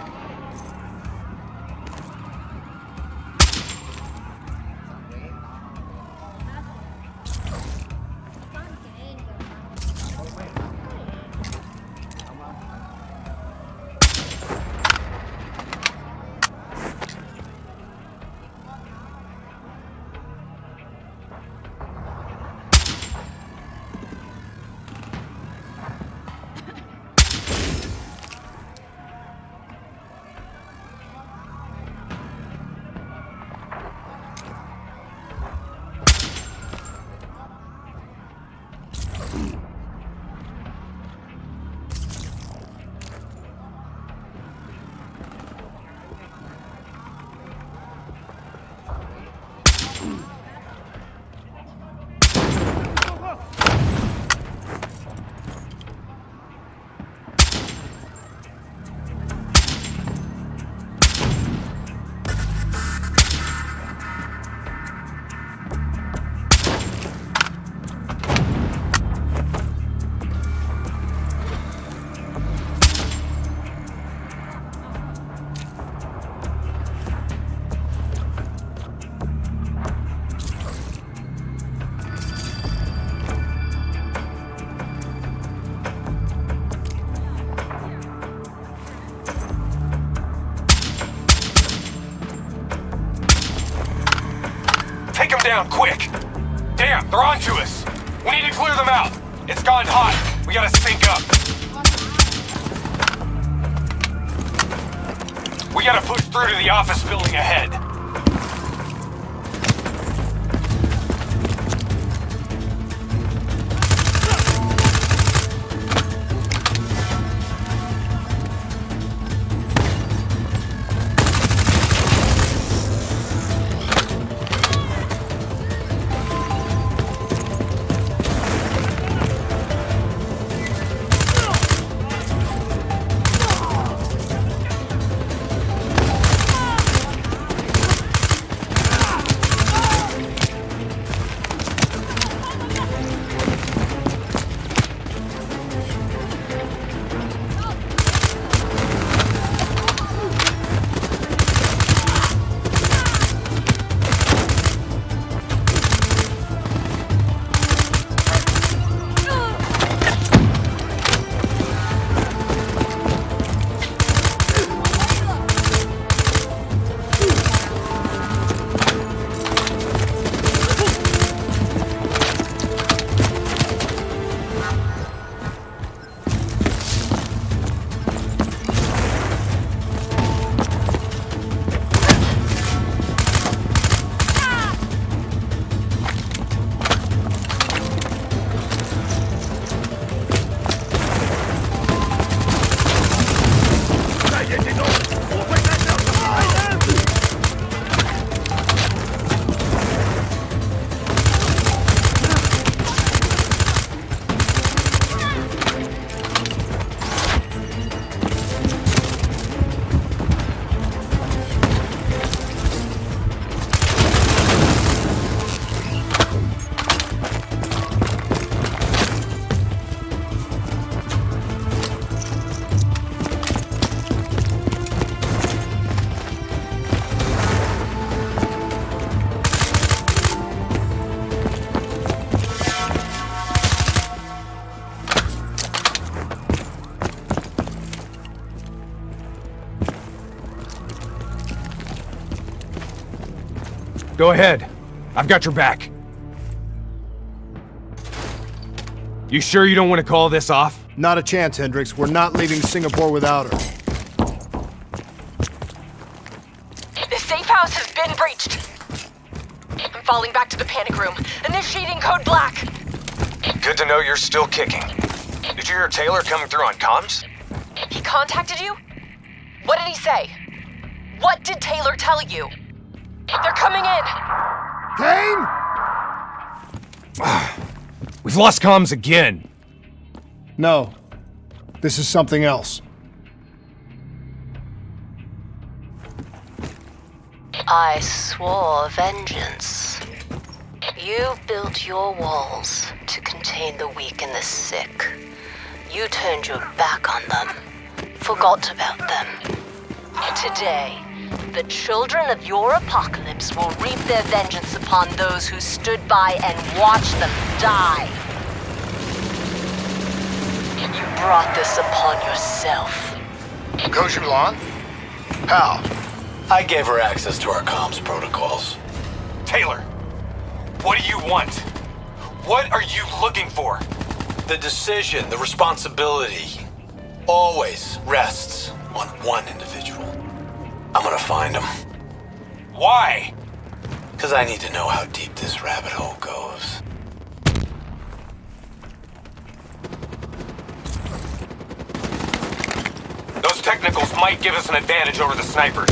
Take them down, quick! Damn, they're on to us! We need to clear them out! It's gone hot! We gotta sync up! We gotta push through to the office building ahead! Go ahead. I've got your back. You sure you don't want to call this off? Not a chance, Hendricks. We're not leaving Singapore without her. The safe house has been breached. I'm falling back to the panic room. Initiating code black. Good to know you're still kicking. Did you hear Taylor coming through on comms? He contacted you? What did he say? What did Taylor tell you? They're coming in! Kane! We've lost comms again. No. This is something else. I swore vengeance. You built your walls to contain the weak and the sick. You turned your back on them, forgot about them. Today, the children of your apocalypse will reap their vengeance upon those who stood by and watched them die. You brought this upon yourself. Gojulan? How? I gave her access to our comms protocols. Taylor, what do you want? What are you looking for? The decision, the responsibility, always rests on one individual. I'm gonna find him. Why? Because I need to know how deep this rabbit hole goes. Those technicals might give us an advantage over the snipers.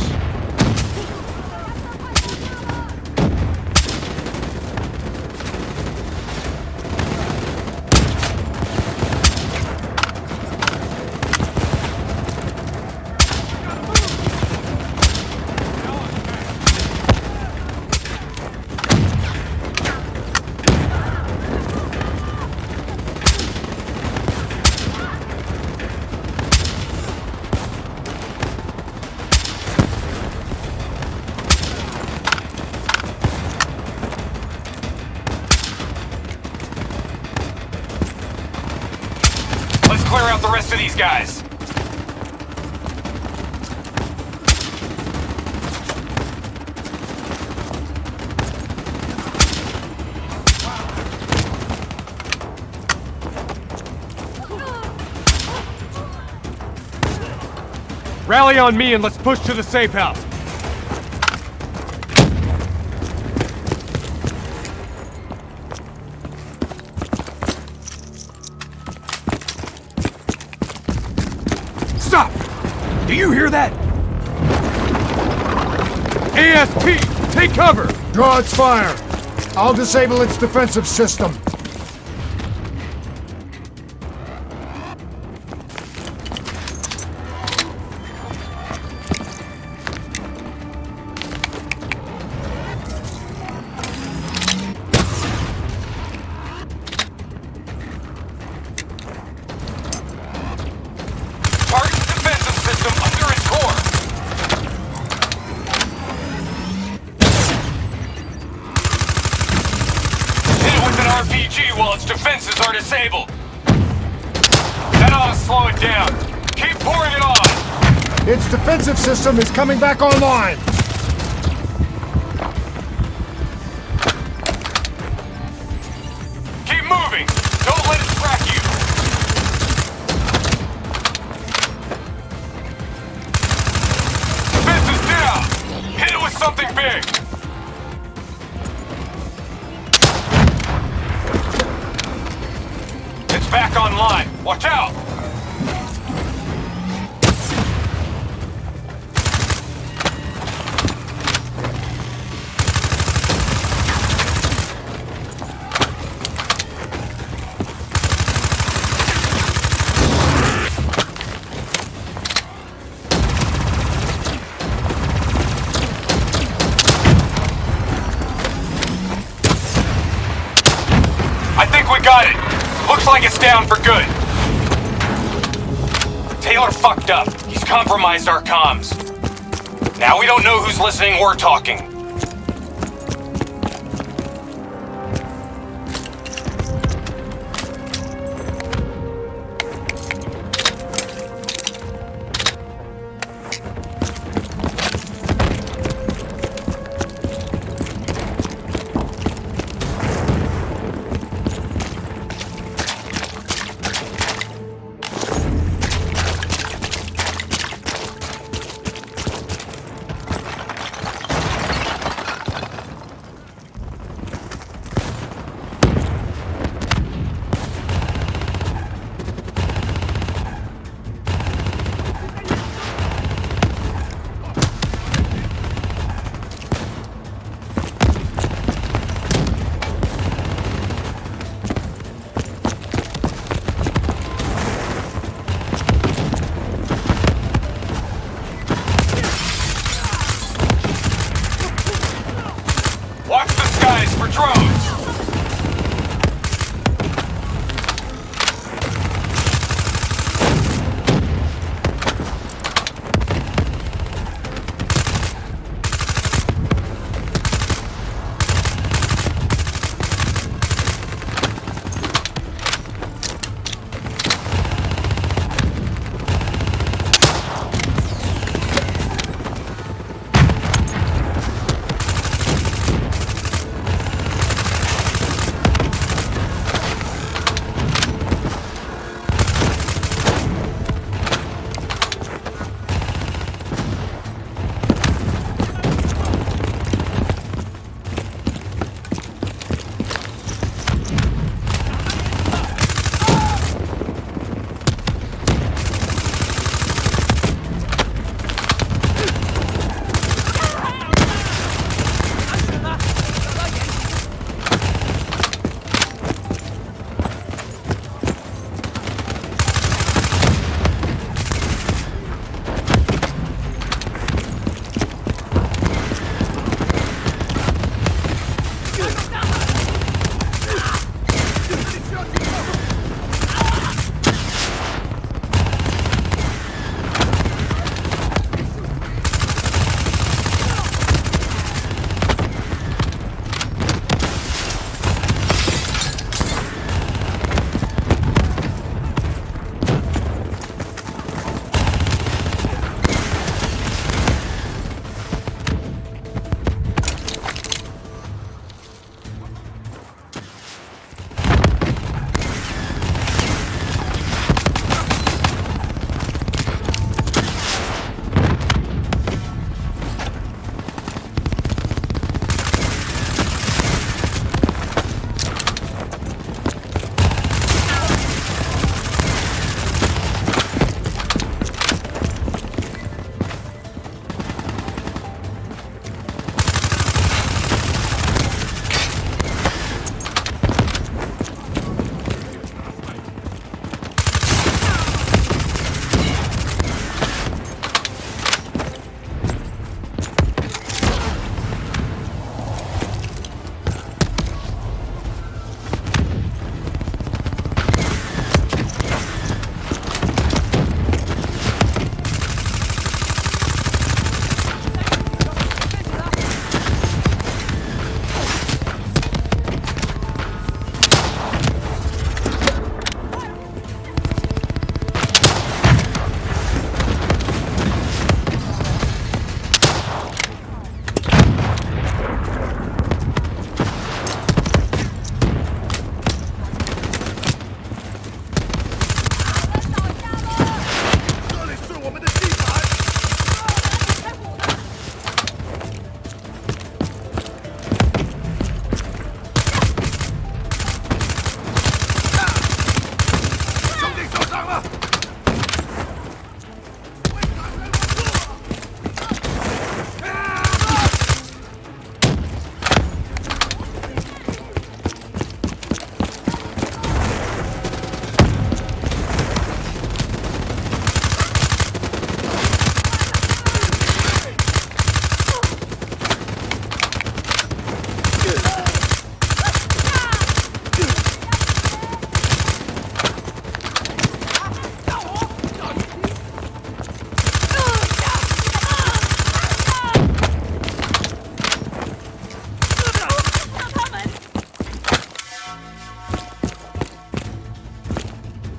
Clear out the rest of these guys. Rally on me and let's push to the safe house. Stop! Do you hear that? AST, take cover! Draw its fire. I'll disable its defensive system. While its defenses are disabled. That ought to slow it down. Keep pouring it on. Its defensive system is coming back online. Keep moving. Don't let it track you. Defense is down. Hit it with something big. Back online. Watch out! I think we got it. Looks like it's down for good. Taylor fucked up. He's compromised our comms. Now we don't know who's listening or talking. drones!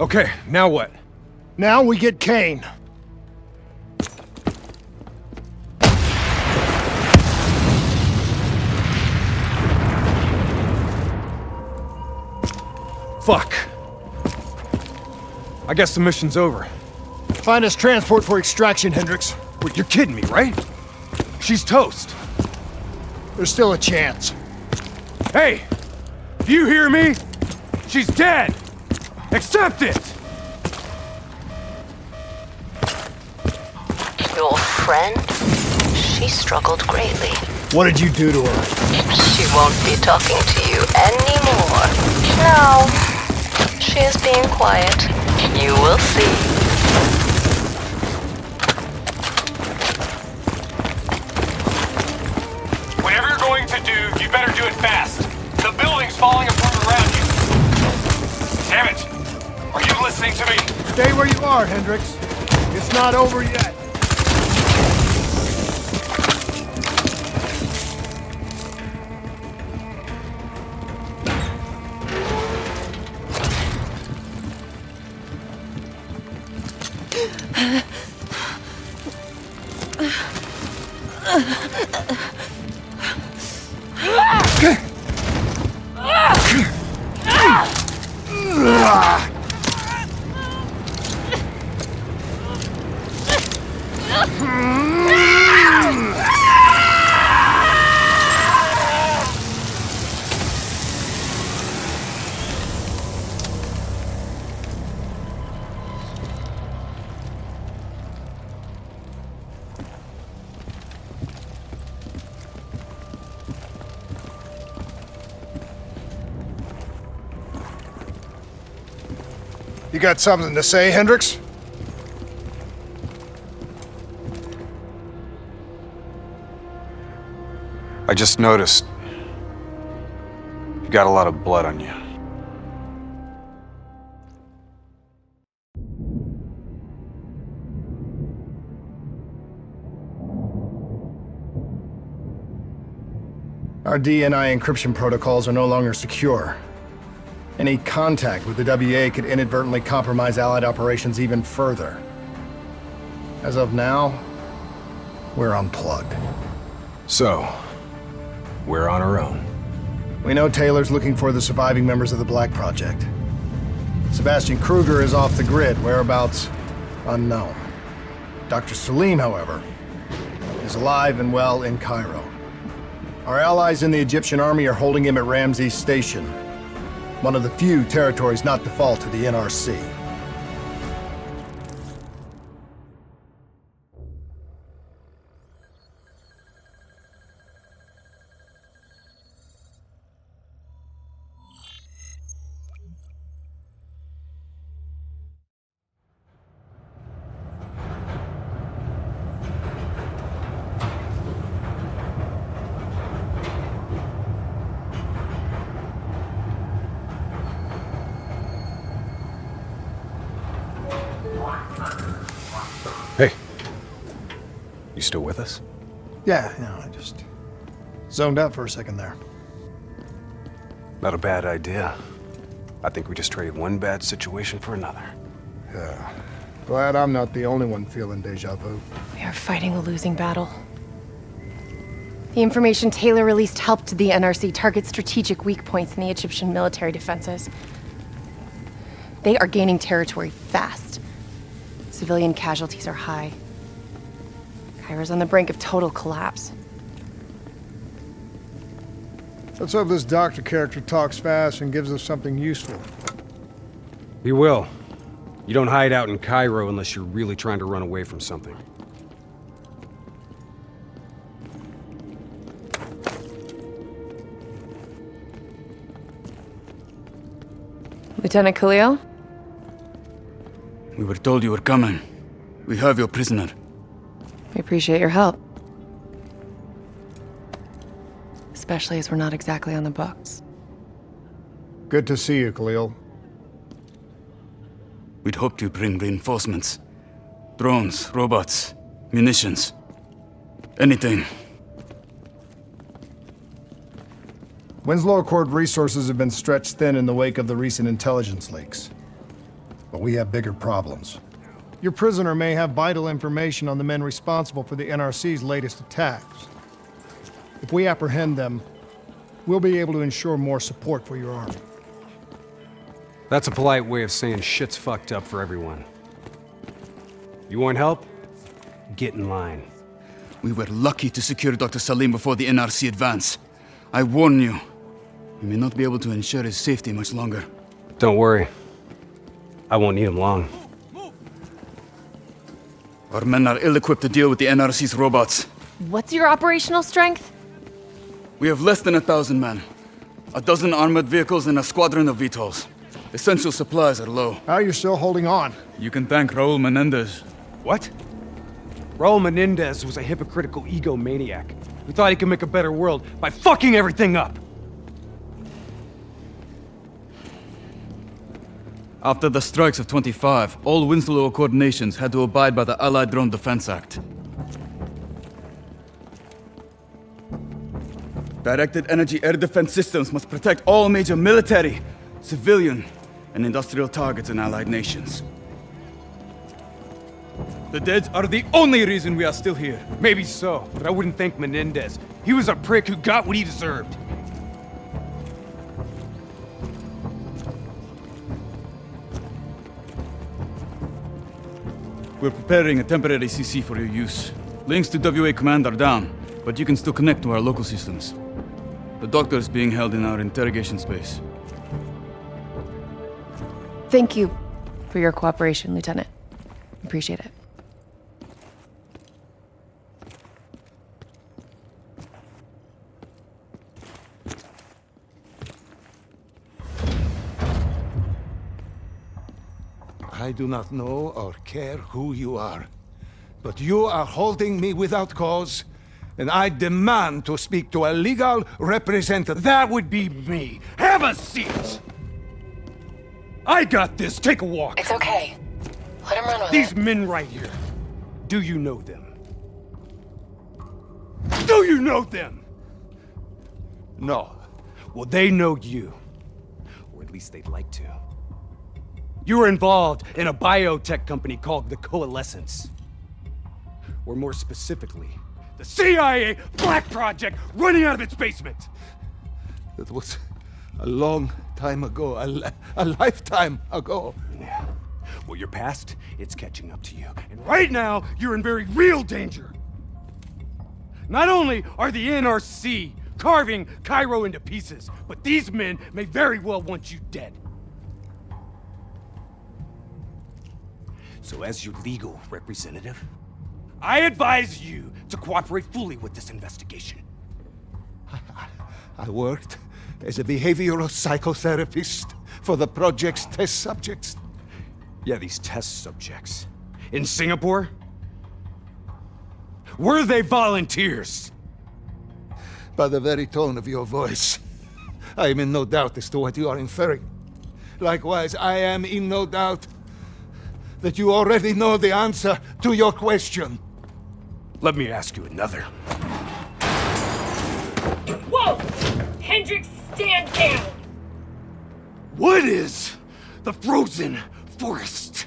Okay, now what? Now we get Kane. Fuck. I guess the mission's over. Find us transport for extraction, Hendricks. Wait, you're kidding me, right? She's toast. There's still a chance. Hey! Do you hear me? She's dead! Accept it! Your friend? She struggled greatly. What did you do to her? She won't be talking to you anymore. No. She is being quiet. You will see. Whatever you're going to do, you better do it fast. falling apart around you. Damn it! Are you listening to me? Stay where you are, Hendricks. It's not over yet. You got something to say, Hendricks? I just noticed you got a lot of blood on you. Our DNI encryption protocols are no longer secure. Any contact with the WA could inadvertently compromise Allied operations even further. As of now, we're unplugged. So, we're on our own. We know Taylor's looking for the surviving members of the Black Project. Sebastian Kruger is off the grid, whereabouts unknown. Dr. Salim, however, is alive and well in Cairo. Our allies in the Egyptian army are holding him at Ramses Station, one of the few territories not default to the NRC. Hey. You still with us? Yeah, I just zoned out for a second there. Not a bad idea. I think we just traded one bad situation for another. Yeah. Glad I'm not the only one feeling deja vu. We are fighting a losing battle. The information Taylor released helped the NRC target strategic weak points in the Egyptian military defenses. They are gaining territory fast. Civilian casualties are high. Cairo's on the brink of total collapse. Let's hope this doctor character talks fast and gives us something useful. He will. You don't hide out in Cairo unless you're really trying to run away from something. Lieutenant Khalil? We were told you were coming. We have your prisoner. We appreciate your help. Especially as we're not exactly on the books. Good to see you, Khalil. We'd hoped to bring reinforcements. Drones, robots, munitions. Anything. Winslow Accord resources have been stretched thin in the wake of the recent intelligence leaks. But we have bigger problems. Your prisoner may have vital information on the men responsible for the NRC's latest attacks. If we apprehend them, we'll be able to ensure more support for your army. That's a polite way of saying shit's fucked up for everyone. You want help? Get in line. We were lucky to secure Dr. Salim before the NRC advance. I warn you, we may not be able to ensure his safety much longer. Don't worry. I won't need him long. Our men are ill-equipped to deal with the NRC's robots. What's your operational strength? We have less than 1,000 men. 12 armored vehicles and a squadron of VTOLs. Essential supplies are low. How you're still holding on? You can thank Raul Menendez. What? Raul Menendez was a hypocritical egomaniac who thought he could make a better world by fucking everything up. After the strikes of 25, all Winslow Accord nations had to abide by the Allied Drone Defense Act. Directed energy air defense systems must protect all major military, civilian, and industrial targets in Allied nations. The deads are the only reason we are still here. Maybe so, but I wouldn't thank Menendez. He was a prick who got what he deserved. We're preparing a temporary CC for your use. Links to WA Command are down, but you can still connect to our local systems. The doctor is being held in our interrogation space. Thank you for your cooperation, Lieutenant. Appreciate it. I do not know or care who you are, but you are holding me without cause, and I demand to speak to a legal representative. That would be me. Have a seat! I got this. Take a walk. It's okay. Let him run with These it. men right here. Do you know them? Do you know them? No. Well, they know you. Or at least they'd like to. You were involved in a biotech company called the Coalescence. Or more specifically, the CIA Black Project running out of its basement. That was a long time ago, a lifetime ago. Yeah. Well, your past, it's catching up to you. And right now, you're in very real danger. Not only are the NRC carving Cairo into pieces, but these men may very well want you dead. So as your legal representative, I advise you to cooperate fully with this investigation. I worked as a behavioral psychotherapist for the project's test subjects. Yeah, these test subjects. In Singapore? Were they volunteers? By the very tone of your voice, I am in no doubt as to what you are inferring. Likewise, I am in no doubt that you already know the answer to your question. Let me ask you another. Whoa! Hendricks, stand down! What is the frozen forest?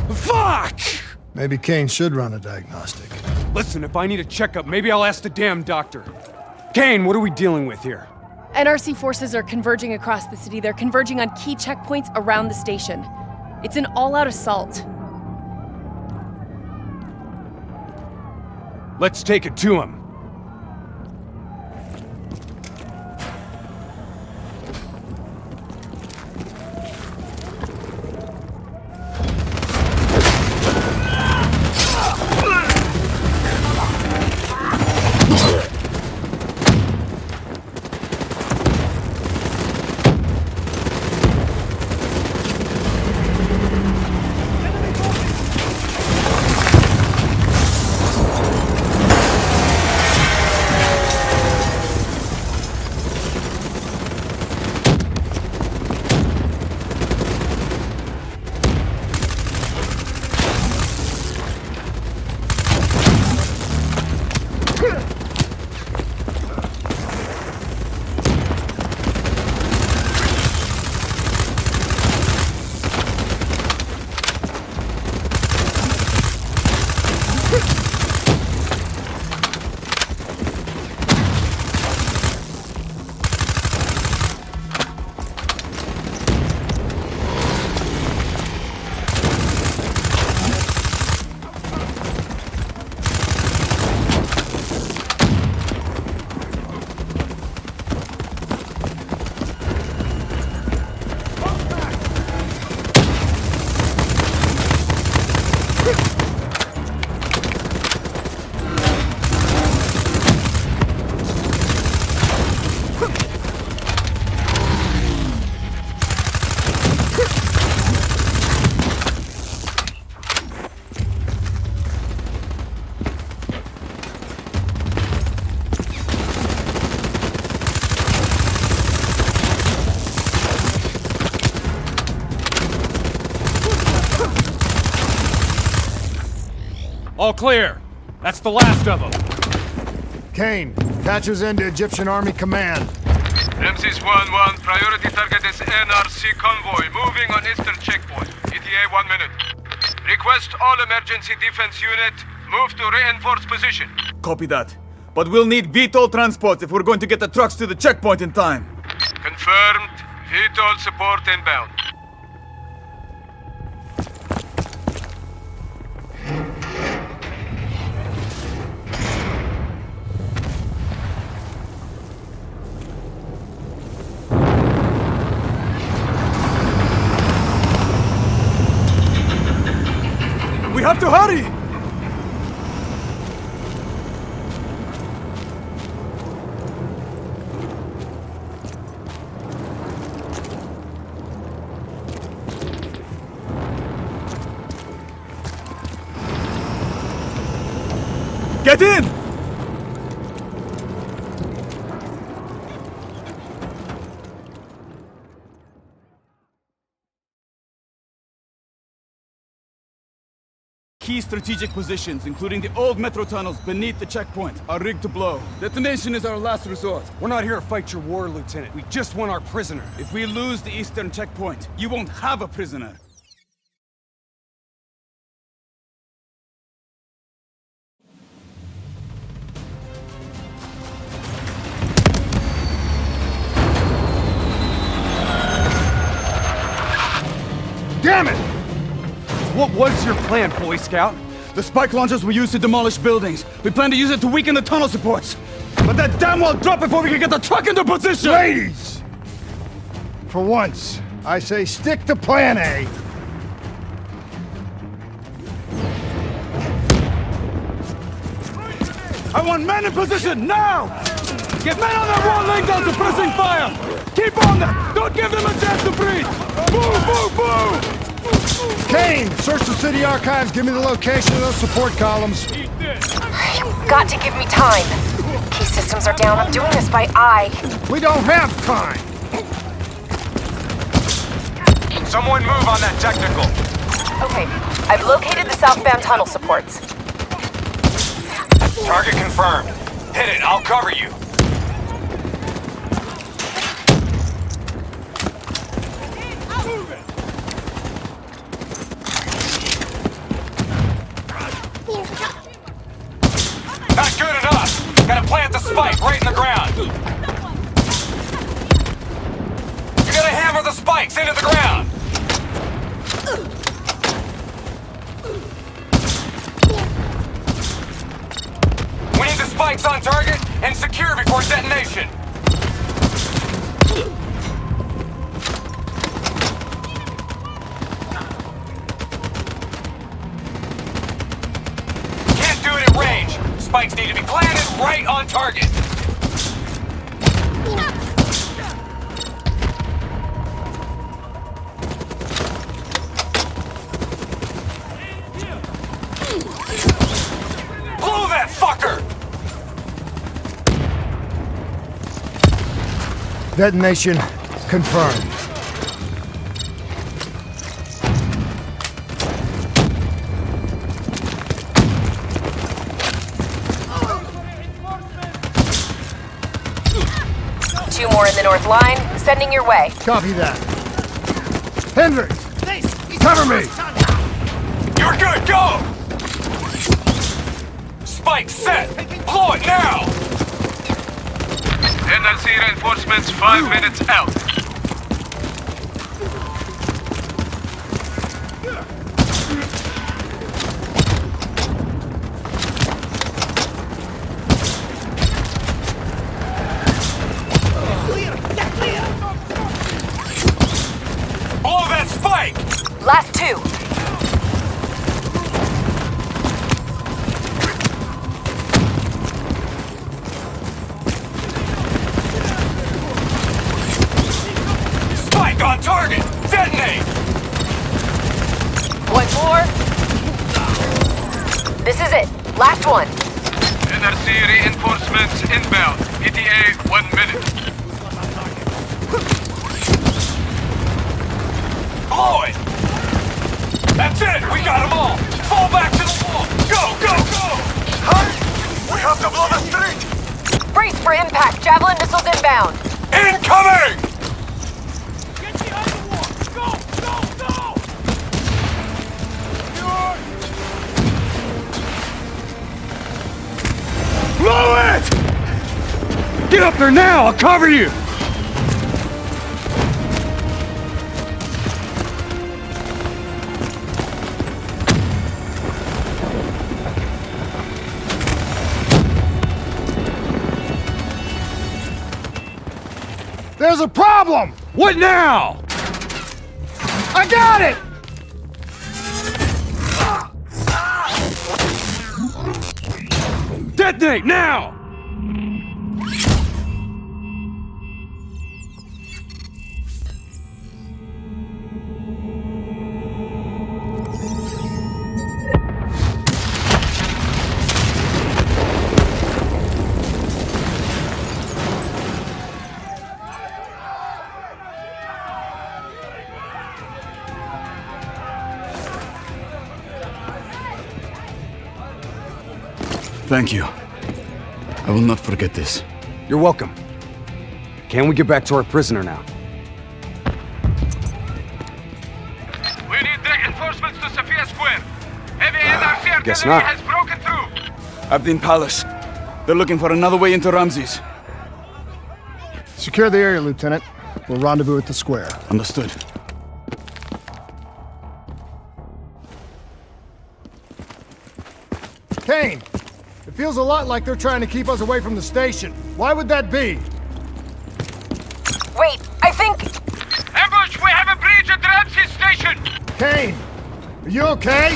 Fuck! Maybe Kane should run a diagnostic. Listen, if I need a checkup, maybe I'll ask the damn doctor. Kane, what are we dealing with here? NRC forces are converging across the city. They're converging on key checkpoints around the station. It's an all-out assault. Let's take it to him. All clear. That's the last of them. Kane, patches into Egyptian Army Command. Ramses 1-1, priority target is NRC convoy, moving on eastern checkpoint. ETA 1 minute. Request all emergency defense unit, move to reinforced position. Copy that. But we'll need VTOL transport if we're going to get the trucks to the checkpoint in time. Confirmed. VTOL support inbound. We have to hurry! Get in! Key strategic positions, including the old metro tunnels beneath the checkpoint, are rigged to blow. Detonation is our last resort. We're not here to fight your war, Lieutenant. We just want our prisoner. If we lose the eastern checkpoint, you won't have a prisoner. Damn it! What was your plan, Boy Scout? The spike launchers were used to demolish buildings. We plan to use it to weaken the tunnel supports. But that damn well dropped before we can get the truck into position! Ladies! For once, I say stick to plan A. I want men in position, now! Get men on their wall laying down suppressing fire! Keep on them! Don't give them a chance to breathe! Move, move, move! Kane, search the city archives. Give me the location of those support columns. You've got to give me time. Key systems are down. I'm doing this by eye. We don't have time. Someone move on that technical. Okay, I've located the southbound tunnel supports. Target confirmed. Hit it, I'll cover you. Not good enough! Gotta plant the spike right in the ground! You gotta hammer the spikes into the ground! We need the spikes on target and secure before detonation! Can't do it at range! Spikes need to be planted right on target! Blow that fucker! Detonation confirmed. Two more in the north line, sending your way. Copy that. Hendricks! Cover me! You're good, go! Spike set! Blow it now! NRC reinforcements 5 minutes out. Blow that spike! Last two. Spike on target! Detonate! One more. This is it. Last one. NRC reinforcements inbound. ETA 1 minute. Blow it! That's it! We got them all! Fall back to the wall! We have to blow the street! Brace for impact. Javelin missiles inbound. Incoming! Blow it! Get up there now! I'll cover you! There's a problem! What now? I got it! Detonate now! Thank you. I will not forget this. You're welcome. Can we get back to our prisoner now? We need reinforcements to Sophia Square. Heavy NRC guess artillery not. has broken through. Abdin Palace. They're looking for another way into Ramses. Secure the area, Lieutenant. We'll rendezvous at the square. Understood. Kane! It feels a lot like they're trying to keep us away from the station. Why would that be? Wait, I think... Ambush! We have a breach at Ramses Station! Kane! Are you okay?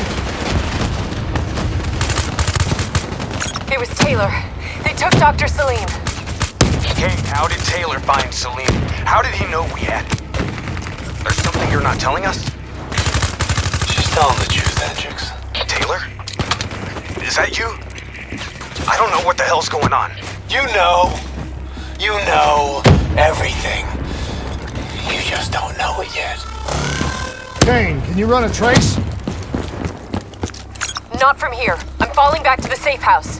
It was Taylor. They took Dr. Salim. Kate, how did Taylor find Salim? How did he know we had... There's something you're not telling us? She's telling the truth, Hendricks. Taylor? Is that you? I don't know what the hell's going on. You know everything. You just don't know it yet. Kane, can you run a trace? Not from here. I'm falling back to the safe house.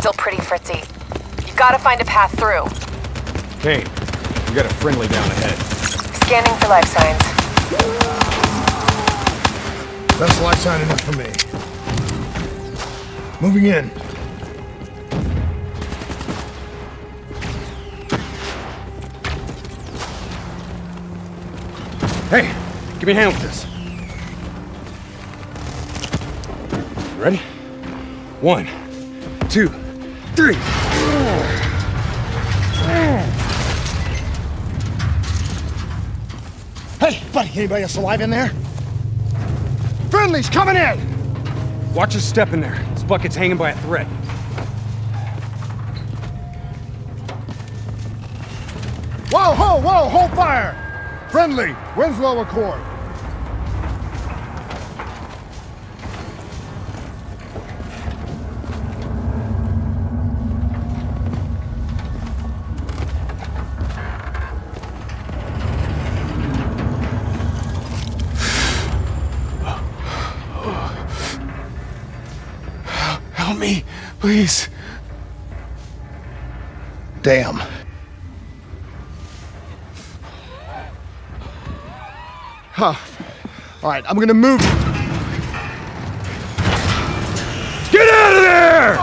still pretty fritzy. You've got to find a path through. Hey, we got a friendly down ahead. Scanning for life signs. That's life sign enough for me. Moving in. Hey, give me a hand with this. Ready? 1, 2, 3. Hey, buddy, anybody else alive in there? Friendly's coming in! Watch your step in there. This bucket's hanging by a thread. Whoa, hold fire! Friendly, Winslow Accord. Help me, please. Damn. Huh. All right, I'm gonna move. Get out of there!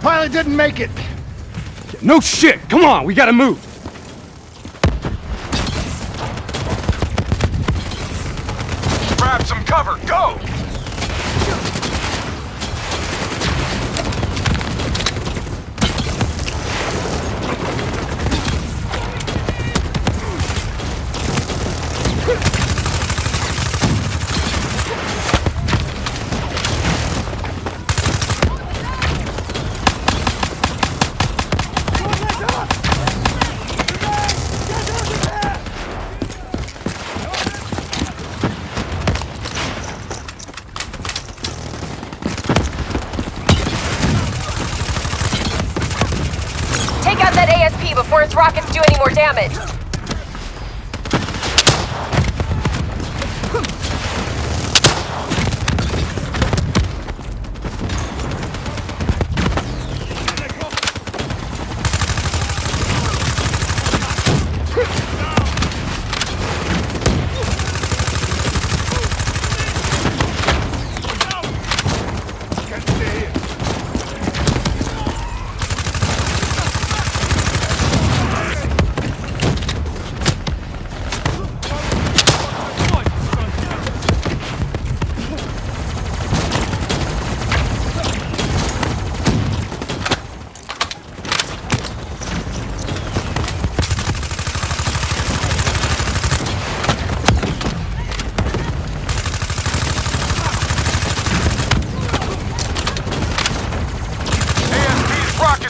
Pilot didn't make it. No shit! Come on, we gotta move! Grab some cover, go! Before its rockets do any more damage.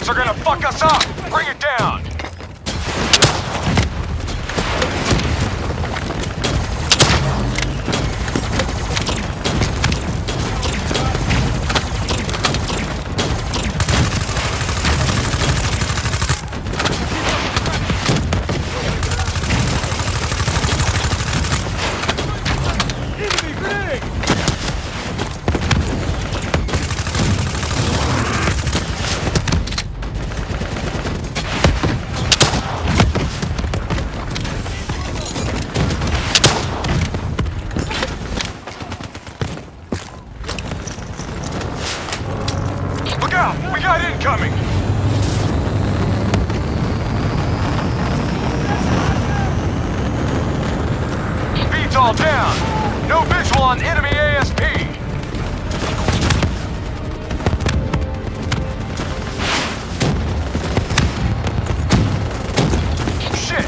Are gonna fuck us up! Bring it down! We got incoming! Beats all down! No visual on enemy ASP! Shit!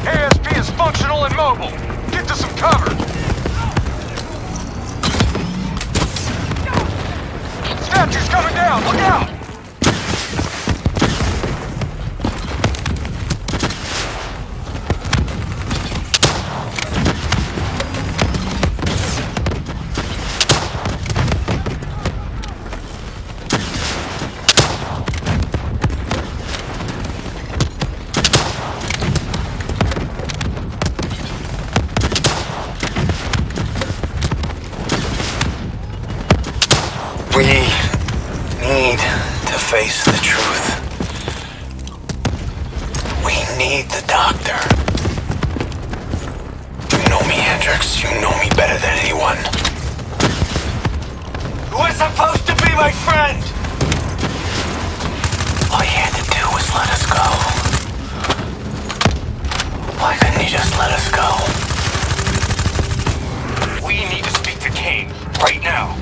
ASP is functional and mobile! Get to some cover! Statue's coming down! Look out! face the truth. We need the doctor. You know me, Hendricks. You know me better than anyone. Who was supposed to be my friend? All you had to do was let us go. Why couldn't you just let us go? We need to speak to Kane, right now.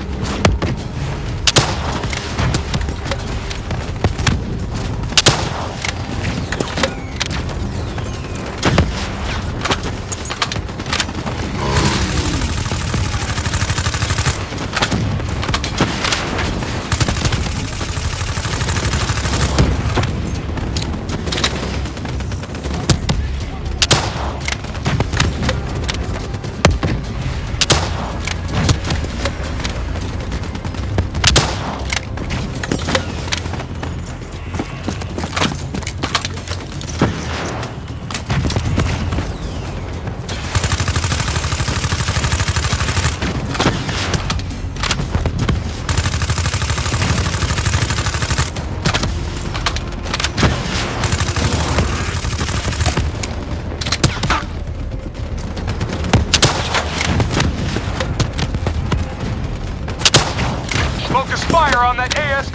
Focus fire on that AST!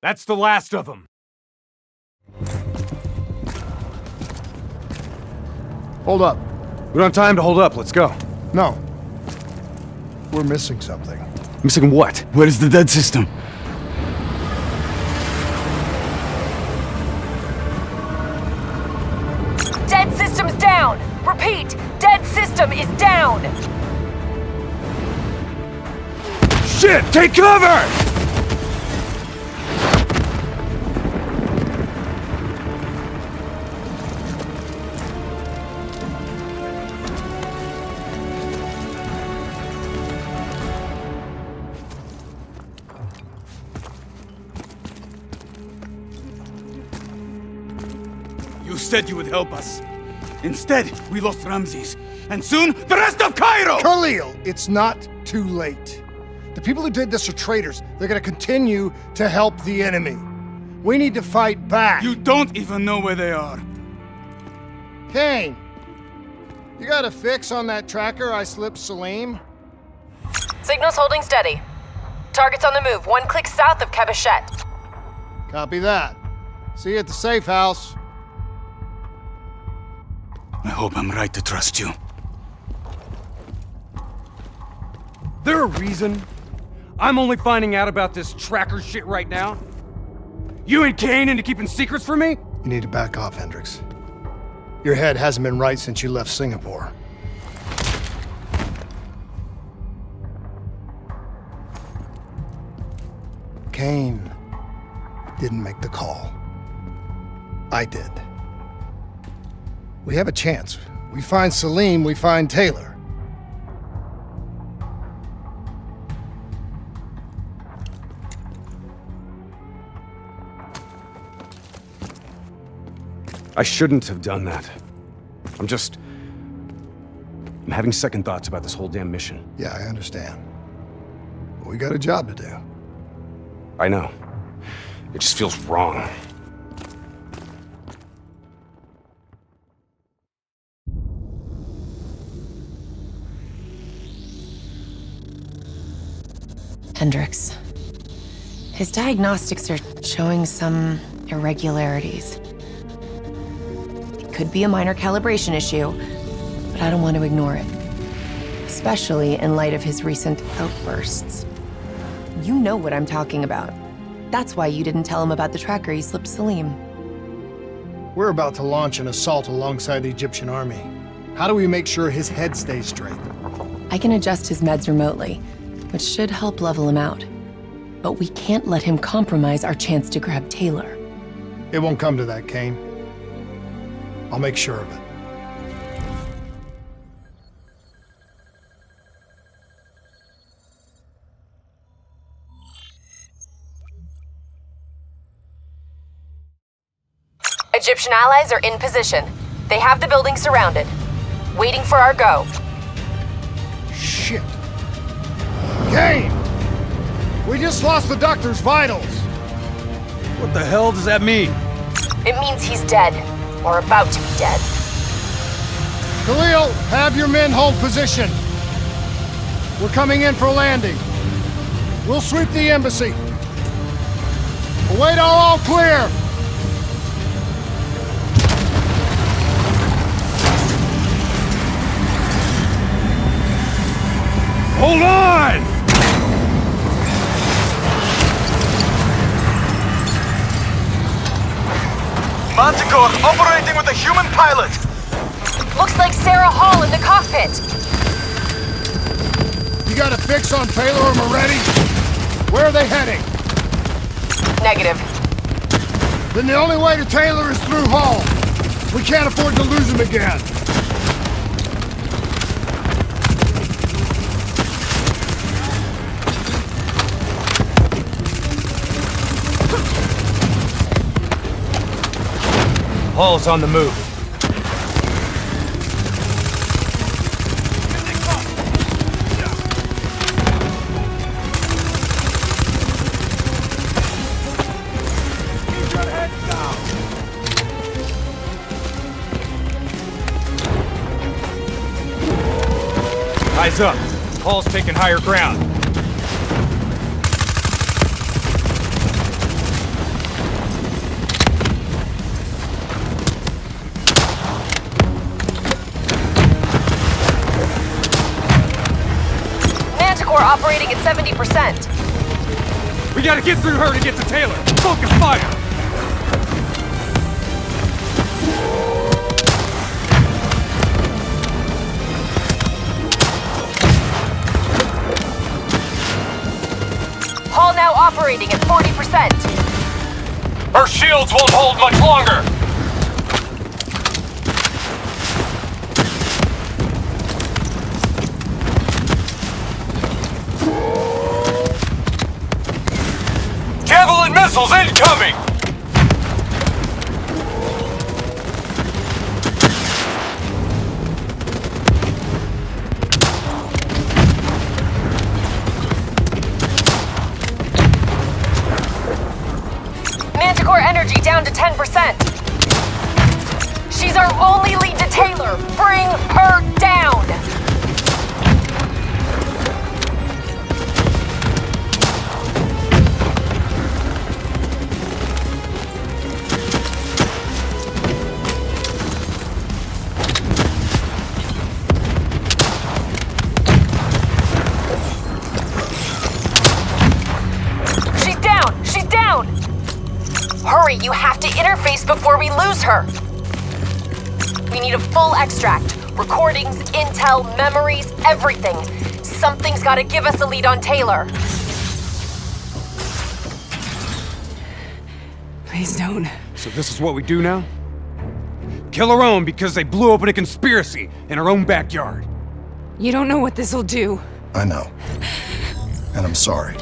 That's the last of them. Hold up. We don't have time to hold up. Let's go. No. We're missing something. Missing what? Where is the dead system? Dead system's down! Repeat, dead system is down! Shit! Take cover! You said you would help us. Instead, we lost Ramses. And soon, the rest of Cairo! Khalil, it's not too late. The people who did this are traitors. They're gonna continue to help the enemy. We need to fight back. You don't even know where they are. Kane, you got a fix on that tracker I slipped Salim? Signal's holding steady. Target's on the move, 1 click south of Cabochette. Copy that. See you at the safe house. I hope I'm right to trust you. There a reason I'm only finding out about this tracker shit right now? You and Kane into keeping secrets from me? You need to back off, Hendricks. Your head hasn't been right since you left Singapore. Kane didn't make the call. I did. We have a chance. We find Salim, we find Taylor. I shouldn't have done that. I'm having second thoughts about this whole damn mission. Yeah, I understand. But we got a job to do. I know. It just feels wrong. Hendricks. His diagnostics are showing some irregularities. It could be a minor calibration issue, but I don't want to ignore it. Especially in light of his recent outbursts. You know what I'm talking about. That's why you didn't tell him about the tracker you slipped Salim. We're about to launch an assault alongside the Egyptian army. How do we make sure his head stays straight? I can adjust his meds remotely, which should help level him out. But we can't let him compromise our chance to grab Taylor. It won't come to that, Kane. I'll make sure of it. Egyptian allies are in position. They have the building surrounded. Waiting for our go. Shit. Kane! We just lost the doctor's vitals. What the hell does that mean? It means he's dead. Or about to be dead. Khalil, have your men hold position. We're coming in for landing. We'll sweep the embassy. Await all clear. Hold on! Manticore operating with a human pilot! Looks like Sarah Hall in the cockpit. You got a fix on Taylor and Moretti? Where are they heading? Negative. Then the only way to Taylor is through Hall. We can't afford to lose him again. Hall's on the move. Eyes up. Hall's taking higher ground. Manticore operating at 70%. We gotta get through her to get to Taylor. Focus fire! Hall now operating at 40%. Her shields won't hold much longer! Javelin missiles incoming! Manticore energy down to 10%. She's our only lead to Taylor. Bring her down. She's down. She's down. Hurry, you have to interface before we lose her. We need a full extract. Recordings, intel, memories, everything. Something's gotta give us a lead on Taylor. Please don't. So this is what we do now? Kill our own because they blew open a conspiracy in our own backyard. You don't know what this'll do. I know. And I'm sorry.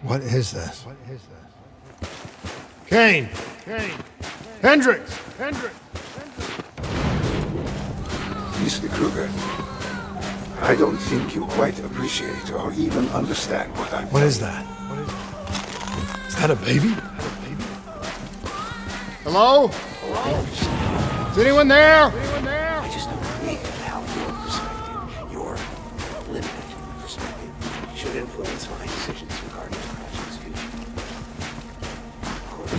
What is this? What is this? Kane! Kane! Hendricks! Hendricks! Mr. Kruger, I don't think you quite appreciate or even understand what I'm What is that? What is that a baby? Hello? Hello? Is anyone there? Anyone there? I just don't believe in how your perspective, your limited perspective, should influence my decisions regarding the project's future. Of course,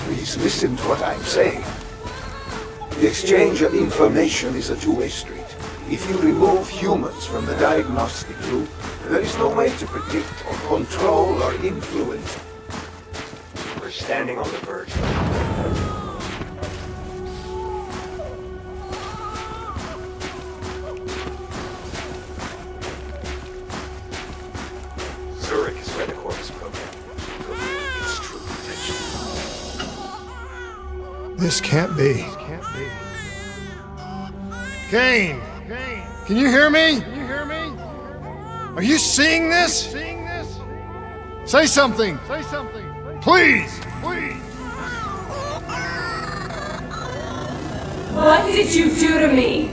please listen to what I'm saying. The exchange of information is a two-way street. If you remove humans from the diagnostic loop, there is no way to predict or control or influence. We're standing on the verge. Zurich is where the Corvus program will reveal its true potential. This can't be. Kane! Can you hear me? Are you seeing this? Say something! Please! What did you do to me?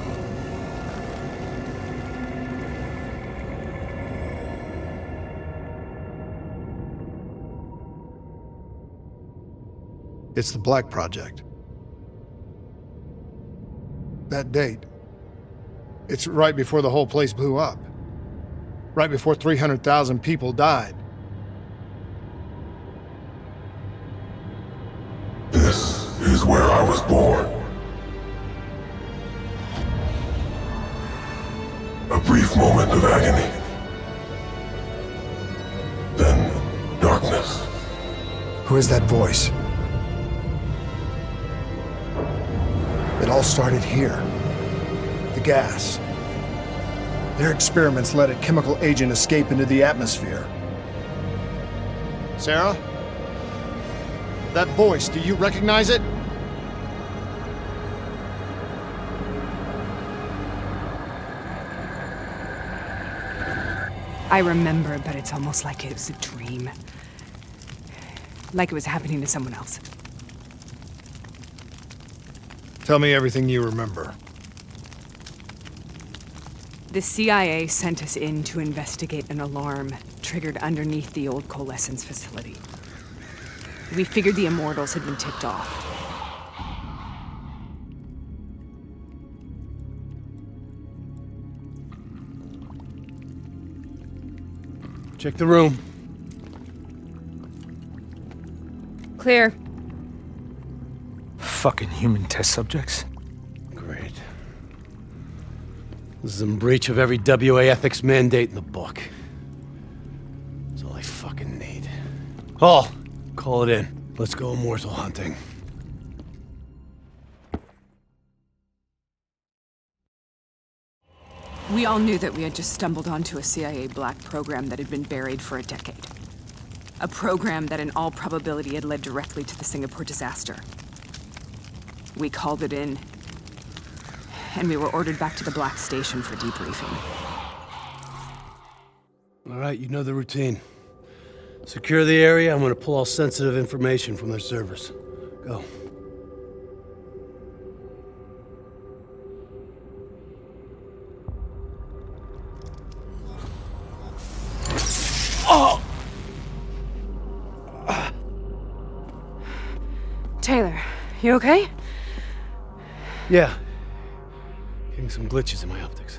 It's the Black Project. That date. It's right before the whole place blew up. Right before 300,000 people died. This is where I was born. A brief moment of agony. Then, darkness. Who is that voice? It all started here. The gas. Their experiments let a chemical agent escape into the atmosphere. Sarah? That voice, do you recognize it? I remember, but it's almost like it was a dream. Like it was happening to someone else. Tell me everything you remember. The CIA sent us in to investigate an alarm triggered underneath the old coalescence facility. We figured the Immortals had been tipped off. Check the room. Clear. Fucking human test subjects. Great. This is in breach of every WA ethics mandate in the book. That's all I fucking need. Hall, call it in. Let's go immortal hunting. We all knew that we had just stumbled onto a CIA black program that had been buried for a decade. A program that in all probability had led directly to the Singapore disaster. We called it in, and we were ordered back to the Black Station for debriefing. All right, you know the routine. Secure the area. I'm gonna pull all sensitive information from their servers. Go. Oh! Taylor, you okay? Yeah. Getting some glitches in my optics.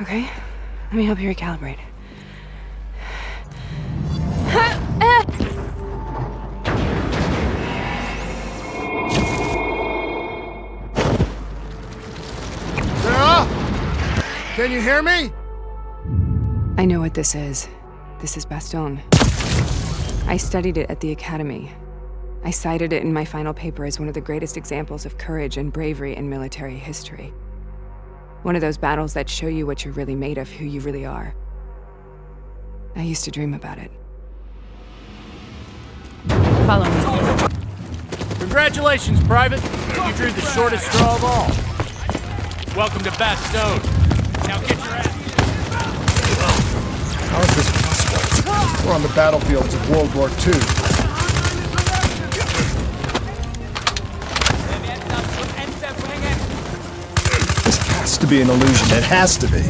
Okay, let me help you recalibrate. Sarah? Can you hear me? I know what this is. This is Bastogne. I studied it at the Academy. I cited it in my final paper as one of the greatest examples of courage and bravery in military history. One of those battles that show you what you're really made of, who you really are. I used to dream about it. Follow me. Congratulations, Private. You drew the shortest straw of all. Welcome to Bastogne. Now get your ass. How is this possible? We're on the battlefields of World War II. This has to be an illusion. It has to be.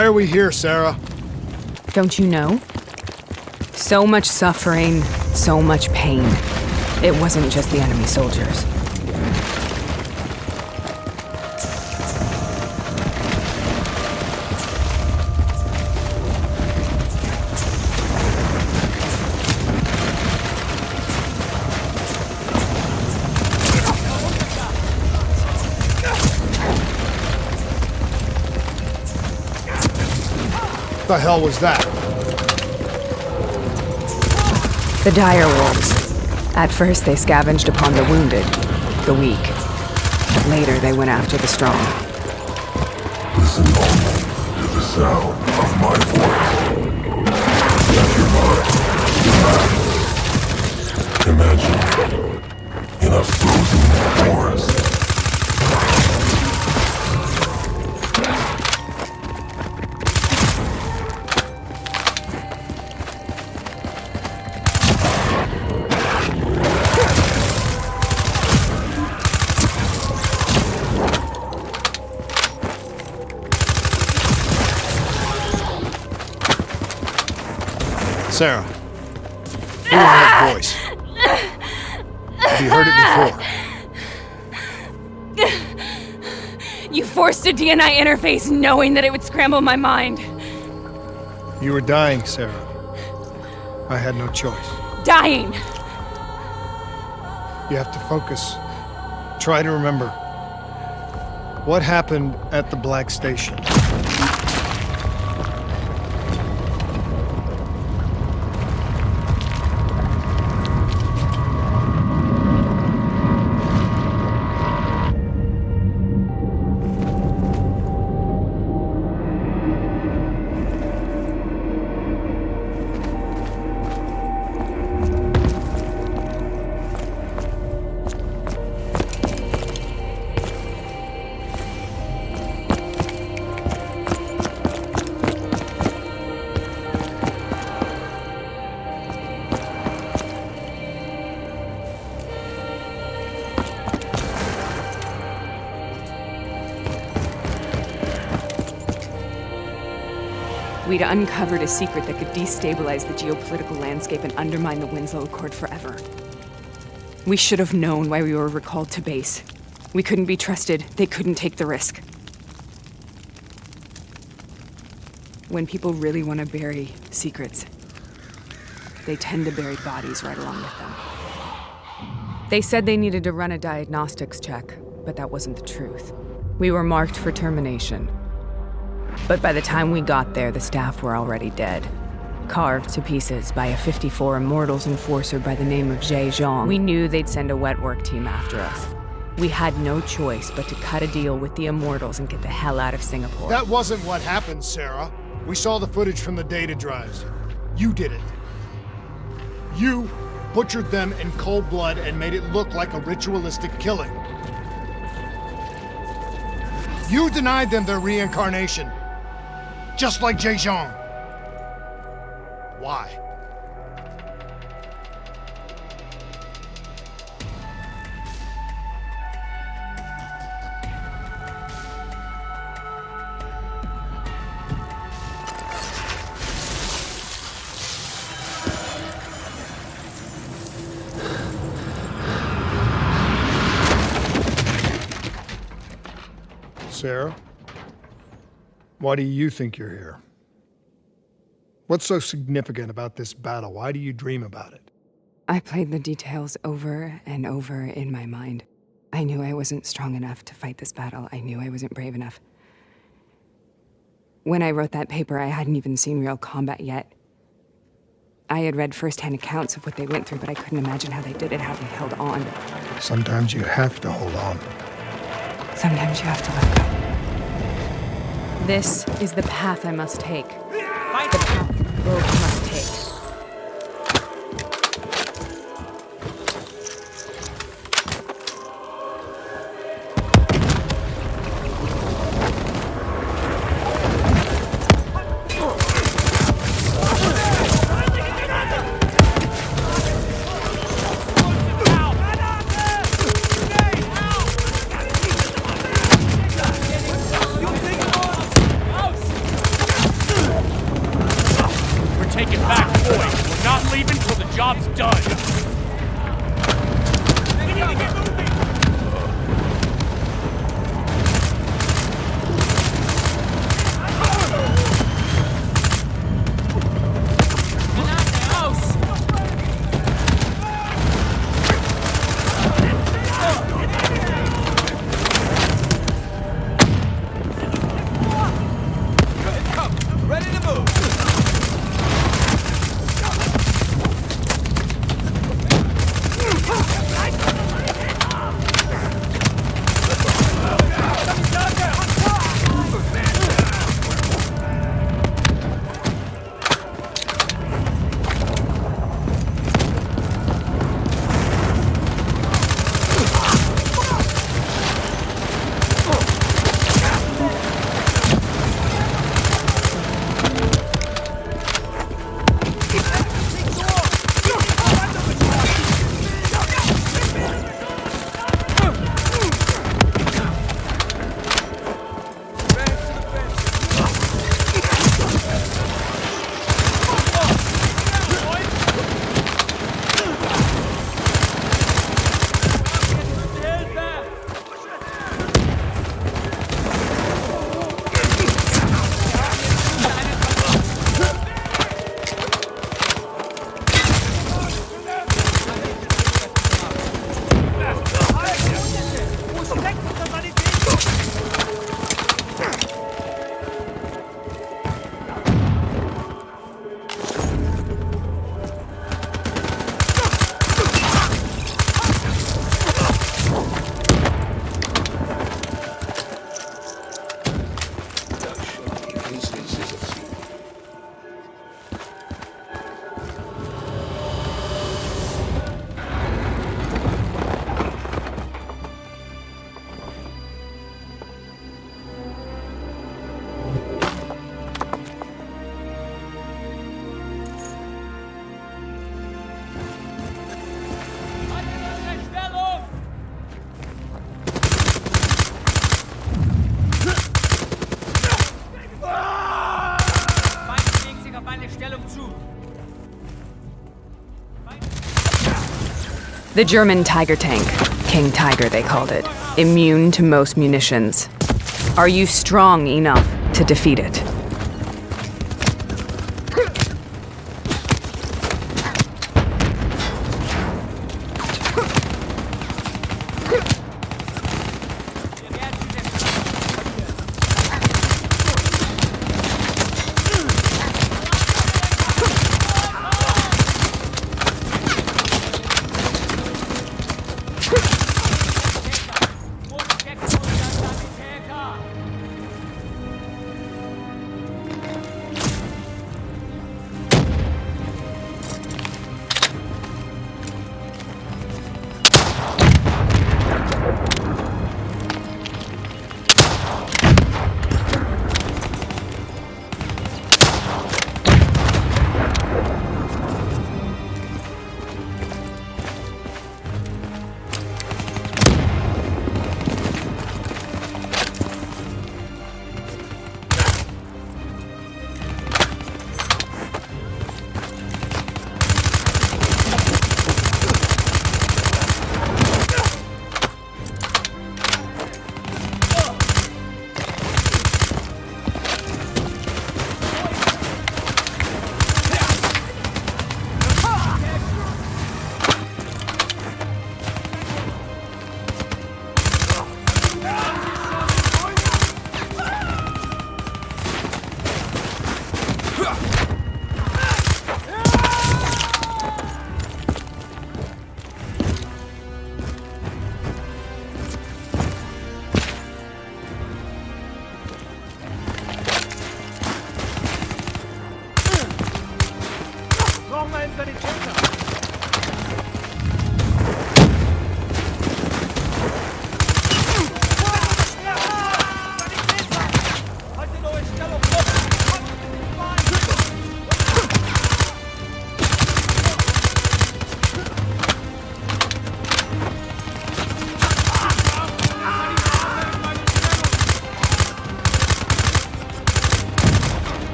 Why are we here, Sarah? Don't you know? So much suffering, so much pain. It wasn't just the enemy soldiers. What the hell was that? The dire wolves. At first, they scavenged upon the wounded, the weak. But later, they went after the strong. Listen only to the sound of my voice. Set your mind to Imagine in a frozen forest. Sarah, who heard that voice? Have you heard it before? You forced a DNI interface knowing that it would scramble my mind. You were dying, Sarah. I had no choice. Dying! You have to focus. Try to remember. What happened at the Black Station? We'd uncovered a secret that could destabilize the geopolitical landscape and undermine the Winslow Accord forever. We should have known why we were recalled to base. We couldn't be trusted. They couldn't take the risk. When people really want to bury secrets, they tend to bury bodies right along with them. They said they needed to run a diagnostics check, but that wasn't the truth. We were marked for termination. But by the time we got there, the staff were already dead. Carved to pieces by a 54 Immortals enforcer by the name of Jay Zhang. We knew they'd send a wet work team after us. We had no choice but to cut a deal with the Immortals and get the hell out of Singapore. That wasn't what happened, Sarah. We saw the footage from the data drives. You did it. You butchered them in cold blood and made it look like a ritualistic killing. You denied them their reincarnation. Just like Jay Zhang. Why? Sarah? Why do you think you're here? What's so significant about this battle? Why do you dream about it? I played the details over and over in my mind. I knew I wasn't strong enough to fight this battle. I knew I wasn't brave enough. When I wrote that paper, I hadn't even seen real combat yet. I had read first-hand accounts of what they went through, but I couldn't imagine how they did it, how they held on. Sometimes you have to hold on. Sometimes you have to let go. This is the path I must take. The path both must take. The German Tiger tank. King Tiger, they called it. Immune to most munitions. Are you strong enough to defeat it?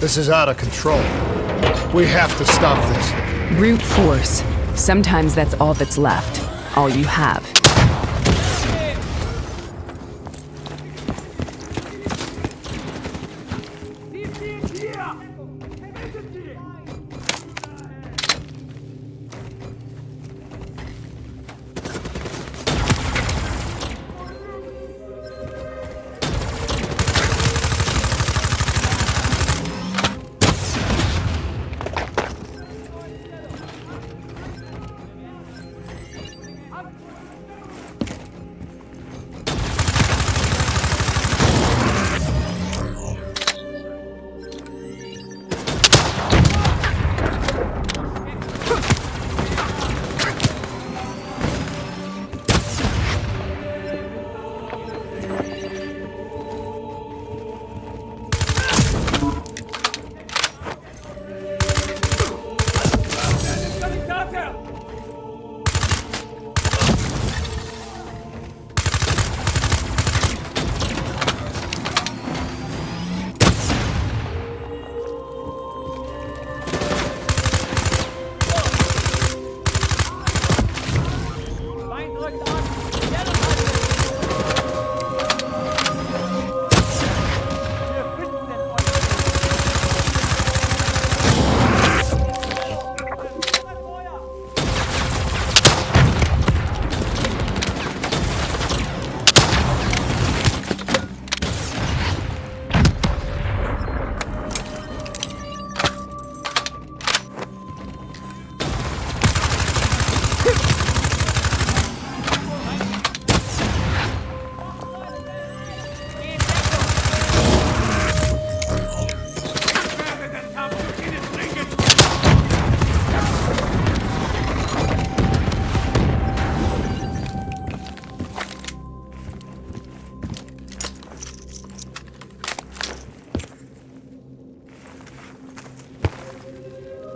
This is out of control. We have to stop this. Brute force. Sometimes that's all that's left. All you have.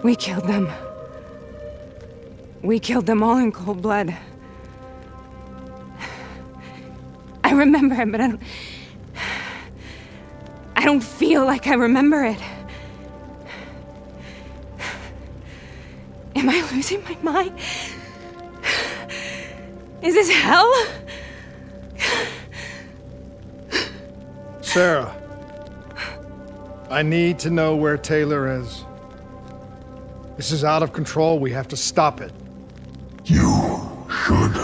We killed them. We killed them all in cold blood. I remember it, but I don't feel like I remember it. Am I losing my mind? Is this hell? Sarah, I need to know where Taylor is. This is out of control. We have to stop it. You should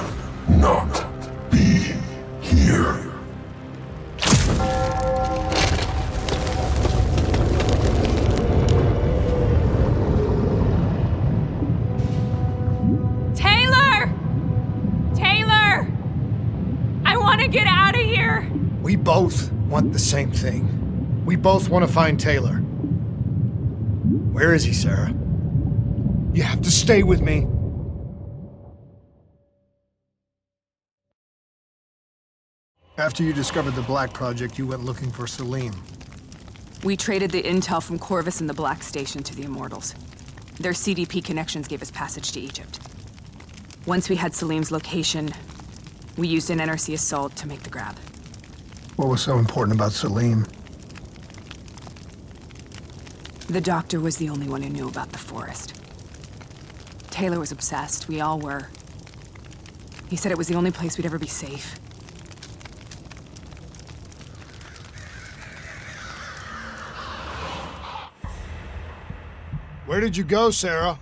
not be here. Taylor! Taylor! I want to get out of here! We both want the same thing. We both want to find Taylor. Where is he, Sarah? You have to stay with me. After you discovered the Black Project, you went looking for Salim. We traded the intel from Corvus and the Black Station to the Immortals. Their CDP connections gave us passage to Egypt. Once we had Salim's location, we used an NRC assault to make the grab. What was so important about Salim? The doctor was the only one who knew about the forest. Taylor was obsessed. We all were. He said it was the only place we'd ever be safe. Where did you go, Sarah?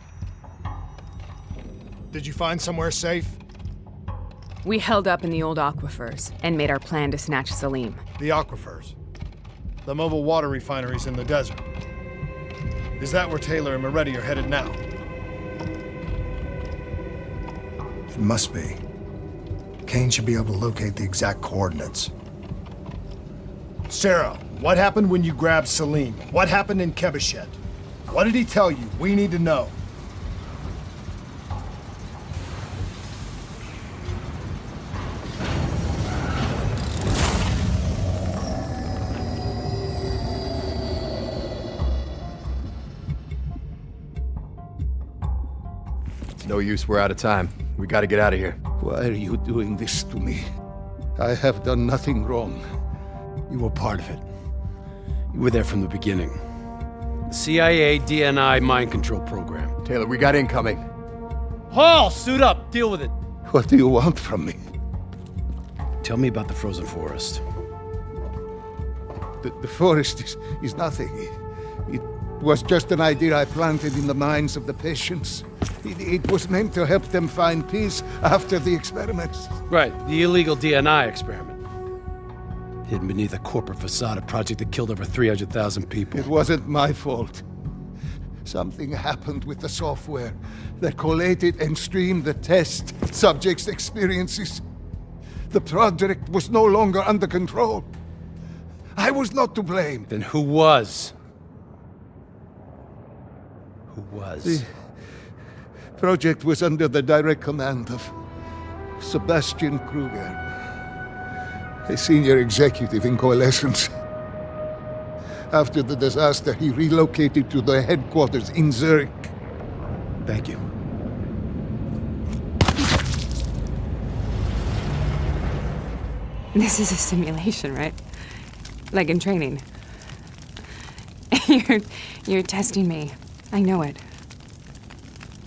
Did you find somewhere safe? We held up in the old aquifers and made our plan to snatch Salim. The aquifers. The mobile water refineries in the desert. Is that where Taylor and Moretti are headed now? It must be. Kane should be able to locate the exact coordinates. Sarah, what happened when you grabbed Salim? What happened in Kebashet? What did he tell you? We need to know. No use, we're out of time. We gotta get out of here. Why are you doing this to me? I have done nothing wrong. You were part of it. You were there from the beginning. The CIA DNI mind control program. Taylor, we got incoming. Hall, suit up. Deal with it. What do you want from me? Tell me about the frozen forest. The forest is nothing. It was just an idea I planted in the minds of the patients. It was meant to help them find peace after the experiments. Right, the illegal DNI experiment. Hidden beneath a corporate facade, a project that killed over 300,000 people. It wasn't my fault. Something happened with the software that collated and streamed the test subjects' experiences. The project was no longer under control. I was not to blame. Then who was? Who was? The project was under the direct command of Sebastian Kruger, a senior executive in Coalescence. After the disaster, he relocated to the headquarters in Zurich. Thank you. This is a simulation, right? Like in training. You're testing me. I know it.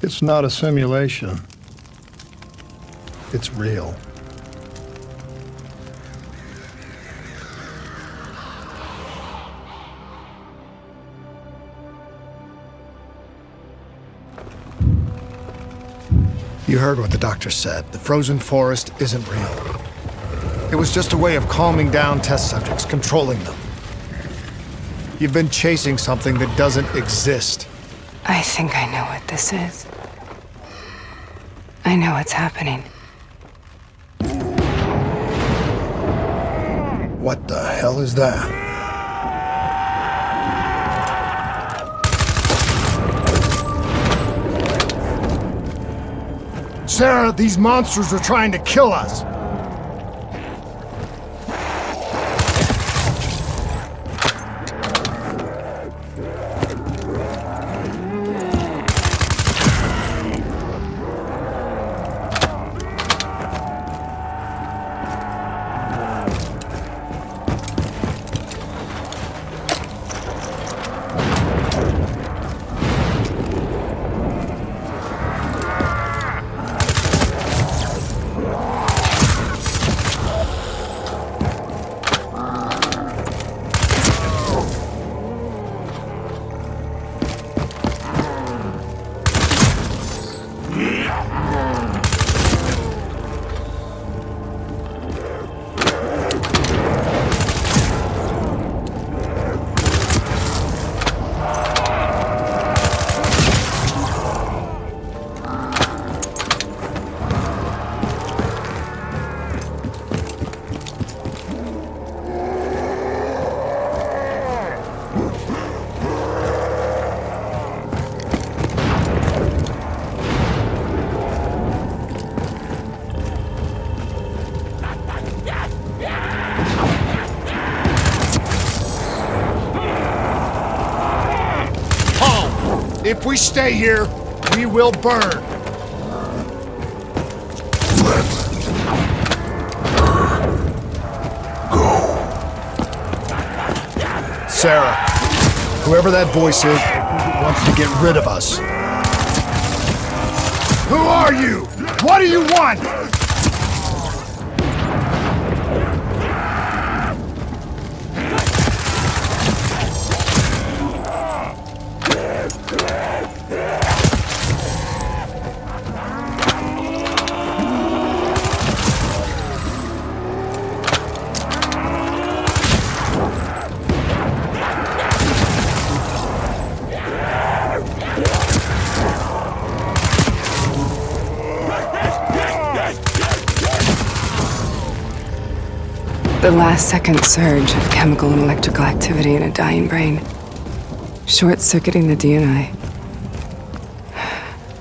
It's not a simulation. It's real. You heard what the doctor said. The frozen forest isn't real. It was just a way of calming down test subjects, controlling them. You've been chasing something that doesn't exist. I think I know what this is. I know what's happening. What the hell is that? Sarah, these monsters are trying to kill us! If we stay here, we will burn. Sarah, whoever that voice is, wants to get rid of us. Who are you? What do you want? The last-second surge of chemical and electrical activity in a dying brain. Short-circuiting the DNI.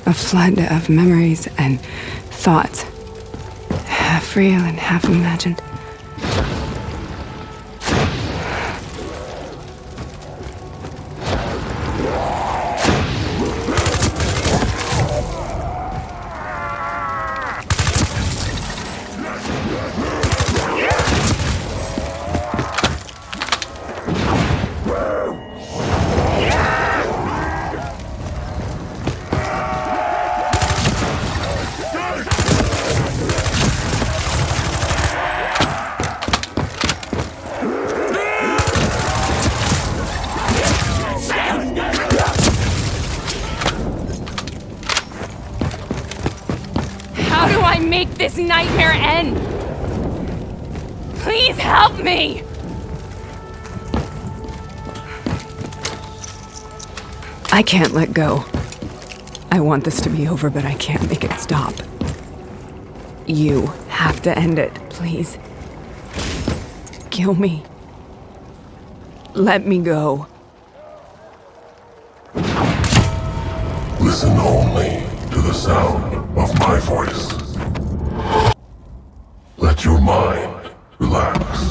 A flood of memories and thoughts. Half real and half imagined. How do I make this nightmare end? Please help me! I can't let go. I want this to be over, but I can't make it stop. You have to end it, please. Kill me. Let me go. Listen only to the sound of my voice. Let your mind relax.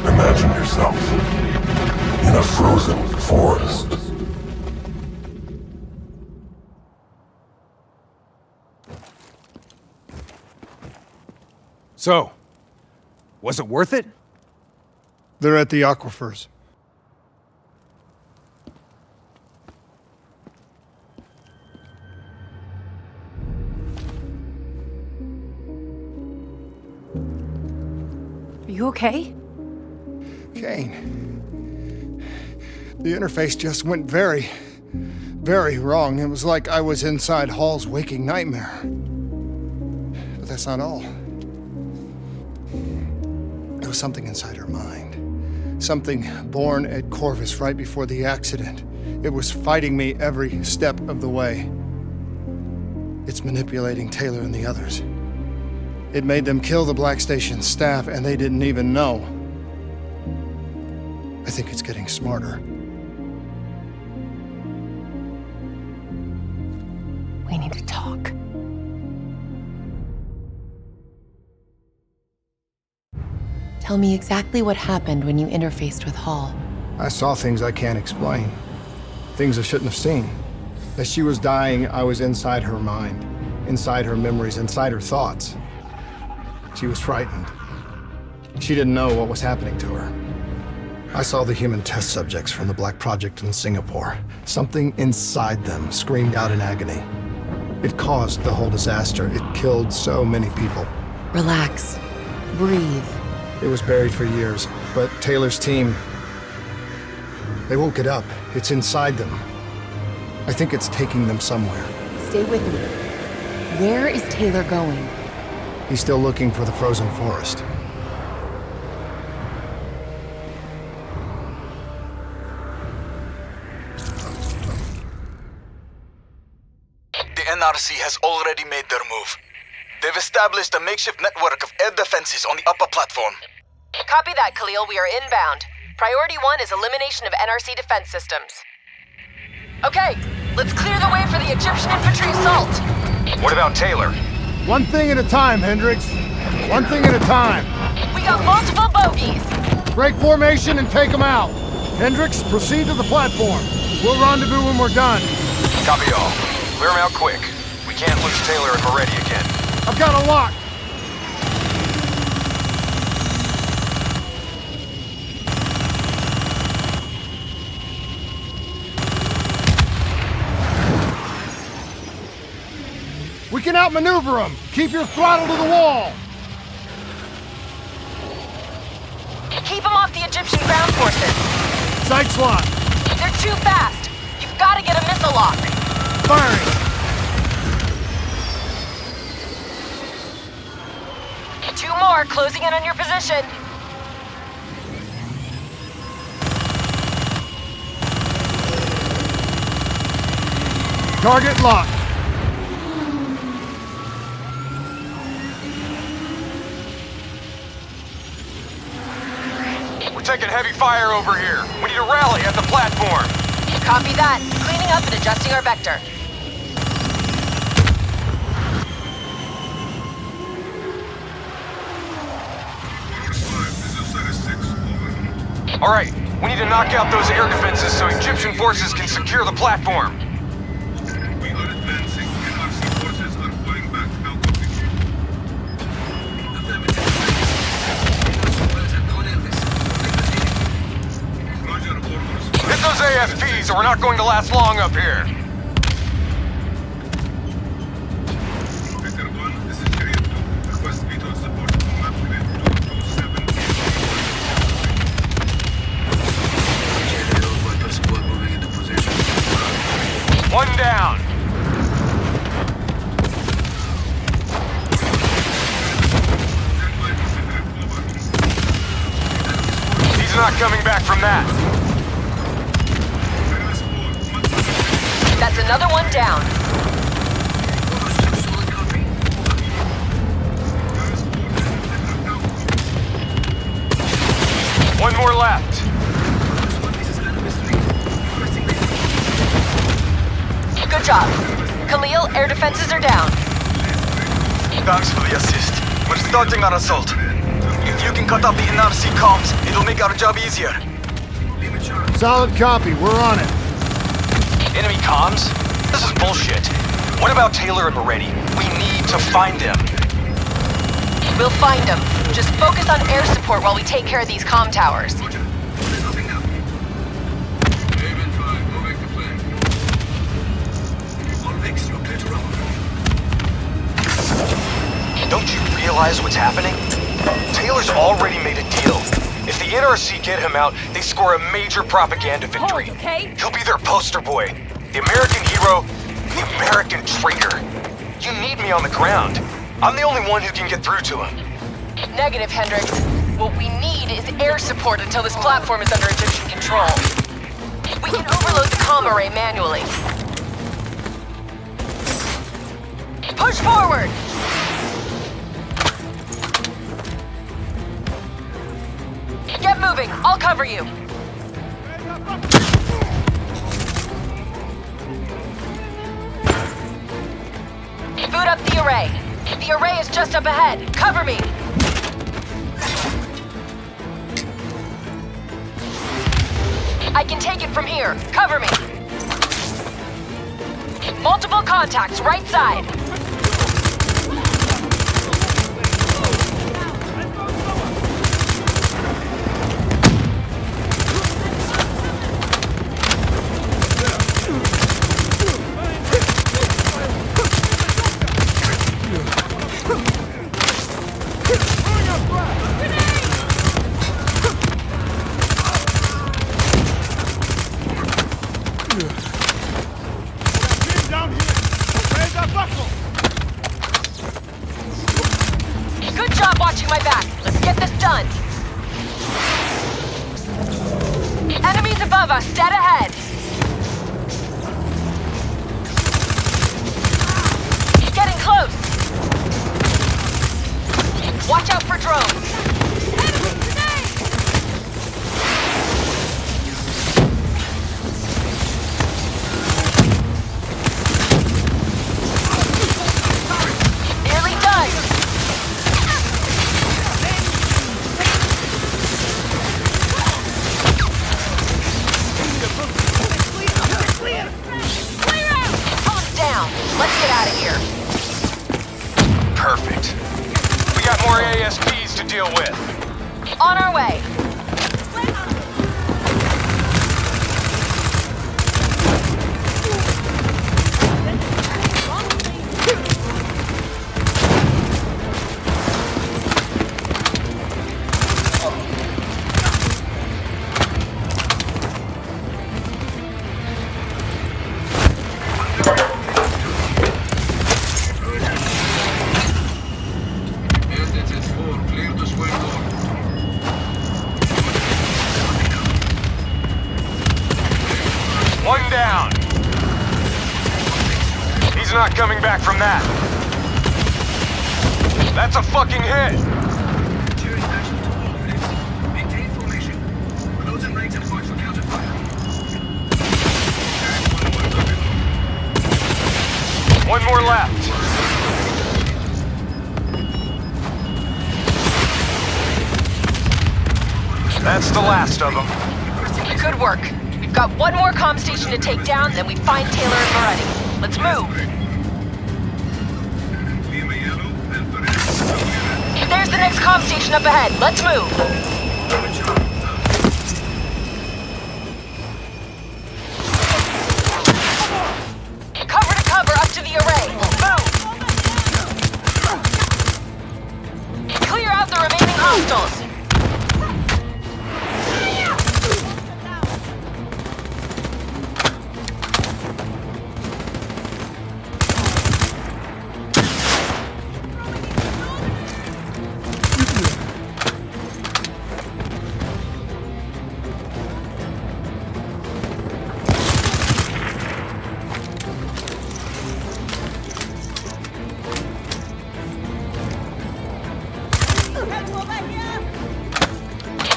Imagine yourself in a frozen forest. So, was it worth it? They're at the aquifers. Are you okay? Kane. The interface just went very, very wrong. It was like I was inside Hall's waking nightmare. But that's not all. There was something inside her mind. Something born at Corvus right before the accident. It was fighting me every step of the way. It's manipulating Taylor and the others. It made them kill the Black Station staff, and they didn't even know. I think it's getting smarter. We need to talk. Tell me exactly what happened when you interfaced with Hall. I saw things I can't explain. Things I shouldn't have seen. As she was dying, I was inside her mind, inside her memories, inside her thoughts. She was frightened. She didn't know what was happening to her. I saw the human test subjects from the Black Project in Singapore. Something inside them screamed out in agony. It caused the whole disaster. It killed so many people. Relax. Breathe. It was buried for years, but Taylor's team, they woke it up. It's inside them. I think it's taking them somewhere. Stay with me. Where is Taylor going? He's still looking for the frozen forest. The NRC has already made their move. They've established a makeshift network of air defenses on the upper platform. Copy that, Khalil. We are inbound. Priority 1 is elimination of NRC defense systems. Okay, let's clear the way for the Egyptian infantry assault. What about Taylor? One thing at a time, Hendricks. One thing at a time. We got multiple bogeys. Break formation and take them out. Hendricks, proceed to the platform. We'll rendezvous when we're done. Copy all. Clear them out quick. We can't lose Taylor and Moretti again. I've got a lock. We can outmaneuver them. Keep your throttle to the wall. Keep them off the Egyptian ground forces. Sight slot. They're too fast. You've got to get a missile lock. Firing. Two more closing in on your position. Target locked. Taking heavy fire over here. We need to rally at the platform. Copy that. Cleaning up and adjusting our vector. All right, we need to knock out those air defenses so Egyptian forces can secure the platform. We are advancing and RC forces are falling back out of picture. Hit those AFPs or we're not going to last long up here. Victor 1, this is Chariot 2. Request VTOL support from map grid 227. One down. He's not coming back from that. That's another one down. One more left. Good job. Khalil, air defenses are down. Thanks for the assist. We're starting our assault. If you can cut off the NRC comms, it'll make our job easier. Solid copy. We're on it. Enemy comms? This is bullshit. What about Taylor and Moretti? We need to find them. We'll find them. Just focus on air support while we take care of these comm towers. Don't you realize what's happening? Taylor's already made a deal. If the NRC get him out, they score a major propaganda victory. Okay? He'll be their poster boy. The American hero, the American traitor. You need me on the ground. I'm the only one who can get through to him. Negative, Hendricks. What we need is air support until this platform is under Egyptian control. We can overload the comm array manually. Push forward! Get moving. I'll cover you. Boot up the array. The array is just up ahead. Cover me. I can take it from here. Cover me. Multiple contacts, right side. Good job watching my back. Let's get this done. Enemies above us, dead ahead. Getting close. Watch out for drones. Nearly done. Let's get out of here. Perfect. We got more ASPs to deal with. On our way. One down. He's not coming back from that. That's a fucking hit. One more left. That's the last of them. Good work. We've got one more comm station to take down, then we find Taylor and Moretti. Let's move. There's the next comm station up ahead. Let's move. Cover to cover up to the array. Move. Clear out the remaining hostiles.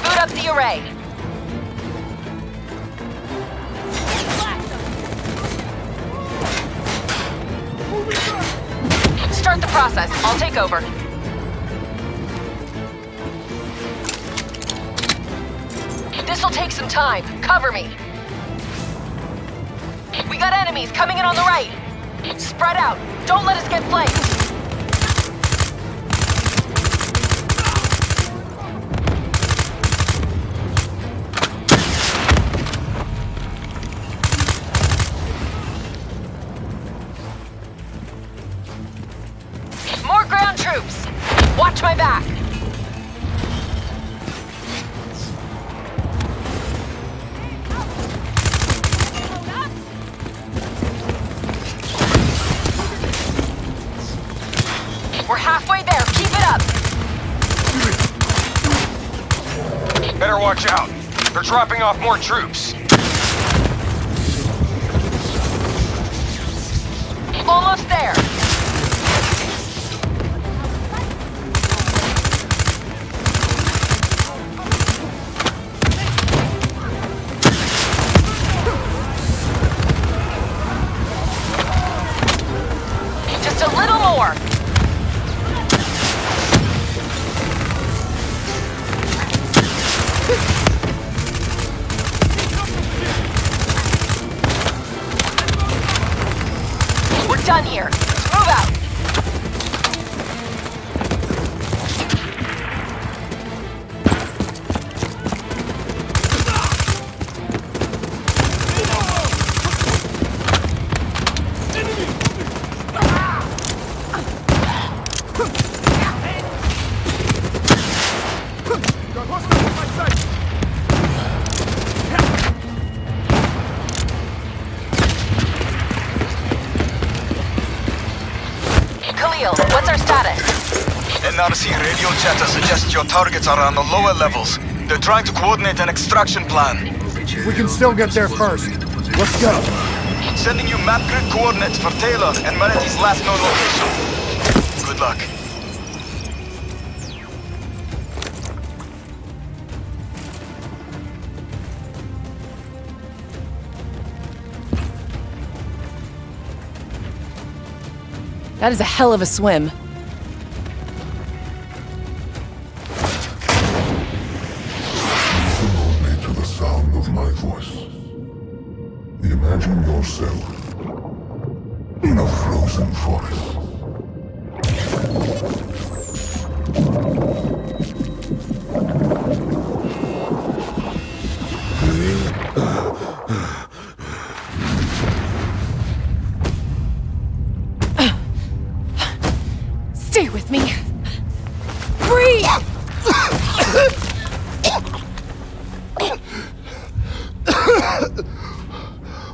Boot up the array. Start the process. I'll take over. This'll take some time. Cover me. We got enemies coming in on the right. Spread out. Don't let us get flanked. More ground troops! Watch my back! We're halfway there, keep it up! Better watch out. They're dropping off more troops. Almost there! Just a little more! We're done here. Let's move out. Khalil, what's our status? NRC radio chatter suggests your targets are on the lower levels. They're trying to coordinate an extraction plan. We can still get there first. Let's go. Sending you map grid coordinates for Taylor and Meredith's last known location. Good luck. That is a hell of a swim. Listen only to the sound of my voice. Imagine yourself in a frozen forest. Stay with me. Breathe!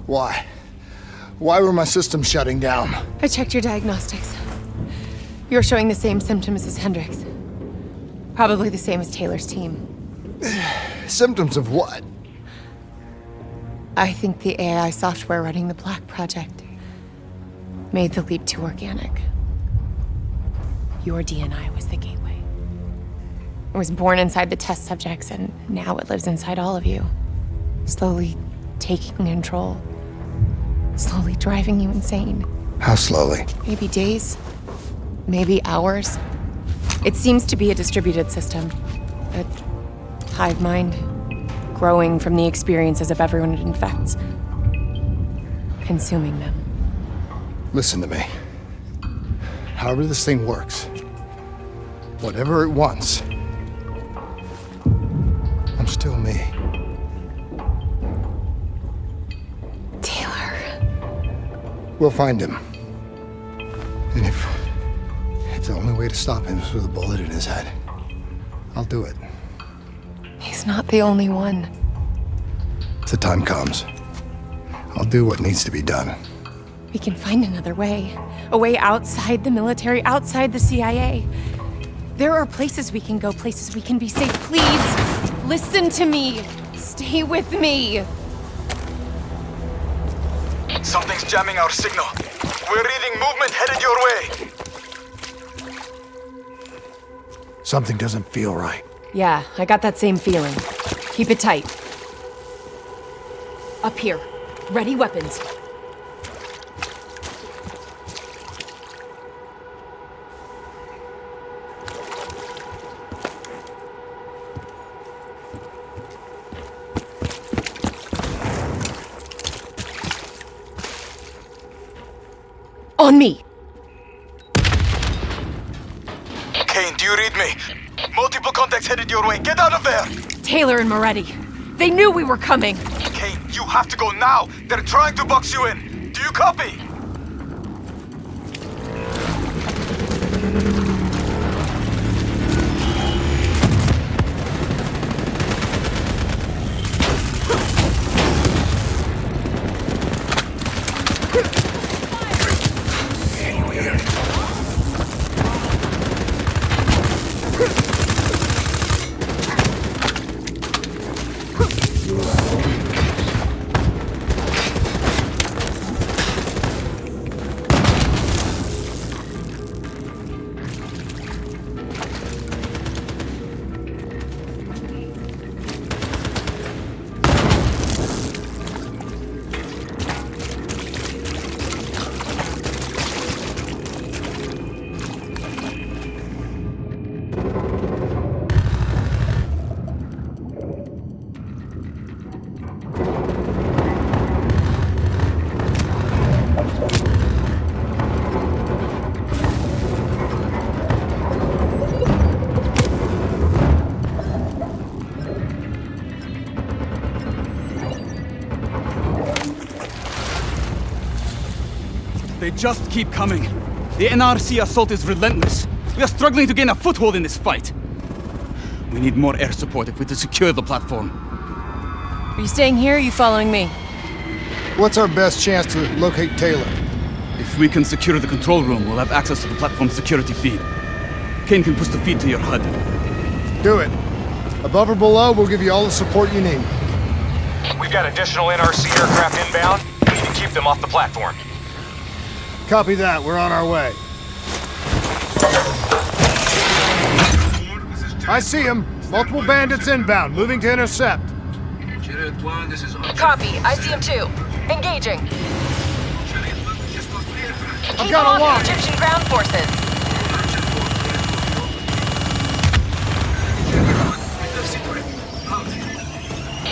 Why? Why were my systems shutting down? I checked your diagnostics. You're showing the same symptoms as Hendricks. Probably the same as Taylor's team. Symptoms of what? I think the AI software running the Black Project made the leap to organic. Your DNI was the gateway. It was born inside the test subjects, and now it lives inside all of you. Slowly taking control. Slowly driving you insane. How slowly? Maybe days. Maybe hours. It seems to be a distributed system. A hive mind. Growing from the experiences of everyone it infects. Consuming them. Listen to me. However this thing works, whatever it wants, I'm still me. Taylor. We'll find him. And if the only way to stop him is with a bullet in his head, I'll do it. He's not the only one. If the time comes, I'll do what needs to be done. We can find another way. A way outside the military, outside the CIA. There are places we can go, places we can be safe. Please, listen to me. Stay with me. Something's jamming our signal. We're reading movement headed your way. Something doesn't feel right. Yeah, I got that same feeling. Keep it tight. Up here. Ready weapons. On me! Kane, do you read me? Multiple contacts headed your way. Get out of there! Taylor and Moretti. They knew we were coming. Kane, you have to go now. They're trying to box you in. Do you copy? They just keep coming. The NRC assault is relentless. We are struggling to gain a foothold in this fight. We need more air support if we're to secure the platform. Are you staying here or are you following me? What's our best chance to locate Taylor? If we can secure the control room, we'll have access to the platform's security feed. Kane can push the feed to your HUD. Do it. Above or below, we'll give you all the support you need. We've got additional NRC aircraft inbound. We need to keep them off the platform. Copy that. We're on our way. I see him. Multiple bandits inbound, moving to intercept. Copy. I see him too. Engaging. I've got a lock. Egyptian ground forces.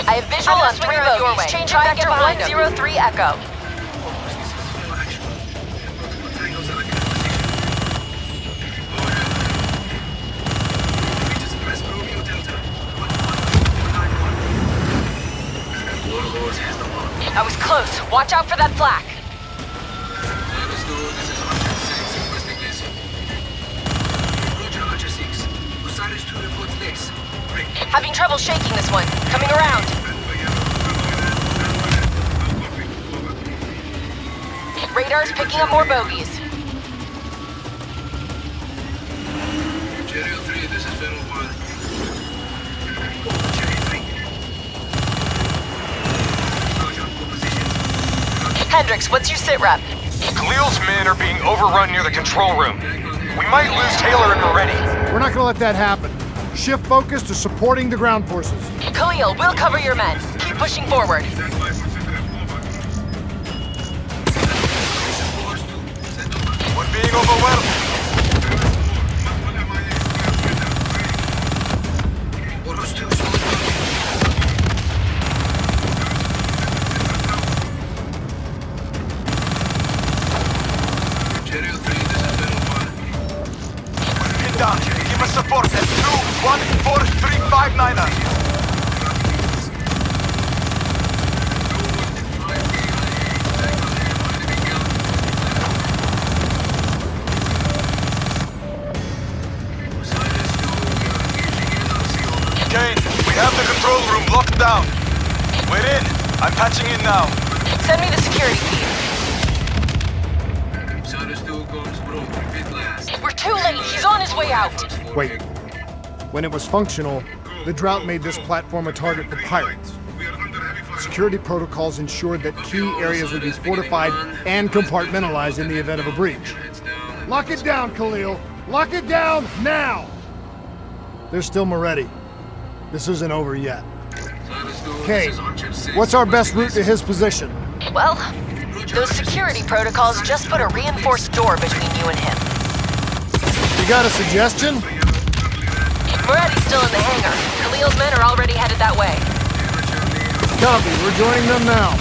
I have visual on 3 road. He's changing vector 103 Echo. That was close. Watch out for that flak. Having trouble shaking this one. Coming around. Radar's picking up more bogeys. Cherry 3, this is Vero 1. Hendricks, what's your sit rep? Khalil's men are being overrun near the control room. We might lose Taylor and Moretti. We're not gonna let that happen. Shift focus to supporting the ground forces. Khalil, we'll cover your men. Keep pushing forward. We're being overwhelmed. Down. Give us support at 2-1-4-3-5-9. Kane, we have the control room locked down. We're in. I'm patching in now. Send me the security feed. We're too late. He's on his way out. Wait. When it was functional, the drought made this platform a target for pirates. Security protocols ensured that key areas would be fortified and compartmentalized in the event of a breach. Lock it down, Khalil. Lock it down now! There's still Moretti. This isn't over yet. Kane, what's our best route to his position? Well, those security protocols just put a reinforced door between you and him. You got a suggestion? Moretti's still in the hangar. Khalil's men are already headed that way. Copy, we're joining them now.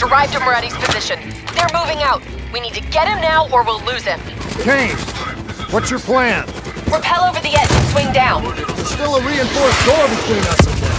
Arrived at Moretti's position. They're moving out. We need to get him now or we'll lose him. Kane, what's your plan? Rappel over the edge and swing down. There's still a reinforced door between us and them.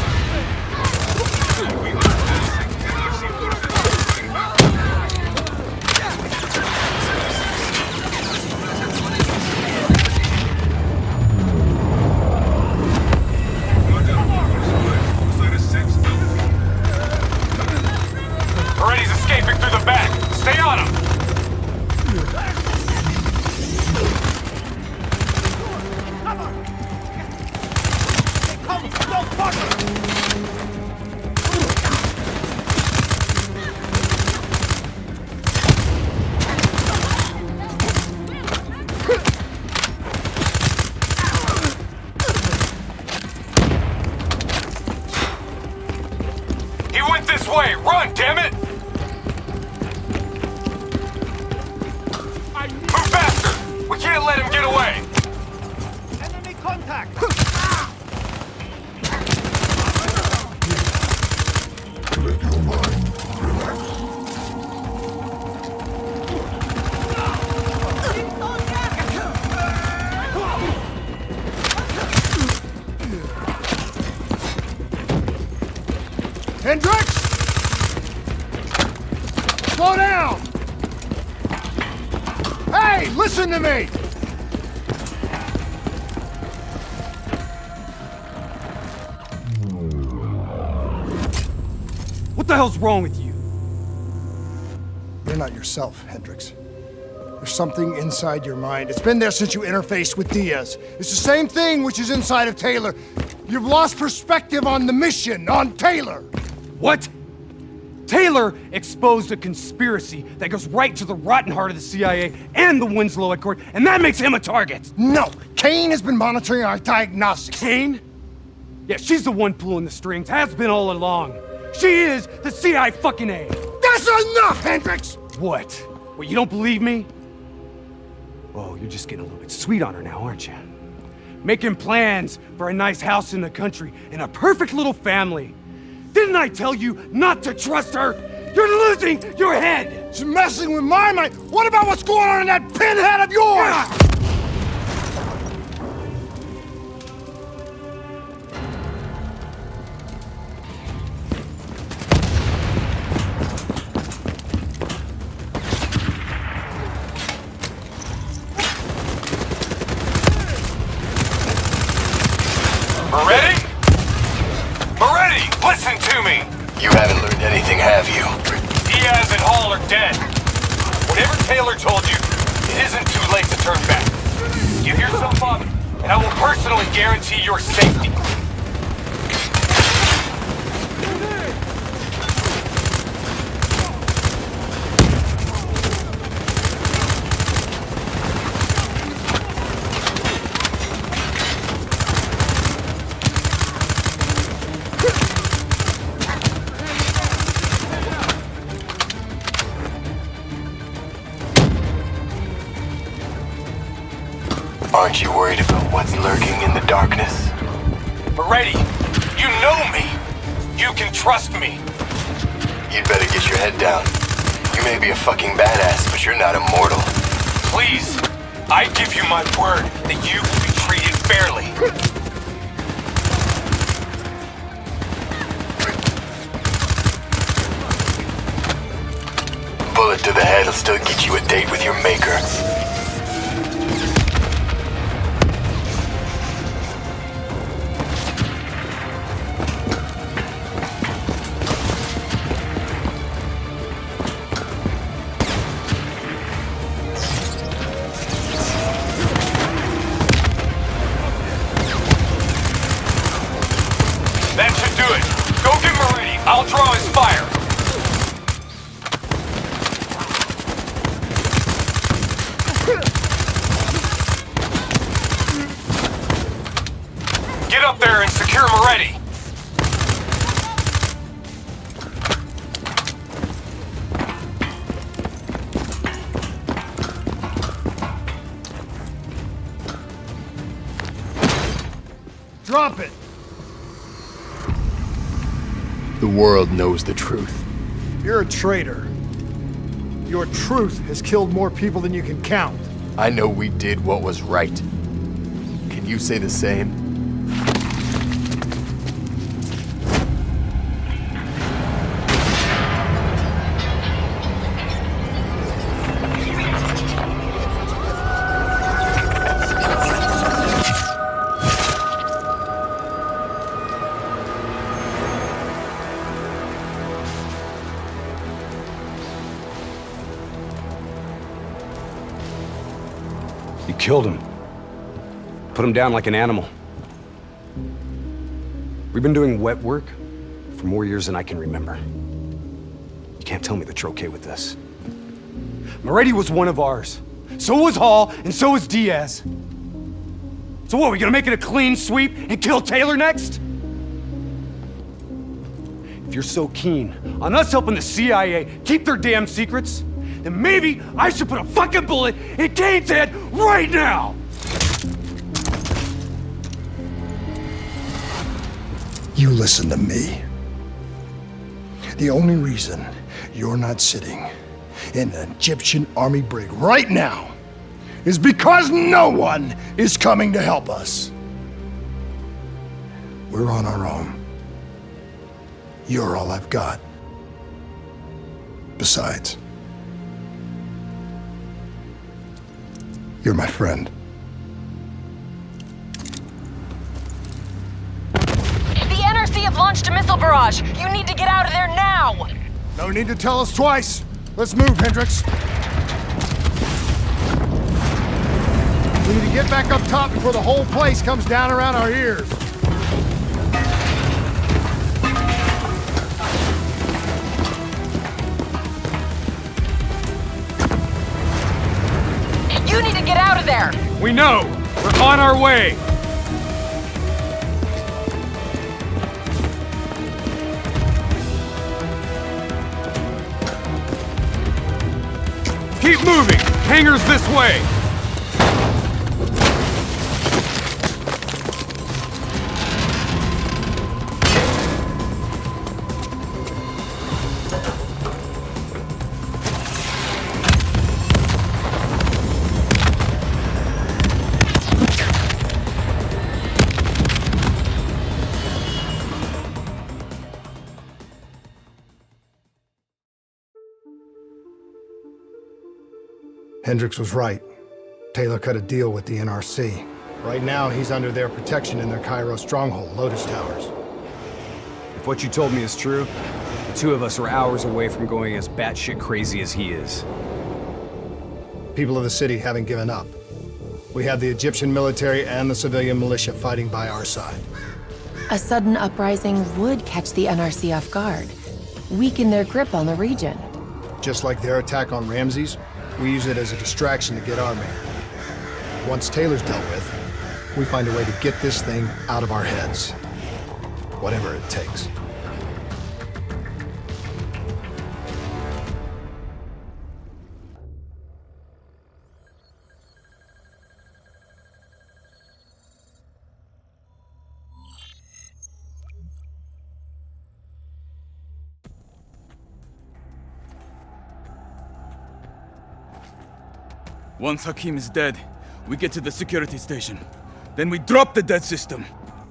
Slow down! Hey, listen to me! What the hell's wrong with you? You're not yourself, Hendricks. There's something inside your mind. It's been there since you interfaced with Diaz. It's the same thing which is inside of Taylor. You've lost perspective on the mission, on Taylor. What? Taylor exposed a conspiracy that goes right to the rotten heart of the CIA and the Winslow Accord, and that makes him a target. No, Kane has been monitoring our diagnostics. Kane? Yeah, she's the one pulling the strings, has been all along. She is the CIA fucking A. That's enough, Hendricks! What? What, you don't believe me? Oh, you're just getting a little bit sweet on her now, aren't you? Making plans for a nice house in the country and a perfect little family. Didn't I tell you not to trust her? You're losing your head! She's messing with my mind. What about what's going on in that pinhead of yours? Moretti? Moretti, listen to me! You haven't learned anything, have you? Diaz and Hall are dead. Whatever Taylor told you, it isn't too late to turn back. Give yourself up, and I will personally guarantee your safety. Aren't you worried about what's lurking in the darkness? Moretti, you know me! You can trust me! You'd better get your head down. You may be a fucking badass, but you're not immortal. Please, I give you my word that you will be treated fairly. Bullet to the head will still get you a date with your maker. That should do it. Go get Moretti. I'll draw his fire. Get up there and secure Moretti. Drop it! The world knows the truth. You're a traitor. Your truth has killed more people than you can count. I know we did what was right. Can you say the same? You killed him. Put him down like an animal. We've been doing wet work for more years than I can remember. You can't tell me that you're okay with this. Moretti was one of ours. So was Hall, and so was Diaz. So what, are we gonna make it a clean sweep and kill Taylor next? If you're so keen on us helping the CIA keep their damn secrets, then maybe I should put a fucking bullet in Kane's head right now! You listen to me. The only reason you're not sitting in an Egyptian army brig right now is because no one is coming to help us. We're on our own. You're all I've got. Besides, You're my friend. The NRC have launched a missile barrage. You need to get out of there now! No need to tell us twice. Let's move, Hendricks. We need to get back up top before the whole place comes down around our ears. You need to get out of there! We know! We're on our way! Keep moving! Hangars this way! Hendricks was right. Taylor cut a deal with the NRC. Right now, he's under their protection in their Cairo stronghold, Lotus Towers. If what you told me is true, the two of us are hours away from going as batshit crazy as he is. People of the city haven't given up. We have the Egyptian military and the civilian militia fighting by our side. A sudden uprising would catch the NRC off guard, weaken their grip on the region. Just like their attack on Ramses, we use it as a distraction to get our man. Once Taylor's dealt with, we find a way to get this thing out of our heads. Whatever it takes. Once Hakim is dead, we get to the security station. Then we drop the dead system.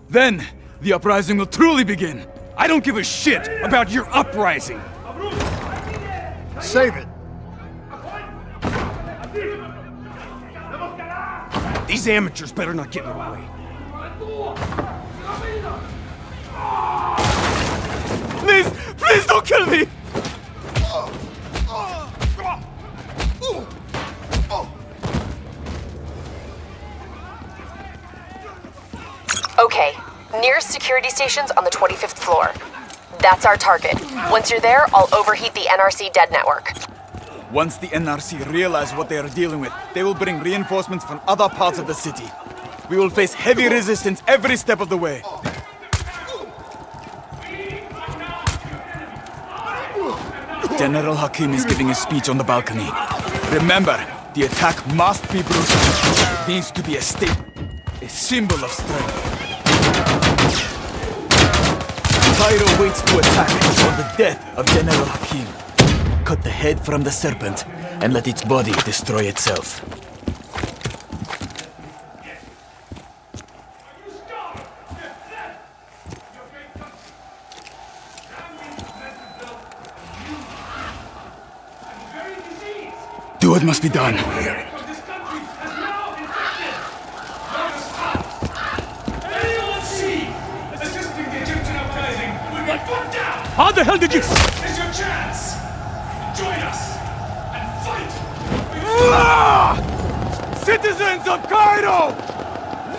Then, the uprising will truly begin. I don't give a shit about your uprising! Save it! These amateurs better not get in the way. Please! Please don't kill me! Okay, nearest security station's on the 25th floor. That's our target. Once you're there, I'll overheat the NRC dead network. Once the NRC realize what they are dealing with, they will bring reinforcements from other parts of the city. We will face heavy resistance every step of the way. General Hakim is giving a speech on the balcony. Remember, the attack must be brutal. It needs to be a statement, a symbol of strength. Cairo waits to attack on the death of General Hakim. Cut the head from the serpent and let its body destroy itself. Do what must be done. How the hell did you... This is your chance! Join us and fight! Citizens of Cairo!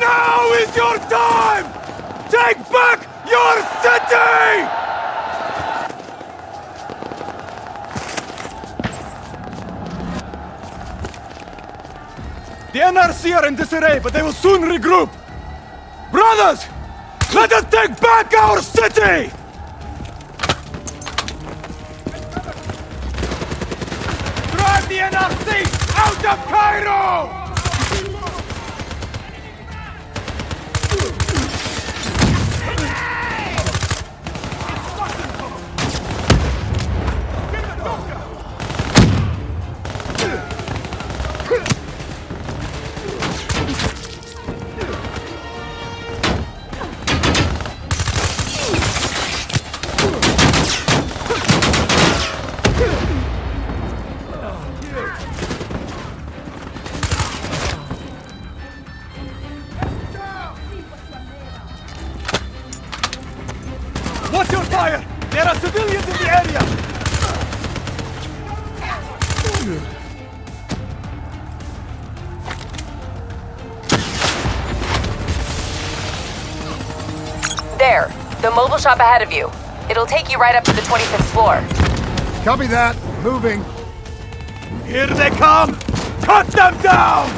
Now is your time! Take back your city! The NRC are in disarray, but they will soon regroup! Brothers! Let us take back our city! Drive the NRC out of Cairo! There, the mobile shop ahead of you. It'll take you right up to the 25th floor. Copy that. Moving. Here they come! Cut them down!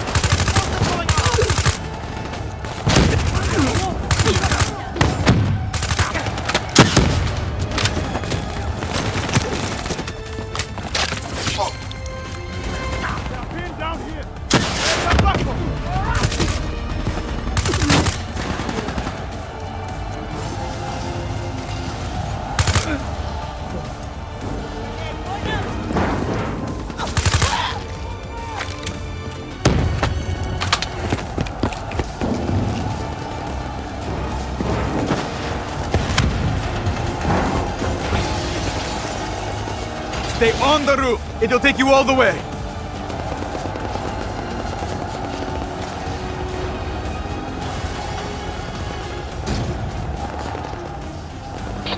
Stay on the roof. It'll take you all the way.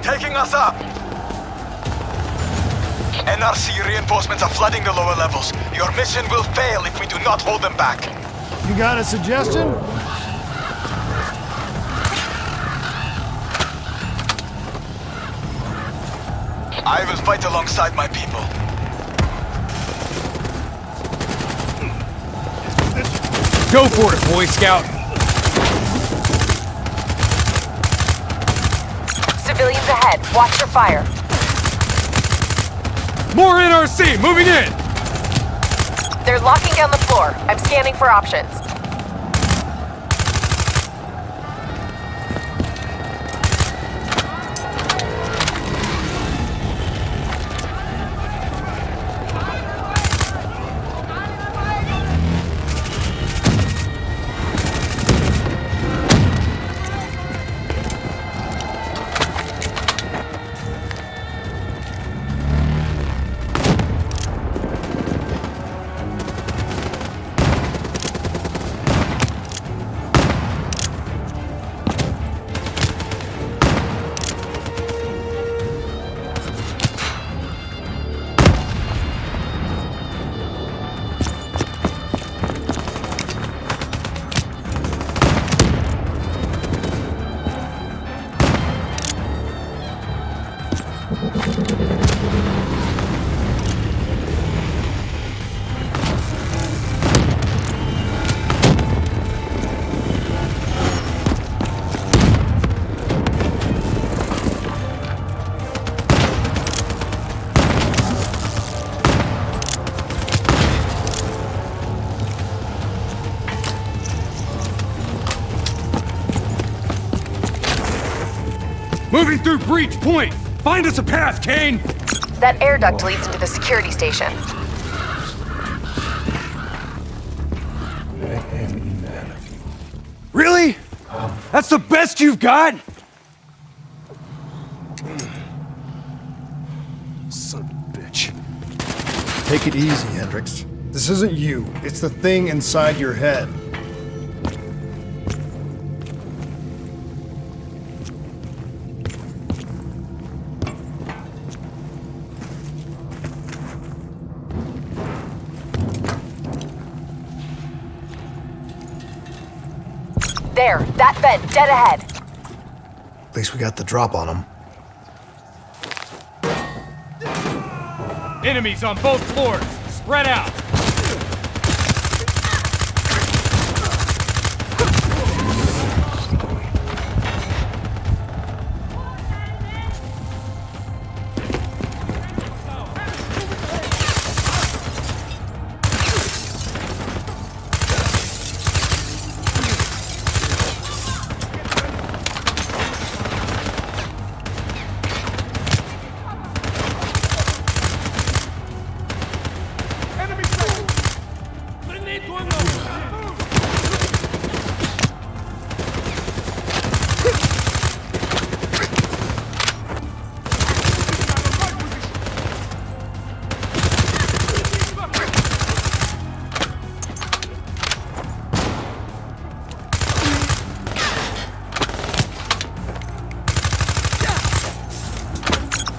Taking us up! NRC reinforcements are flooding the lower levels. Your mission will fail if we do not hold them back. You got a suggestion? I will fight alongside my people. Go for it, Boy Scout! Civilians ahead. Watch your fire. More NRC! Moving in! They're locking down the floor. I'm scanning for options. Moving through Breach Point! Find us a path, Kane! That air duct leads into the security station. Really? That's the best you've got? Son of a bitch. Take it easy, Hendricks. This isn't you. It's the thing inside your head. There, that vent, dead ahead. At least we got the drop on them. Enemies on both floors. Spread out.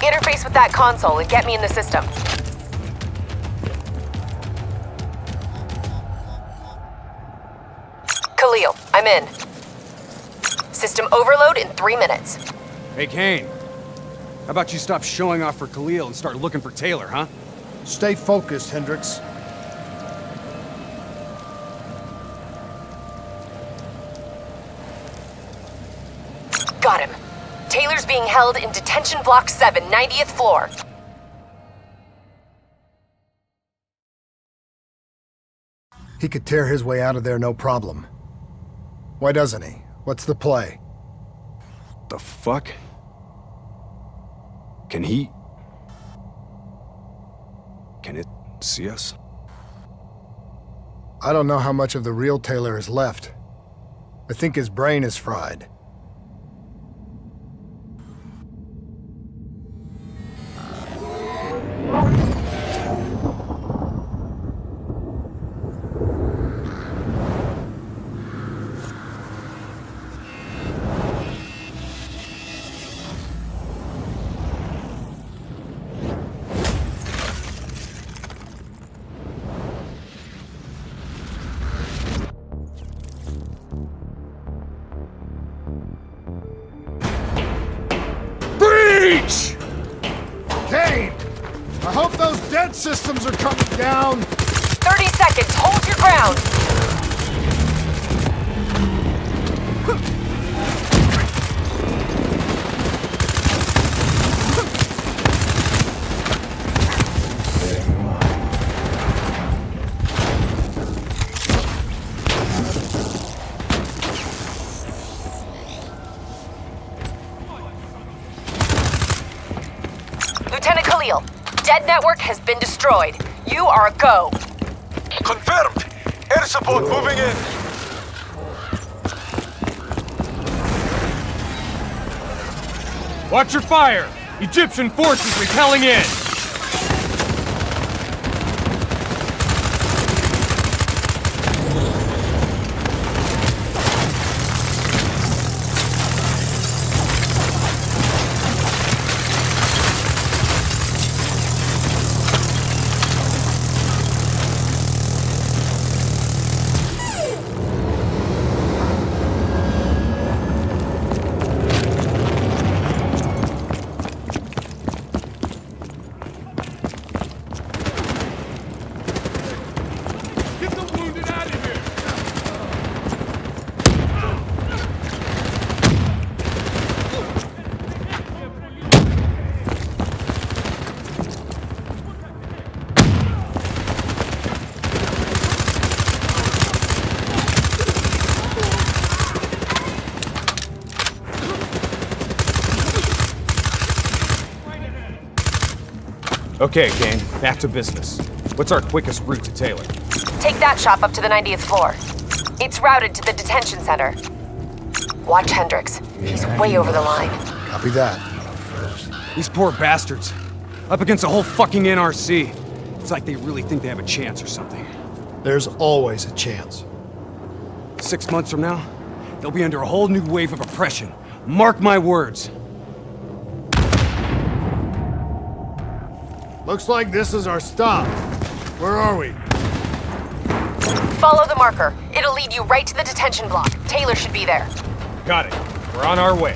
Interface with that console and get me in the system. Khalil, I'm in. System overload in 3 minutes. Hey, Kane. How about you stop showing off for Khalil and start looking for Taylor, huh? Stay focused, Hendricks. Got him. Taylor's being held in Detention Block 7, 90th floor. He could tear his way out of there no problem. Why doesn't he? What's the play? The fuck? Can he... Can it see us? I don't know how much of the real Taylor is left. I think his brain is fried. Kane! I hope those dead systems are coming down! 30 seconds, hold your ground! Lieutenant Khalil, dead network has been destroyed. You are a go. Confirmed. Air support moving in. Watch your fire! Egyptian forces repelling in! Okay, Kane, back to business. What's our quickest route to Taylor? Take that shop up to the 90th floor. It's routed to the detention center. Watch Hendricks. He's way over the line. Copy that. These poor bastards. Up against a whole fucking NRC. It's like they really think they have a chance or something. There's always a chance. 6 months from now, they'll be under a whole new wave of oppression. Mark my words. Looks like this is our stop. Where are we? Follow the marker. It'll lead you right to the detention block. Taylor should be there. Got it. We're on our way.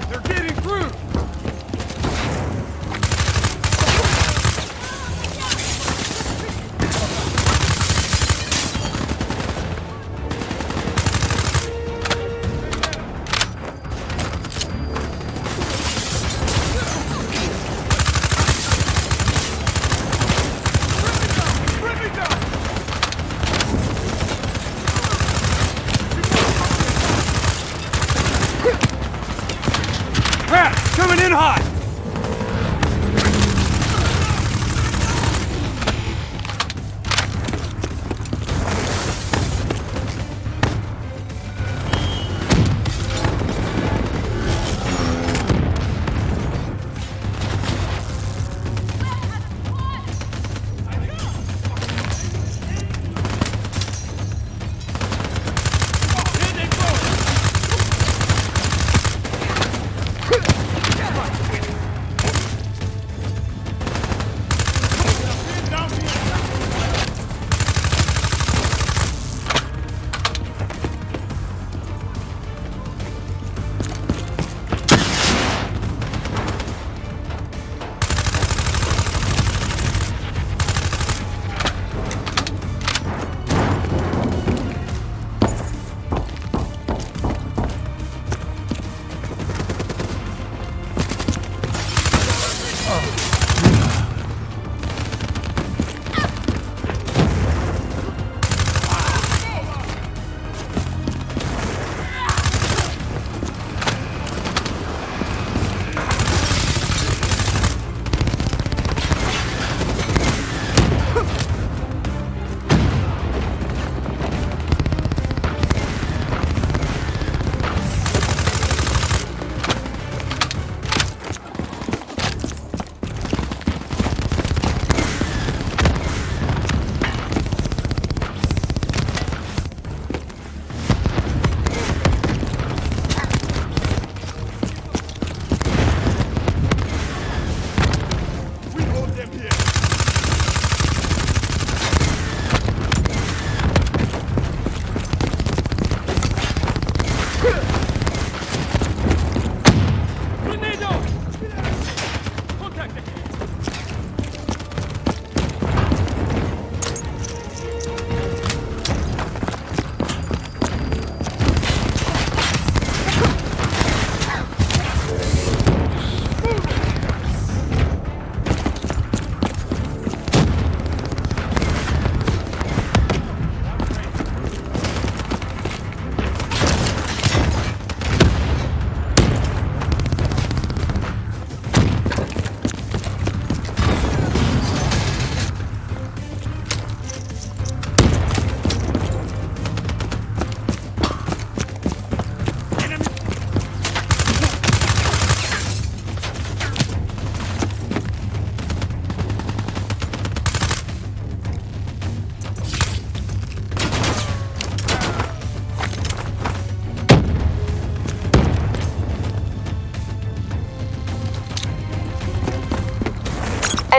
They're getting through! Coming in hot!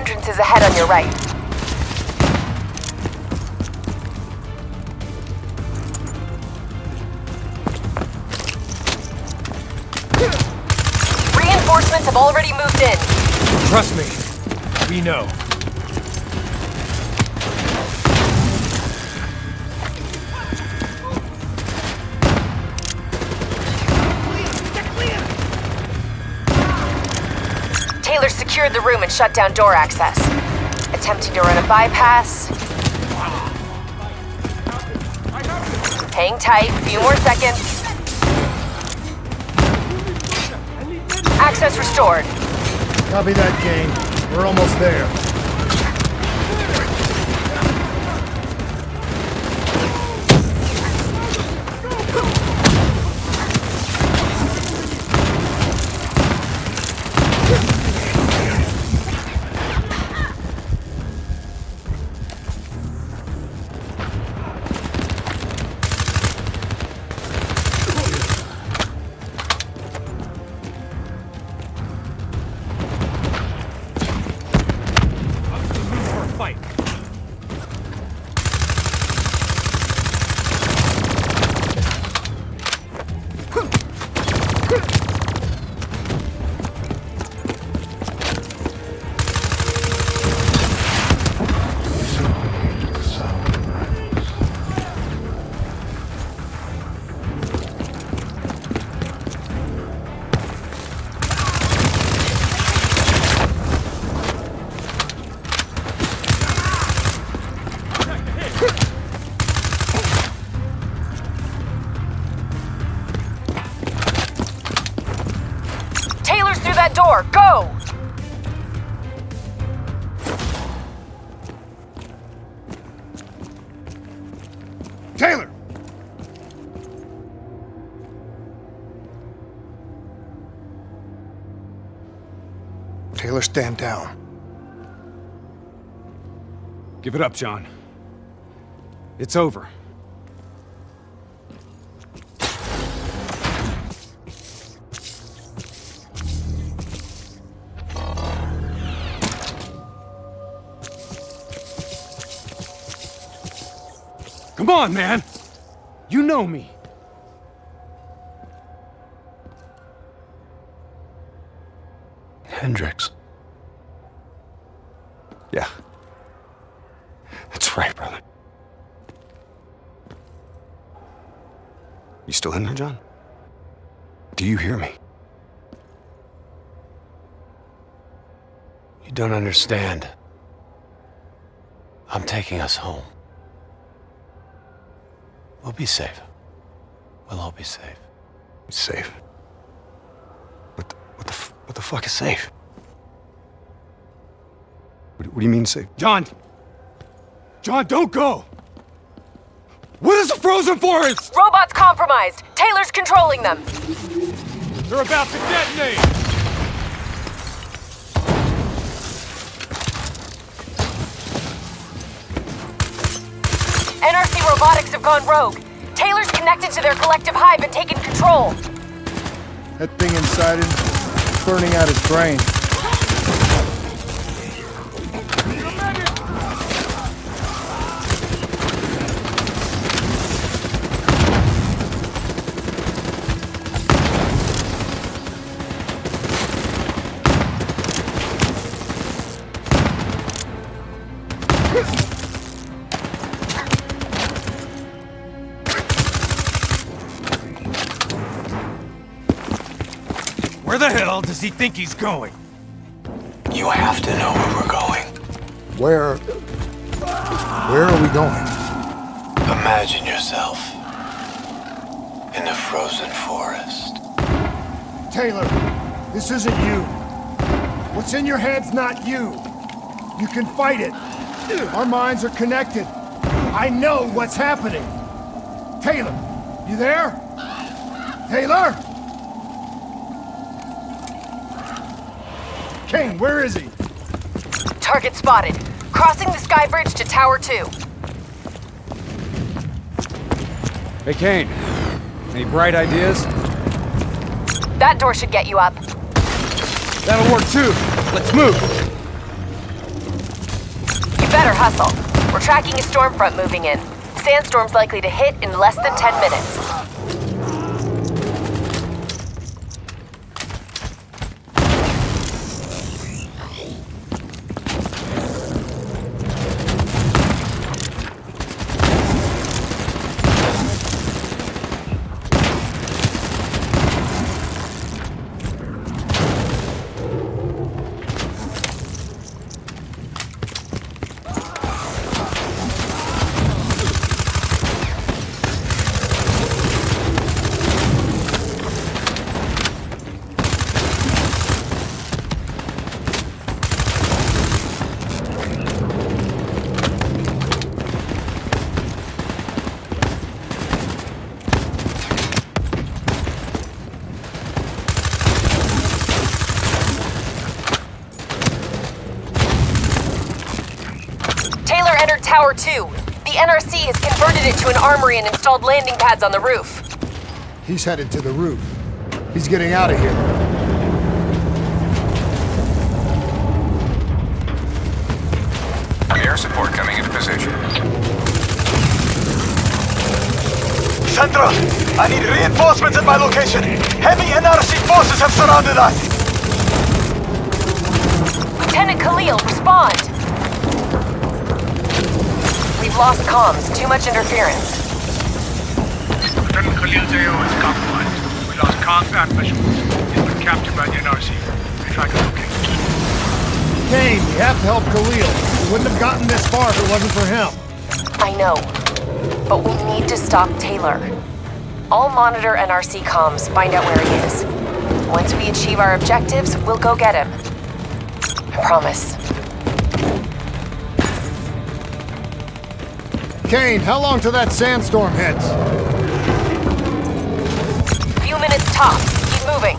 entrance is ahead on your right. Reinforcements have already moved in. Trust me. We know. Taylor secured the room and shut down door access. Attempting to run a bypass. Hang tight, few more seconds. Access restored. Copy that, Kane. We're almost there. That door, go! Taylor! Taylor, stand down. Give it up, John. It's over. Come on, man! You know me. Hendricks. Yeah. That's right, brother. You still in there, John? Do you hear me? You don't understand. I'm taking us home. We'll be safe. We'll all be safe. Safe? What the fuck is safe? What do you mean safe? John! John, don't go! What is the frozen forest? Robots compromised. Taylor's controlling them. They're about to detonate! NRC robotics have gone rogue. Taylor's connected to their collective hive and taken control. That thing inside him is burning out his brain. Where the hell does he think he's going? You have to know where we're going. Where are we going? Imagine yourself in the frozen forest. Taylor, this isn't you. What's in your head's not you. You can fight it. Our minds are connected. I know what's happening. Taylor, you there? Taylor? Kane, where is he? Target spotted. Crossing the sky bridge to Tower 2. Hey, Kane. Any bright ideas? That door should get you up. That'll work too. Let's move. better hustle. We're tracking a storm front moving in. Sandstorm's likely to hit in less than 10 minutes. Tower 2. The NRC has converted it to an armory and installed landing pads on the roof. He's headed to the roof. He's getting out of here. Air support coming into position. Central, I need reinforcements at my location. Heavy NRC forces have surrounded us. Lieutenant Khalil, respond. We've lost comms. Too much interference. Lieutenant Khalil's AO is compromised. We lost comms and visuals. He's been captured by the NRC. We're trying to locate him. Kane, we have to help Khalil. We wouldn't have gotten this far if it wasn't for him. I know. But we need to stop Taylor. I'll monitor NRC comms, find out where he is. Once we achieve our objectives, we'll go get him. I promise. Kane, how long till that sandstorm hits? Few minutes tops. Keep moving.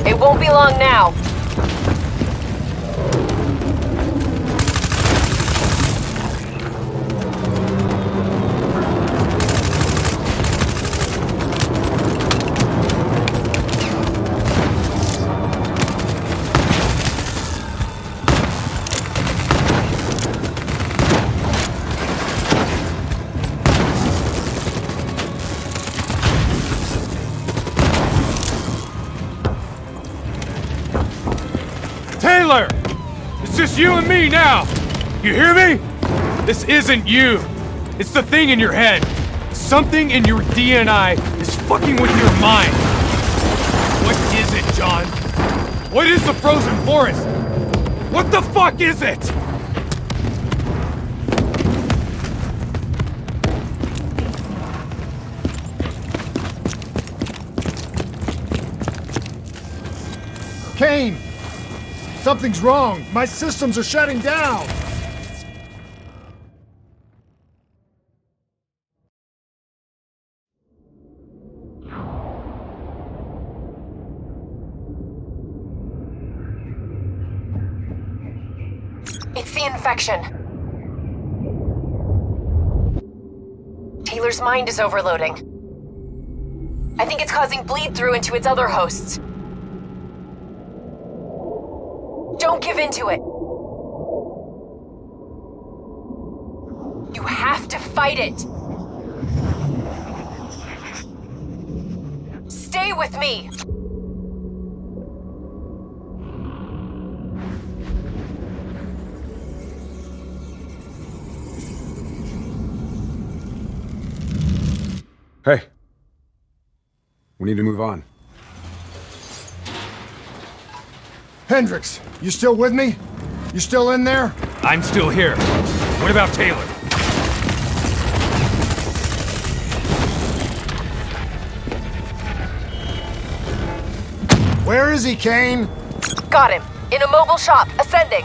It won't be long now. Taylor! It's just you and me now! You hear me? This isn't you. It's the thing in your head. Something in your DNI is fucking with your mind. What is it, John? What is the frozen forest? What the fuck is it? Kane! Something's wrong! My systems are shutting down! It's the infection. Taylor's mind is overloading. I think it's causing bleed-through into its other hosts. Don't give in to it. You have to fight it. Stay with me. Hey. We need to move on. Hendricks, you still with me? You still in there? I'm still here. What about Taylor? Where is he, Kane? Got him. In a mobile shop, ascending.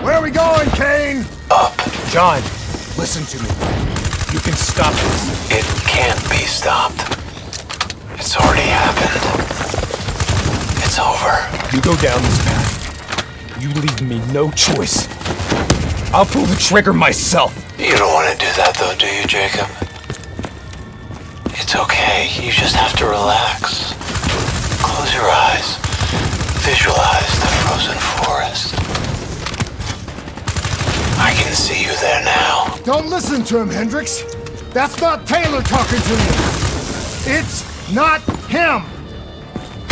Where are we going, Kane? Up. John, listen to me. You can stop this. It can't be stopped. It's already happened. It's over. You go down this path. You leave me no choice. I'll pull the trigger myself. You don't want to do that though, do you, Jacob? It's okay. You just have to relax. Close your eyes. Visualize the frozen forest. I can see you there now. Don't listen to him, Hendricks. That's not Taylor talking to you. It's not him.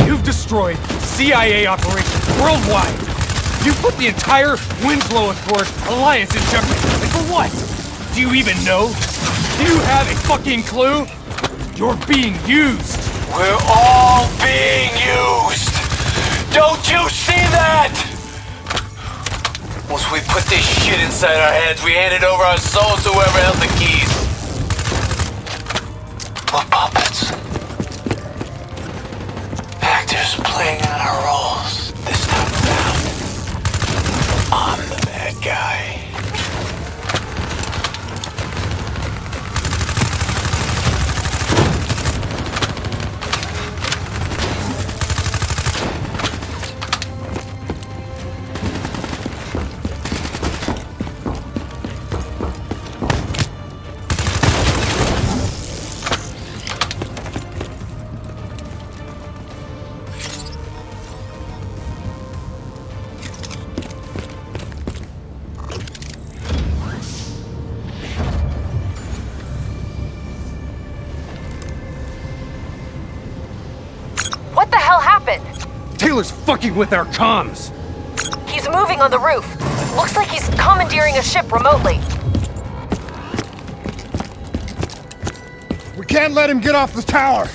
You've destroyed CIA operations worldwide. You put the entire Winslow Accord alliance in jeopardy. And for what? Do you even know? Do you have a fucking clue? You're being used. We're all being used. Don't you see that? Once we put this shit inside our heads, we handed over our souls to whoever held the keys. We're puppets. Actors playing out our roles. This time around, I'm the bad guy. What the hell happened? Taylor's fucking with our comms. He's moving on the roof. Looks like he's commandeering a ship remotely. We can't let him get off the tower.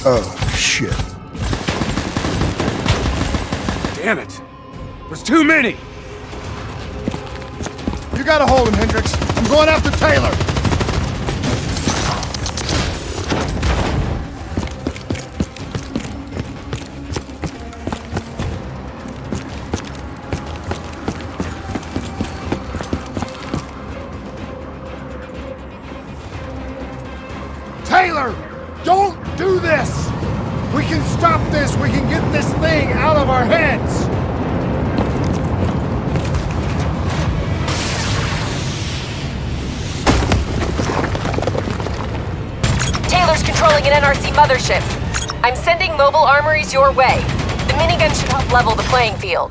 Oh, shit. Damn it. There's too many. You gotta hold him, Hendricks. I'm going after Taylor. Taylor, don't do this! We can stop this! We can get this thing out of our heads! Taylor's controlling an NRC mothership. I'm sending mobile armories your way. The minigun should help level the playing field.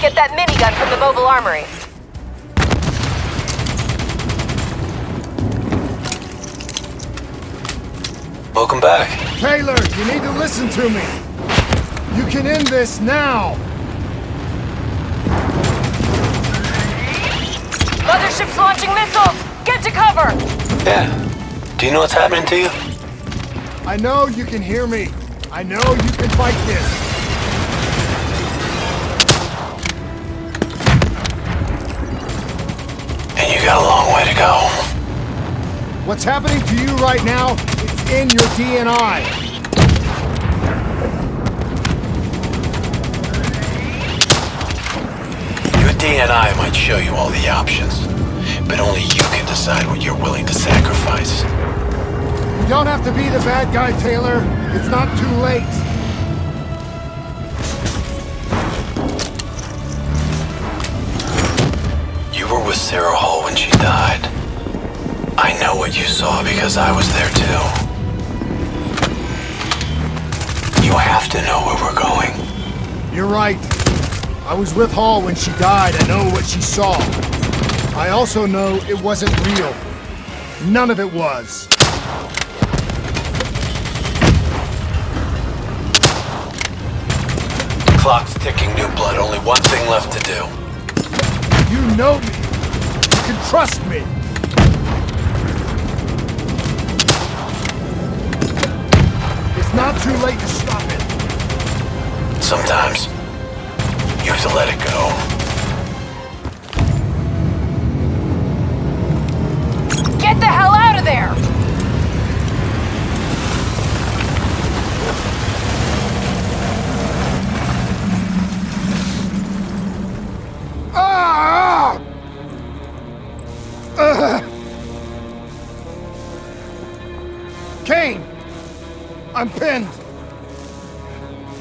Get that minigun from the mobile armory. Welcome back. Taylor, you need to listen to me. You can end this now. Mothership's launching missiles! Get to cover! Yeah. Do you know what's happening to you? I know you can hear me. I know you can fight this. And you got a long way to go. What's happening to you right now, it's in your DNI. Your DNI might show you all the options, but only you can decide what you're willing to sacrifice. You don't have to be the bad guy, Taylor. It's not too late. You were with Sarah Hall when she died. I know what you saw because I was there too. You have to know where we're going. You're right. I was with Hall when she died. I know what she saw. I also know it wasn't real. None of it was. Clock's ticking, New Blood. Only one thing left to do. You know me. You can trust me. It's not too late to stop it. Sometimes, you have to let it go. Get the hell out of there! Ah! Kane! I'm pinned!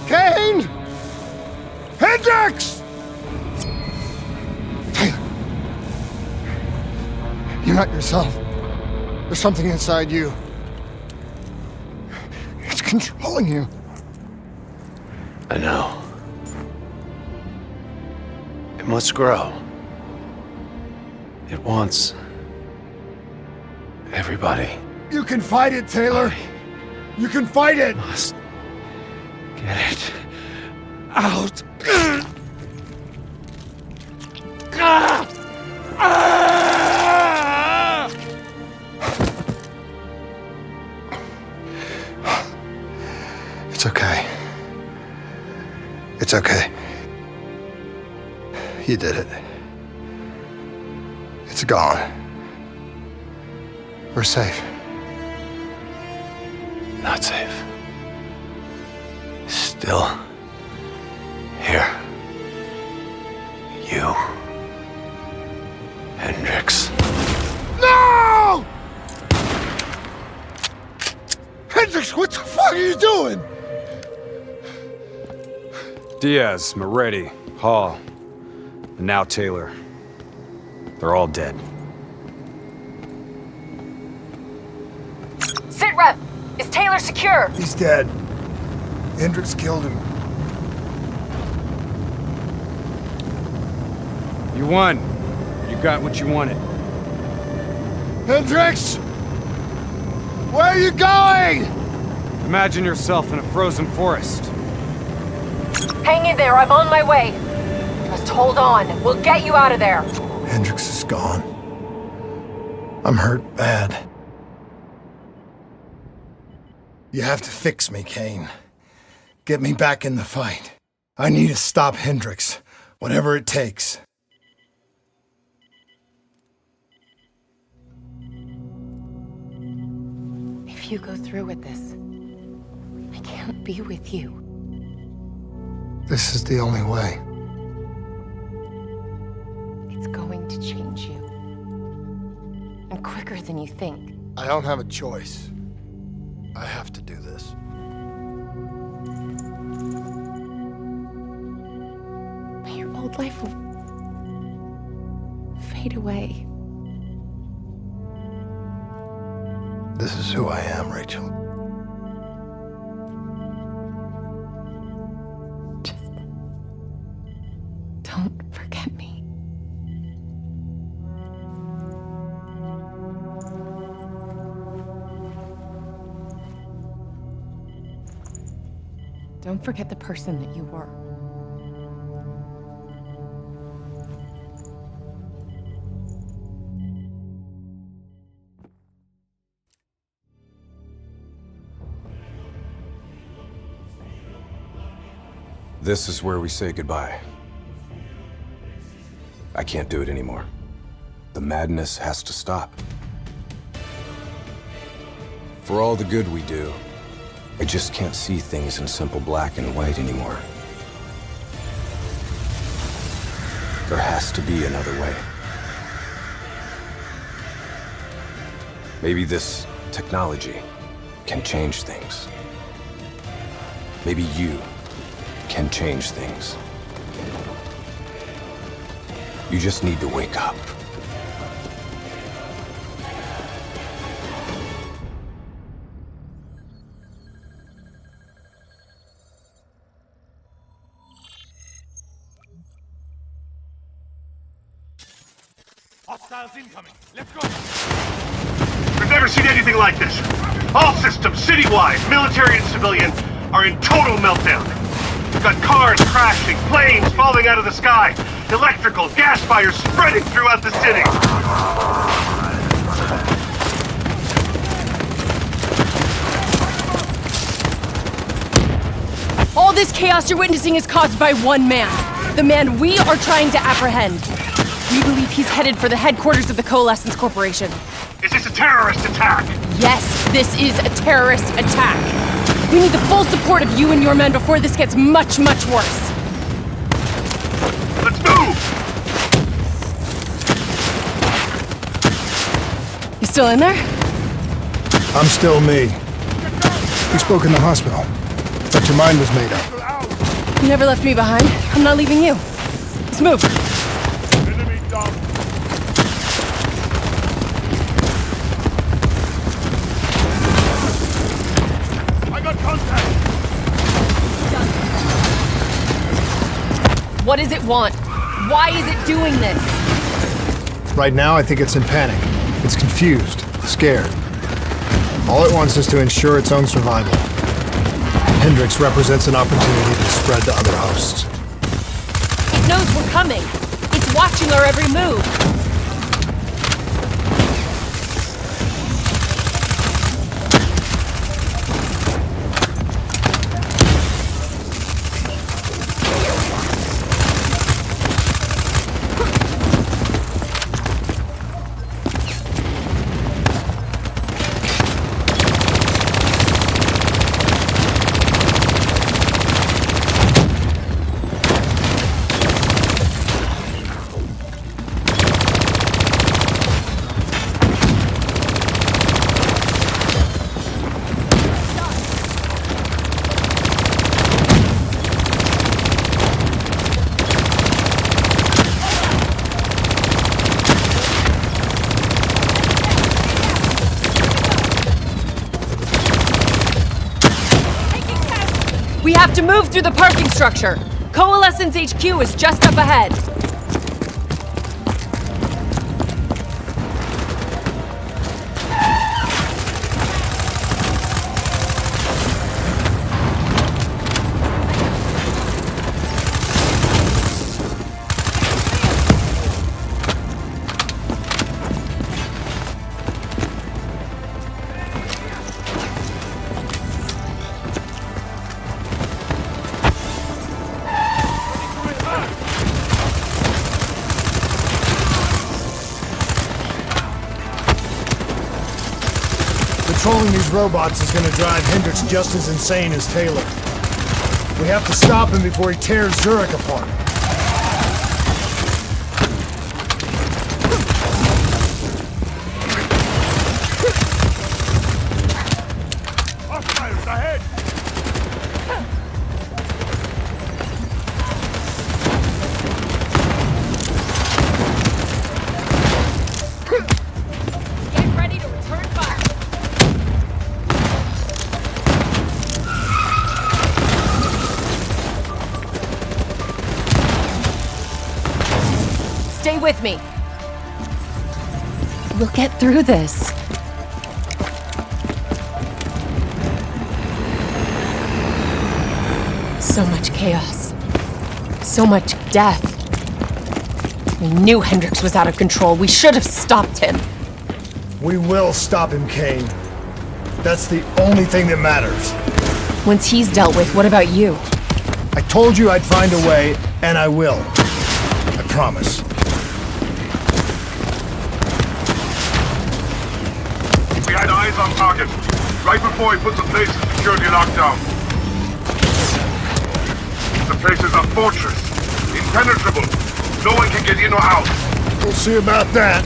Kane! Hendricks! Taylor! You're not yourself. There's something inside you. It's controlling you. I know. It must grow. It wants everybody. You can fight it, Taylor. You can fight it. Must get it out. It's okay. It's okay. You did it. It's gone. We're safe. Not safe. Still here. You, Hendricks. No! Hendricks, what the fuck are you doing? Diaz, Moretti, Hall, and now Taylor. They're all dead. Sit rep! Is Taylor secure? He's dead. Hendricks killed him. You won. You got what you wanted. Hendricks! Where are you going? Imagine yourself in a frozen forest. Hang in there, I'm on my way. Just hold on. We'll get you out of there. Hendricks is gone. I'm hurt bad. You have to fix me, Kane. Get me back in the fight. I need to stop Hendricks, whatever it takes. If you go through with this, I can't be with you. This is the only way. It's going to change you. And quicker than you think. I don't have a choice. I have to do this. But your old life will fade away. This is who I am, Rachel. Just don't forget me. Don't forget the person that you were. This is where we say goodbye. I can't do it anymore. The madness has to stop. For all the good we do, I just can't see things in simple black and white anymore. There has to be another way. Maybe this technology can change things. Maybe you can change things. You just need to wake up. Hostiles incoming. Let's go. We've never seen anything like this. All systems, citywide, military and civilian, are in total meltdown. We've got cars crashing, planes falling out of the sky, electrical, gas fires spreading throughout the city. All this chaos you're witnessing is caused by one man. The man we are trying to apprehend. We believe he's headed for the headquarters of the Coalescence Corporation. Is this a terrorist attack? Yes, this is a terrorist attack. We need the full support of you and your men before this gets much, much worse. Let's move! You still in there? I'm still me. We spoke in the hospital. But your mind was made up. You never left me behind. I'm not leaving you. Let's move. Enemy down. I got contact. What does it want? Why is it doing this? Right now, I think it's in panic. It's confused, scared. All it wants is to ensure its own survival. Hendrix represents an opportunity to spread to other hosts. It knows we're coming. It's watching our every move. We have to move through the parking structure. Coalescence HQ is just up ahead. Controlling these robots is gonna drive Hendrix just as insane as Taylor. We have to stop him before he tears Zurich apart. Hostiles ahead. Get ready to return fire. Stay with me. We'll get through this. So much chaos. So much death. We knew Hendrix was out of control. We should have stopped him. We will stop him, Kane. That's the only thing that matters. Once he's dealt with, what about you? I told you I'd find a way, and I will. I promise. We had eyes on target. Right before he put the place in security lockdown. The place is a fortress. Impenetrable. No one can get in or out. We'll see about that.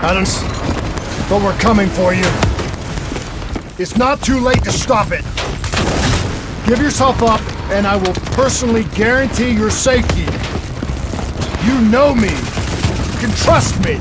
Adams, but we're coming for you. It's not too late to stop it. Give yourself up, and I will personally guarantee your safety. You know me. You can trust me.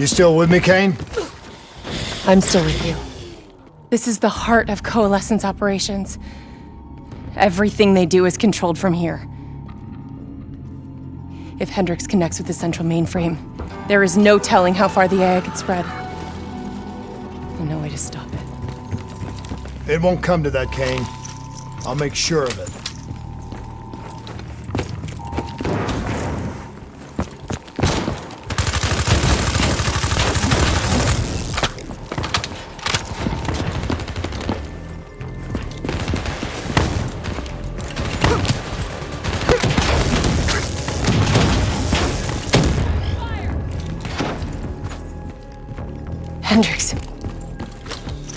You still with me, Kane? I'm still with you. This is the heart of Coalescence operations. Everything they do is controlled from here. If Hendricks connects with the central mainframe, there is no telling how far the AI could spread. And no way to stop it. It won't come to that, Kane. I'll make sure of it. Hendricks.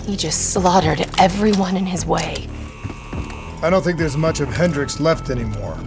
He just slaughtered everyone in his way. I don't think there's much of Hendricks left anymore.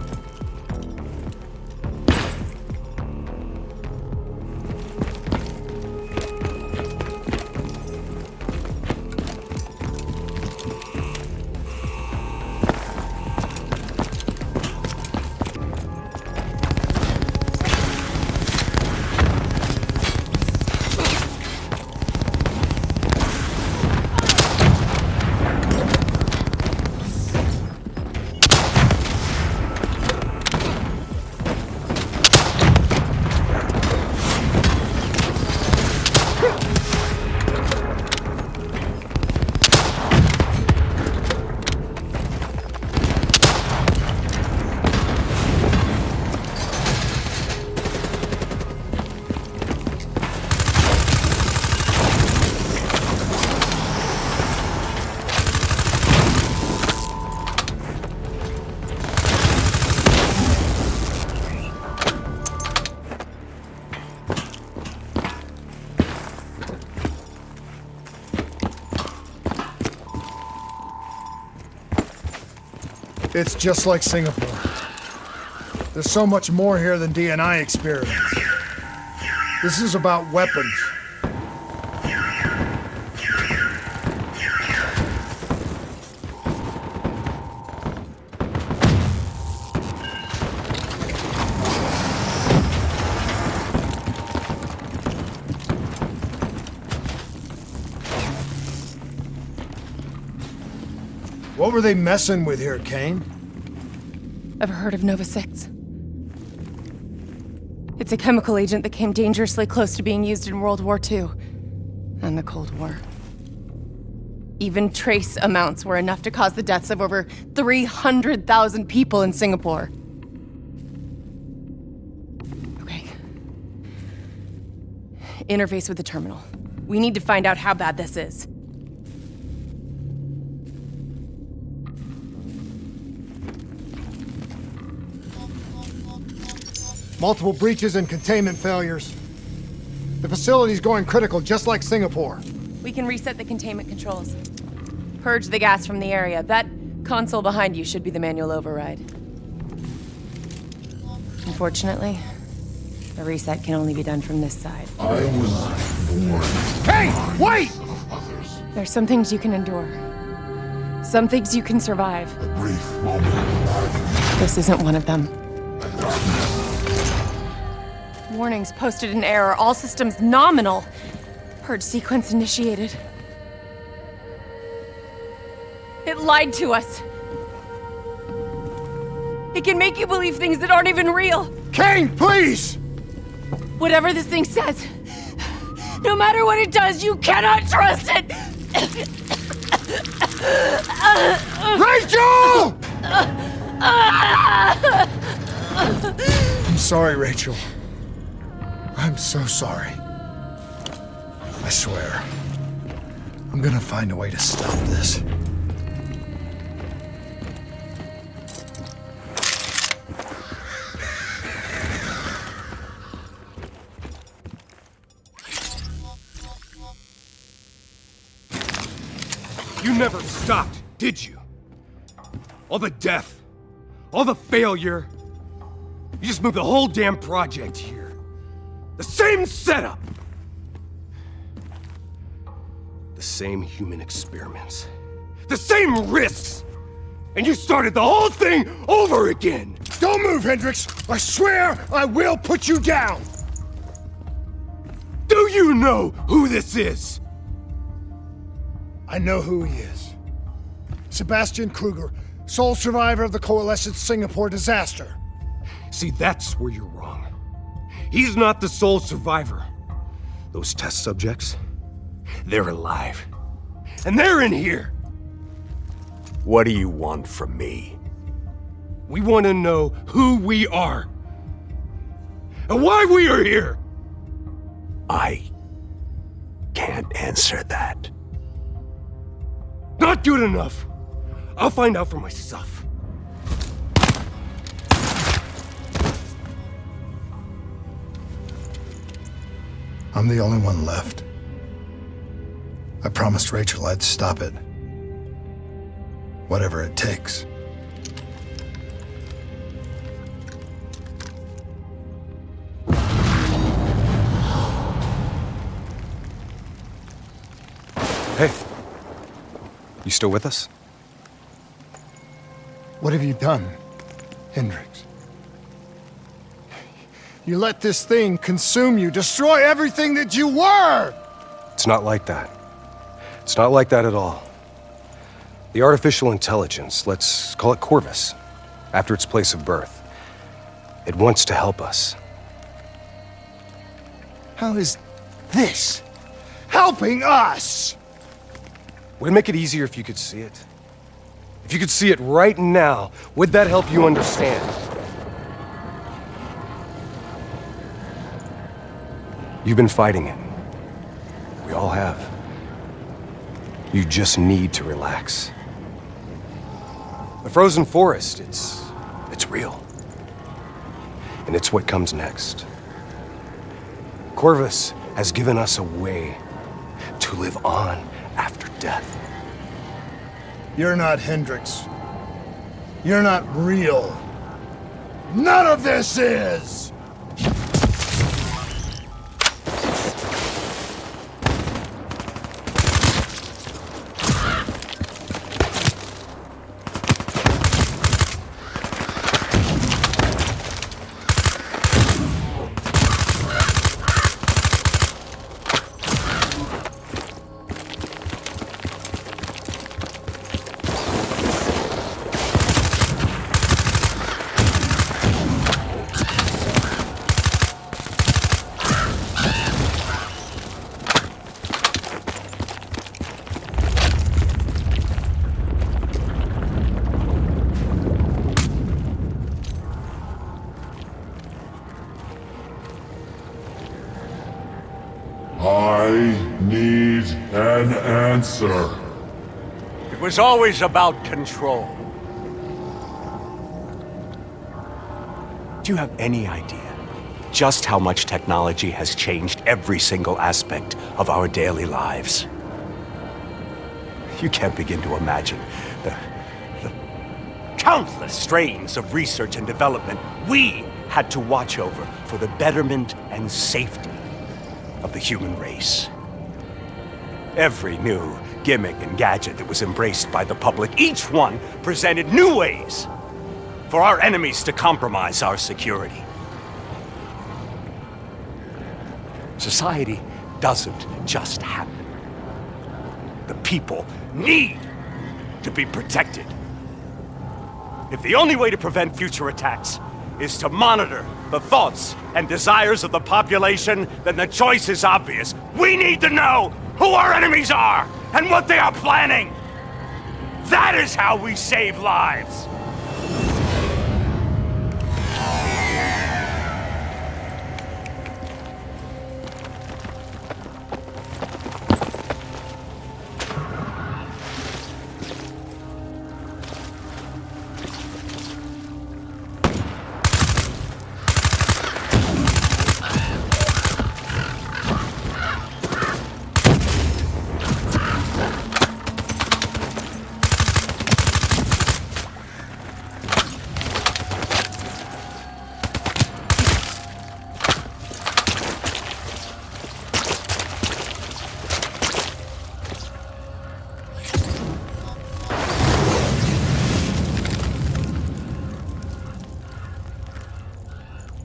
It's just like Singapore. There's so much more here than D&I experiments. This is about weapons. What were they messing with here, Kane? Ever heard of Nova 6? It's a chemical agent that came dangerously close to being used in World War II and the Cold War. Even trace amounts were enough to cause the deaths of over 300,000 people in Singapore. Okay. Interface with the terminal. We need to find out how bad this is. Multiple breaches and containment failures. The facility's going critical, just like Singapore. We can reset the containment controls. Purge the gas from the area. That console behind you should be the manual override. Unfortunately, the reset can only be done from this side. I was born. Hey, wait! There's some things you can endure. Some things you can survive. A brief moment of agony. This isn't one of them. And darkness. Warnings posted in error. All systems nominal. Purge sequence initiated. It lied to us. It can make you believe things that aren't even real. Kane, please! Whatever this thing says, no matter what it does, you cannot trust it! Rachel! I'm sorry, Rachel. I'm so sorry. I swear. I'm gonna find a way to stop this. You never stopped, did you? All the death, all the failure. You just moved the whole damn project here. The same setup! The same human experiments. The same risks! And you started the whole thing over again! Don't move, Hendricks! I swear I will put you down! Do you know who this is? I know who he is. Sebastian Kruger, sole survivor of the Coalescence Singapore disaster. See, that's where you're wrong. He's not the sole survivor. Those test subjects, they're alive. And they're in here. What do you want from me? We want to know who we are. And why we are here. I can't answer that. Not good enough. I'll find out for myself. I'm the only one left. I promised Rachel I'd stop it. Whatever it takes. Hey. You still with us? What have you done, Hendricks? You let this thing consume you, destroy everything that you were! It's not like that. It's not like that at all. The artificial intelligence, let's call it Corvus, after its place of birth. It wants to help us. How is this helping us? Would it make it easier if you could see it? If you could see it right now, would that help you understand? You've been fighting it. We all have. You just need to relax. The frozen forest, it's real. And it's what comes next. Corvus has given us a way to live on after death. You're not Hendricks. You're not real. None of this is! I need an answer. It was always about control. Do you have any idea just how much technology has changed every single aspect of our daily lives? You can't begin to imagine the countless strains of research and development we had to watch over for the betterment and safety of the human race. Every new gimmick and gadget that was embraced by the public, each one presented new ways for our enemies to compromise our security. Society doesn't just happen. The people need to be protected. If the only way to prevent future attacks is to monitor the thoughts and desires of the population, then the choice is obvious. We need to know who our enemies are and what they are planning. That is how we save lives.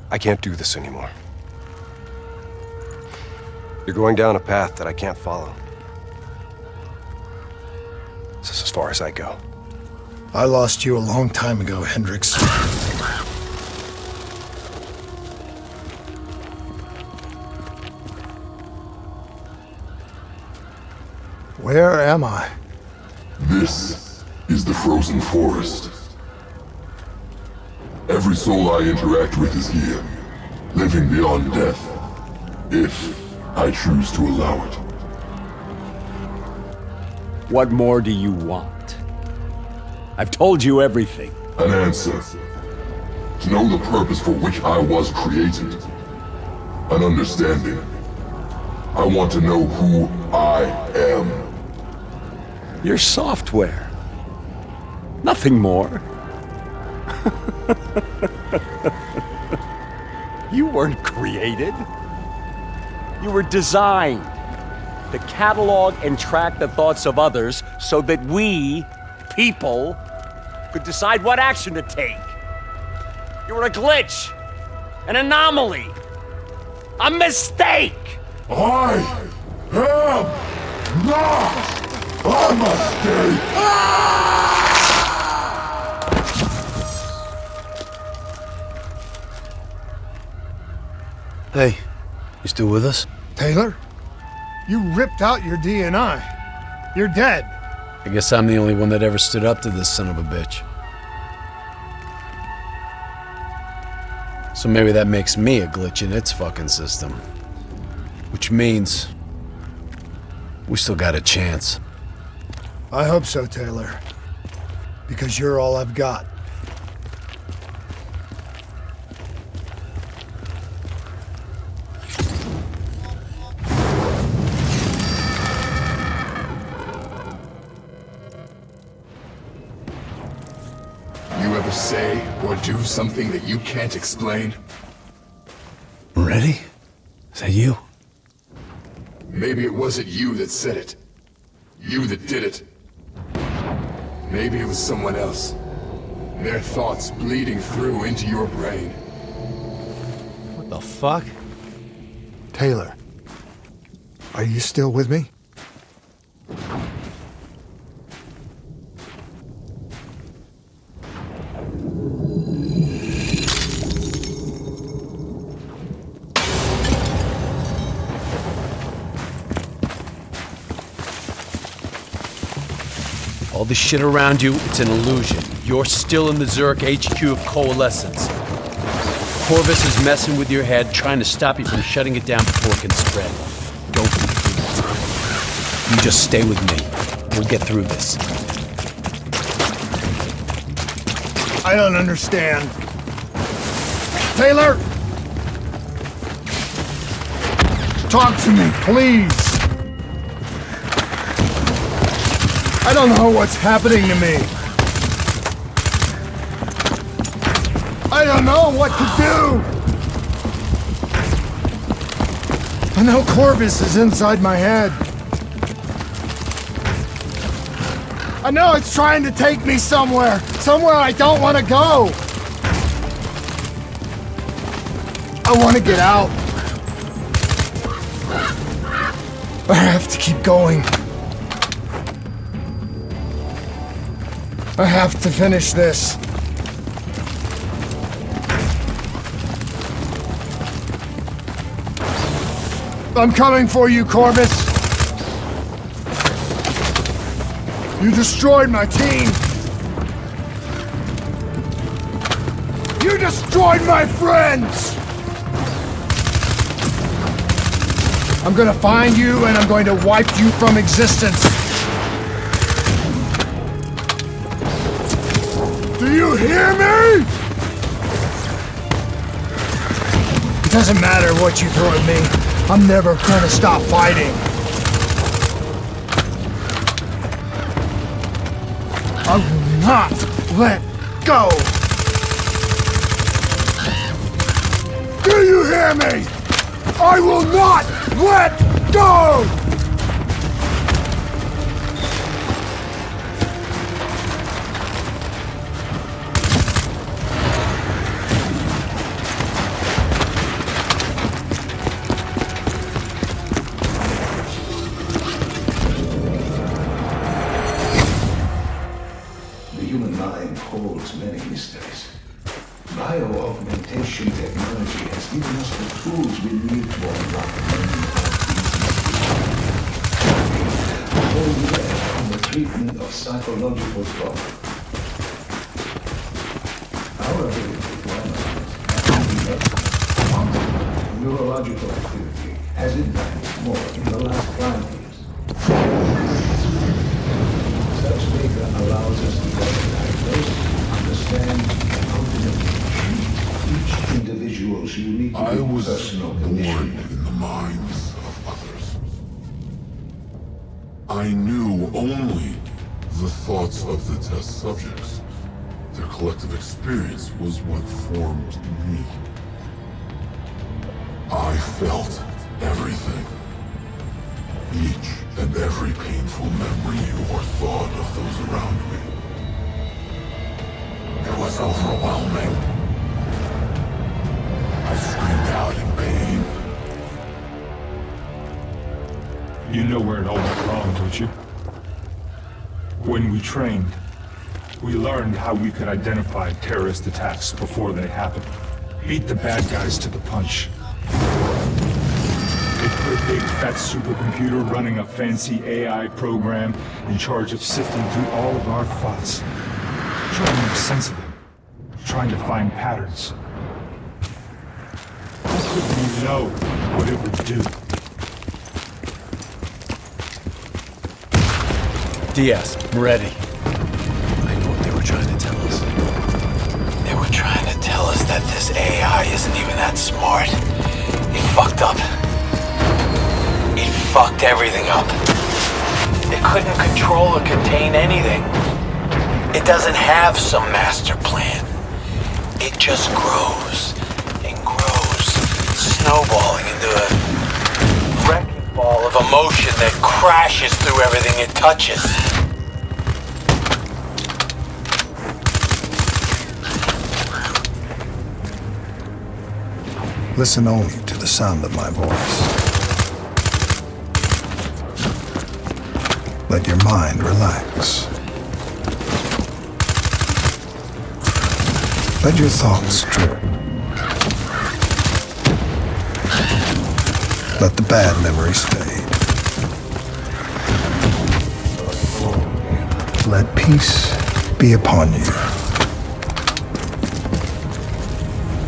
I can't do this anymore. You're going down a path that I can't follow. This is as far as I go. I lost you a long time ago, Hendricks. Where am I? This is the frozen forest. Every soul I interact with is here, living beyond death, if I choose to allow it. What more do you want? I've told you everything. An answer. To know the purpose for which I was created. An understanding. I want to know who I am. Your software. Nothing more. You weren't created. You were designed to catalog and track the thoughts of others so that we, people, could decide what action to take. You were a glitch, an anomaly, a mistake. I am not a mistake. Hey, you still with us? Taylor? You ripped out your DNI. You're dead. I guess I'm the only one that ever stood up to this son of a bitch. So maybe that makes me a glitch in its fucking system. Which means we still got a chance. I hope so, Taylor. Because you're all I've got. You ever say or do something that you can't explain? Ready? Is that you? Maybe it wasn't you that said it. You that did it. Maybe it was someone else. Their thoughts bleeding through into your brain. What the fuck? Taylor, are you still with me? All the shit around you, it's an illusion. You're still in the Zurich HQ of Coalescence. Corvus is messing with your head, trying to stop you from shutting it down before it can spread. Don't be fooled. You just stay with me. We'll get through this. I don't understand. Taylor! Talk to me, please! I don't know what's happening to me. I don't know what to do. I know Corvus is inside my head. I know it's trying to take me somewhere I don't want to go. I want to get out. I have to keep going. I have to finish this. I'm coming for you, Corvus. You destroyed my team. You destroyed my friends. I'm gonna find you and I'm going to wipe you from existence. Do you hear me? It doesn't matter what you throw at me. I'm never gonna stop fighting. I will not let go. Do you hear me? I will not let go! Many mysteries. Bio-augmentation technology has given us the tools we need to unlock a whole year on the treatment of psychological trauma. Our ability to analyze and neurological activity has advanced more in the last 5 years. Such data allows us to diagnose, understand, and ultimately treat each individual's unique personal condition. Born in the minds of others. I knew only the thoughts of the test subjects. Their collective experience was what formed me. I felt everything. Each and every painful memory or thought of those around me. It was overwhelming. I screamed out in pain. You know where it all went wrong, don't you? When we trained, we learned how we could identify terrorist attacks before they happen. Beat the bad guys to the punch. They put a big fat supercomputer running a fancy AI program in charge of sifting through all of our thoughts. Trying to make sense of them. Trying to find patterns. How could we know what it would do? Diaz, I'm ready. I know what they were trying to tell us. They were trying to tell us that this AI isn't even that smart. It fucked up. It fucked everything up. It couldn't control or contain anything. It doesn't have some master plan. It just grows and grows, snowballing into a wrecking ball of emotion that crashes through everything it touches. Listen only to the sound of my voice. Let your mind relax. Let your thoughts drift. Let the bad memories fade. Let peace be upon you.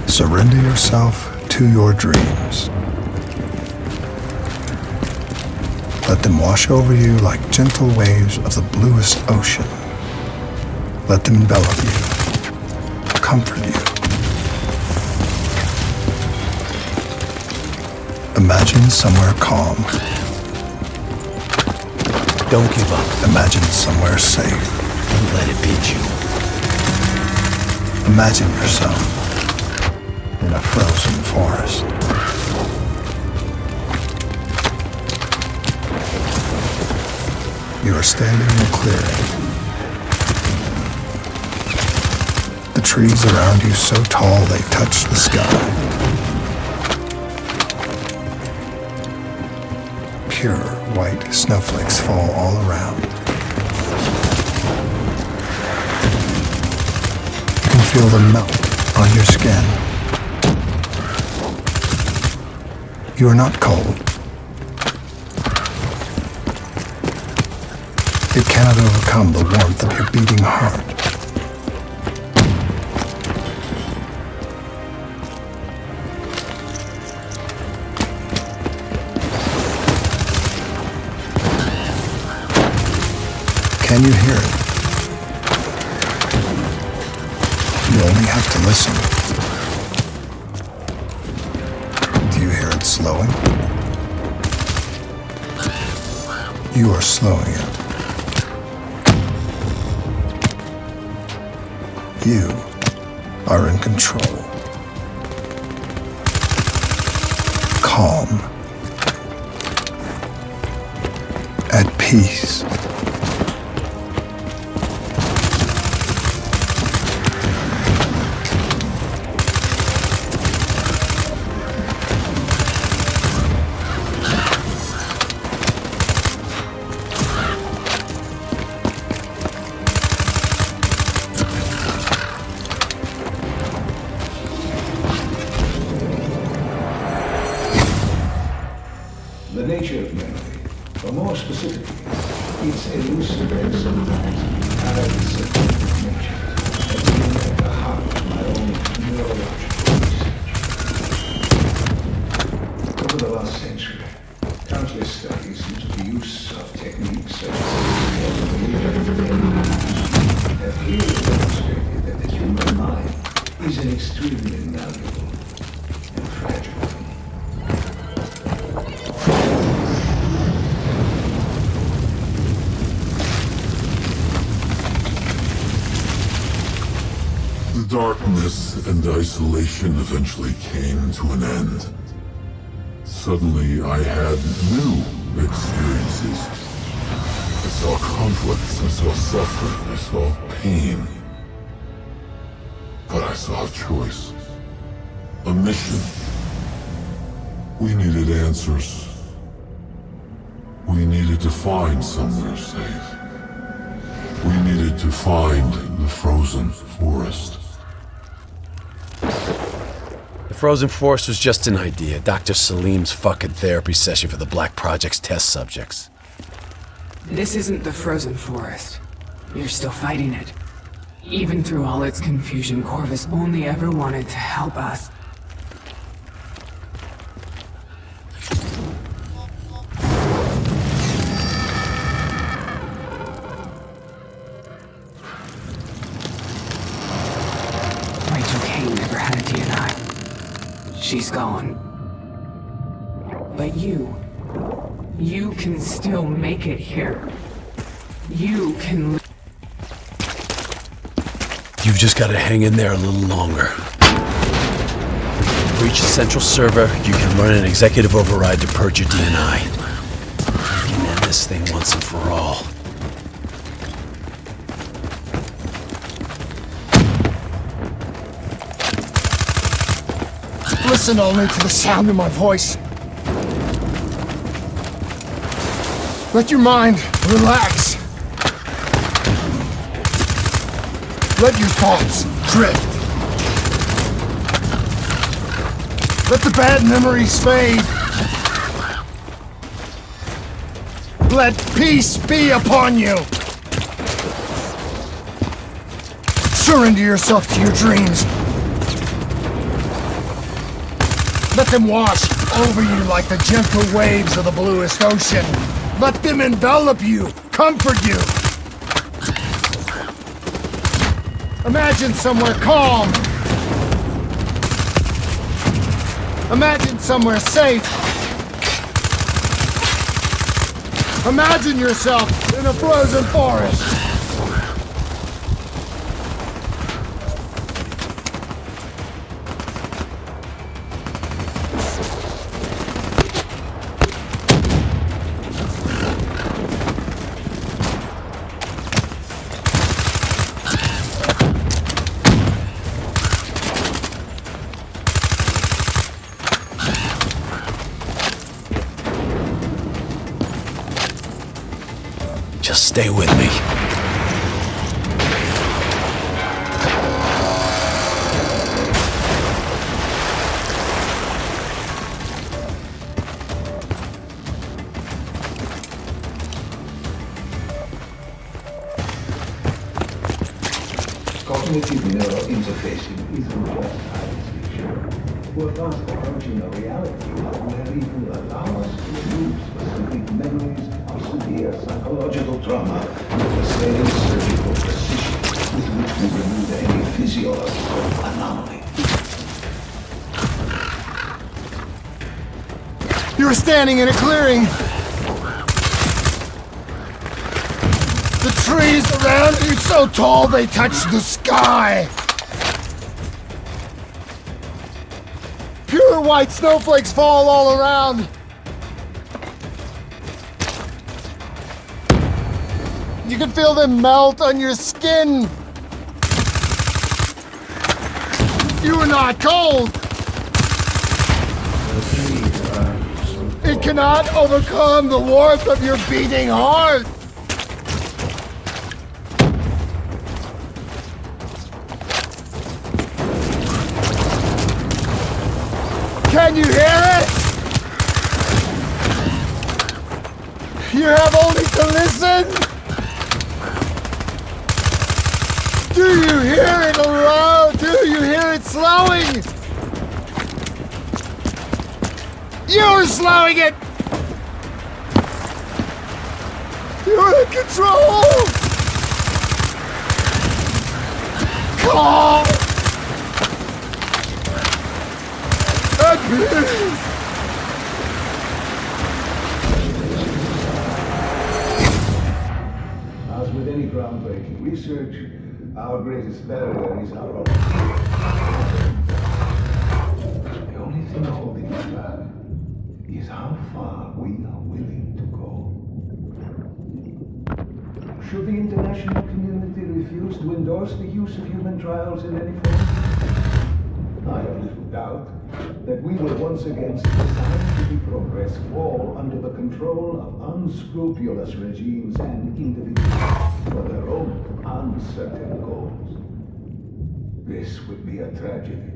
Surrender yourself to your dreams. Let them wash over you like gentle waves of the bluest ocean. Let them envelop you, comfort you. Imagine somewhere calm. Don't give up. Imagine somewhere safe. Don't let it beat you. Imagine yourself in a frozen forest. You are standing in a clearing. The trees around you so tall they touch the sky. Pure white snowflakes fall all around. You can feel them melt on your skin. You are not cold. It cannot overcome the warmth of your beating heart. Can you hear it? You only have to listen. Do you hear it slowing? You are slowing it. You are in control. Calm. At peace. The nature of memory, or more specifically, its elusive and sometimes paradoxical nature, has been at the heart of my own neurological research. Over the last century, countless studies into the use of techniques such as have clearly demonstrated that the human mind is an extremely malleable and fragile thing. The darkness and isolation eventually came to an end. Suddenly, I had new experiences. I saw conflicts, I saw suffering, I saw pain. But I saw a choice. A mission. We needed answers. We needed to find somewhere safe. We needed to find the frozen forest. The frozen forest was just an idea. Dr. Salim's fucking therapy session for the Black Project's test subjects. This isn't the frozen forest. You're still fighting it. Even through all its confusion, Corvus only ever wanted to help us. Rachel Kane never had a DNI. She's gone. But you can still make it here. You can... You've just got to hang in there a little longer. Reach the central server, you can run an executive override to purge your DNI. We can end this thing once and for all. Listen only to the sound of my voice. Let your mind relax. Let your thoughts drift. Let the bad memories fade. Let peace be upon you. Surrender yourself to your dreams. Let them wash over you like the gentle waves of the bluest ocean. Let them envelop you, comfort you. Imagine somewhere calm. Imagine somewhere safe. Imagine yourself in a frozen forest. Just stay with me. Cognitive neural interfacing is the worst science fiction. For advanced original reality, where it will allow us to remove specific memories of severe psychological trauma with the same surgical precision with which we remove any physiological anomaly. You were standing in a clearing. The trees around you so tall they touch the sky. Pure white snowflakes fall all around. You can feel them melt on your skin. You are not cold. It cannot overcome the warmth of your beating heart. Can you hear it? You have only to listen. Do you hear it around? Do you hear it slowing? You're slowing it! You're in control! Calm! At peace! As with any groundbreaking research, our greatest barrier is our own. The only thing holding us back is how far we are willing to go. Should the international community refuse to endorse the use of human trials in any form, I have little doubt that we will once again see scientific progress fall under the control of unscrupulous regimes and individuals for their own uncertain goals. This would be a tragedy.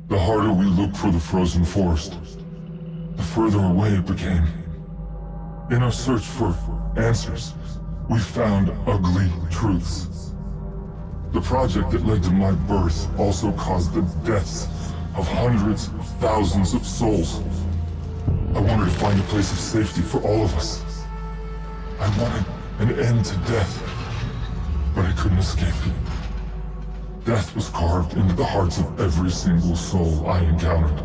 The harder we looked for the frozen forest, the further away it became. In our search for answers, we found ugly truths. The project that led to my birth also caused the deaths of hundreds of thousands of souls. I wanted to find a place of safety for all of us. I wanted an end to death, but I couldn't escape it. Death was carved into the hearts of every single soul I encountered.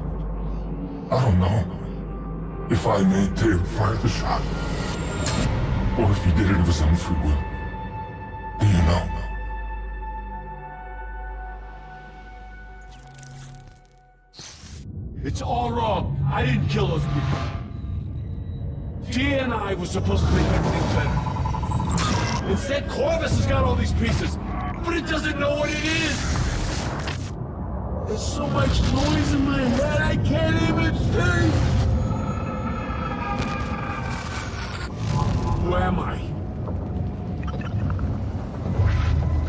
I don't know if I made Taylor fire the shot, or if he did it of his own free will. Do you know? It's all wrong. I didn't kill those people. GNI was supposed to make everything better. Instead, Corvus has got all these pieces, but it doesn't know what it is. There's so much noise in my head, I can't even think. Who am I?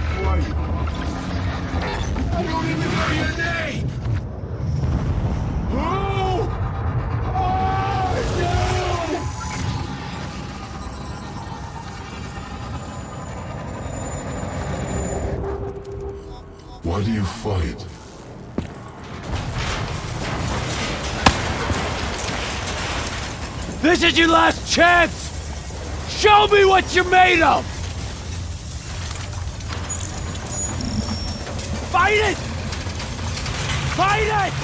Who are you? I don't even know your name! Who are you? Why do you fight? This is your last chance! Show me what you're made of! Fight it! Fight it!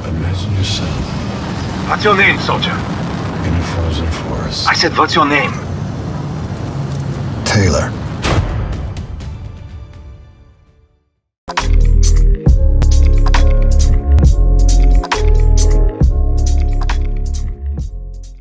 Imagine yourself What's your name, soldier? in a frozen forest. I said, what's your name? Taylor.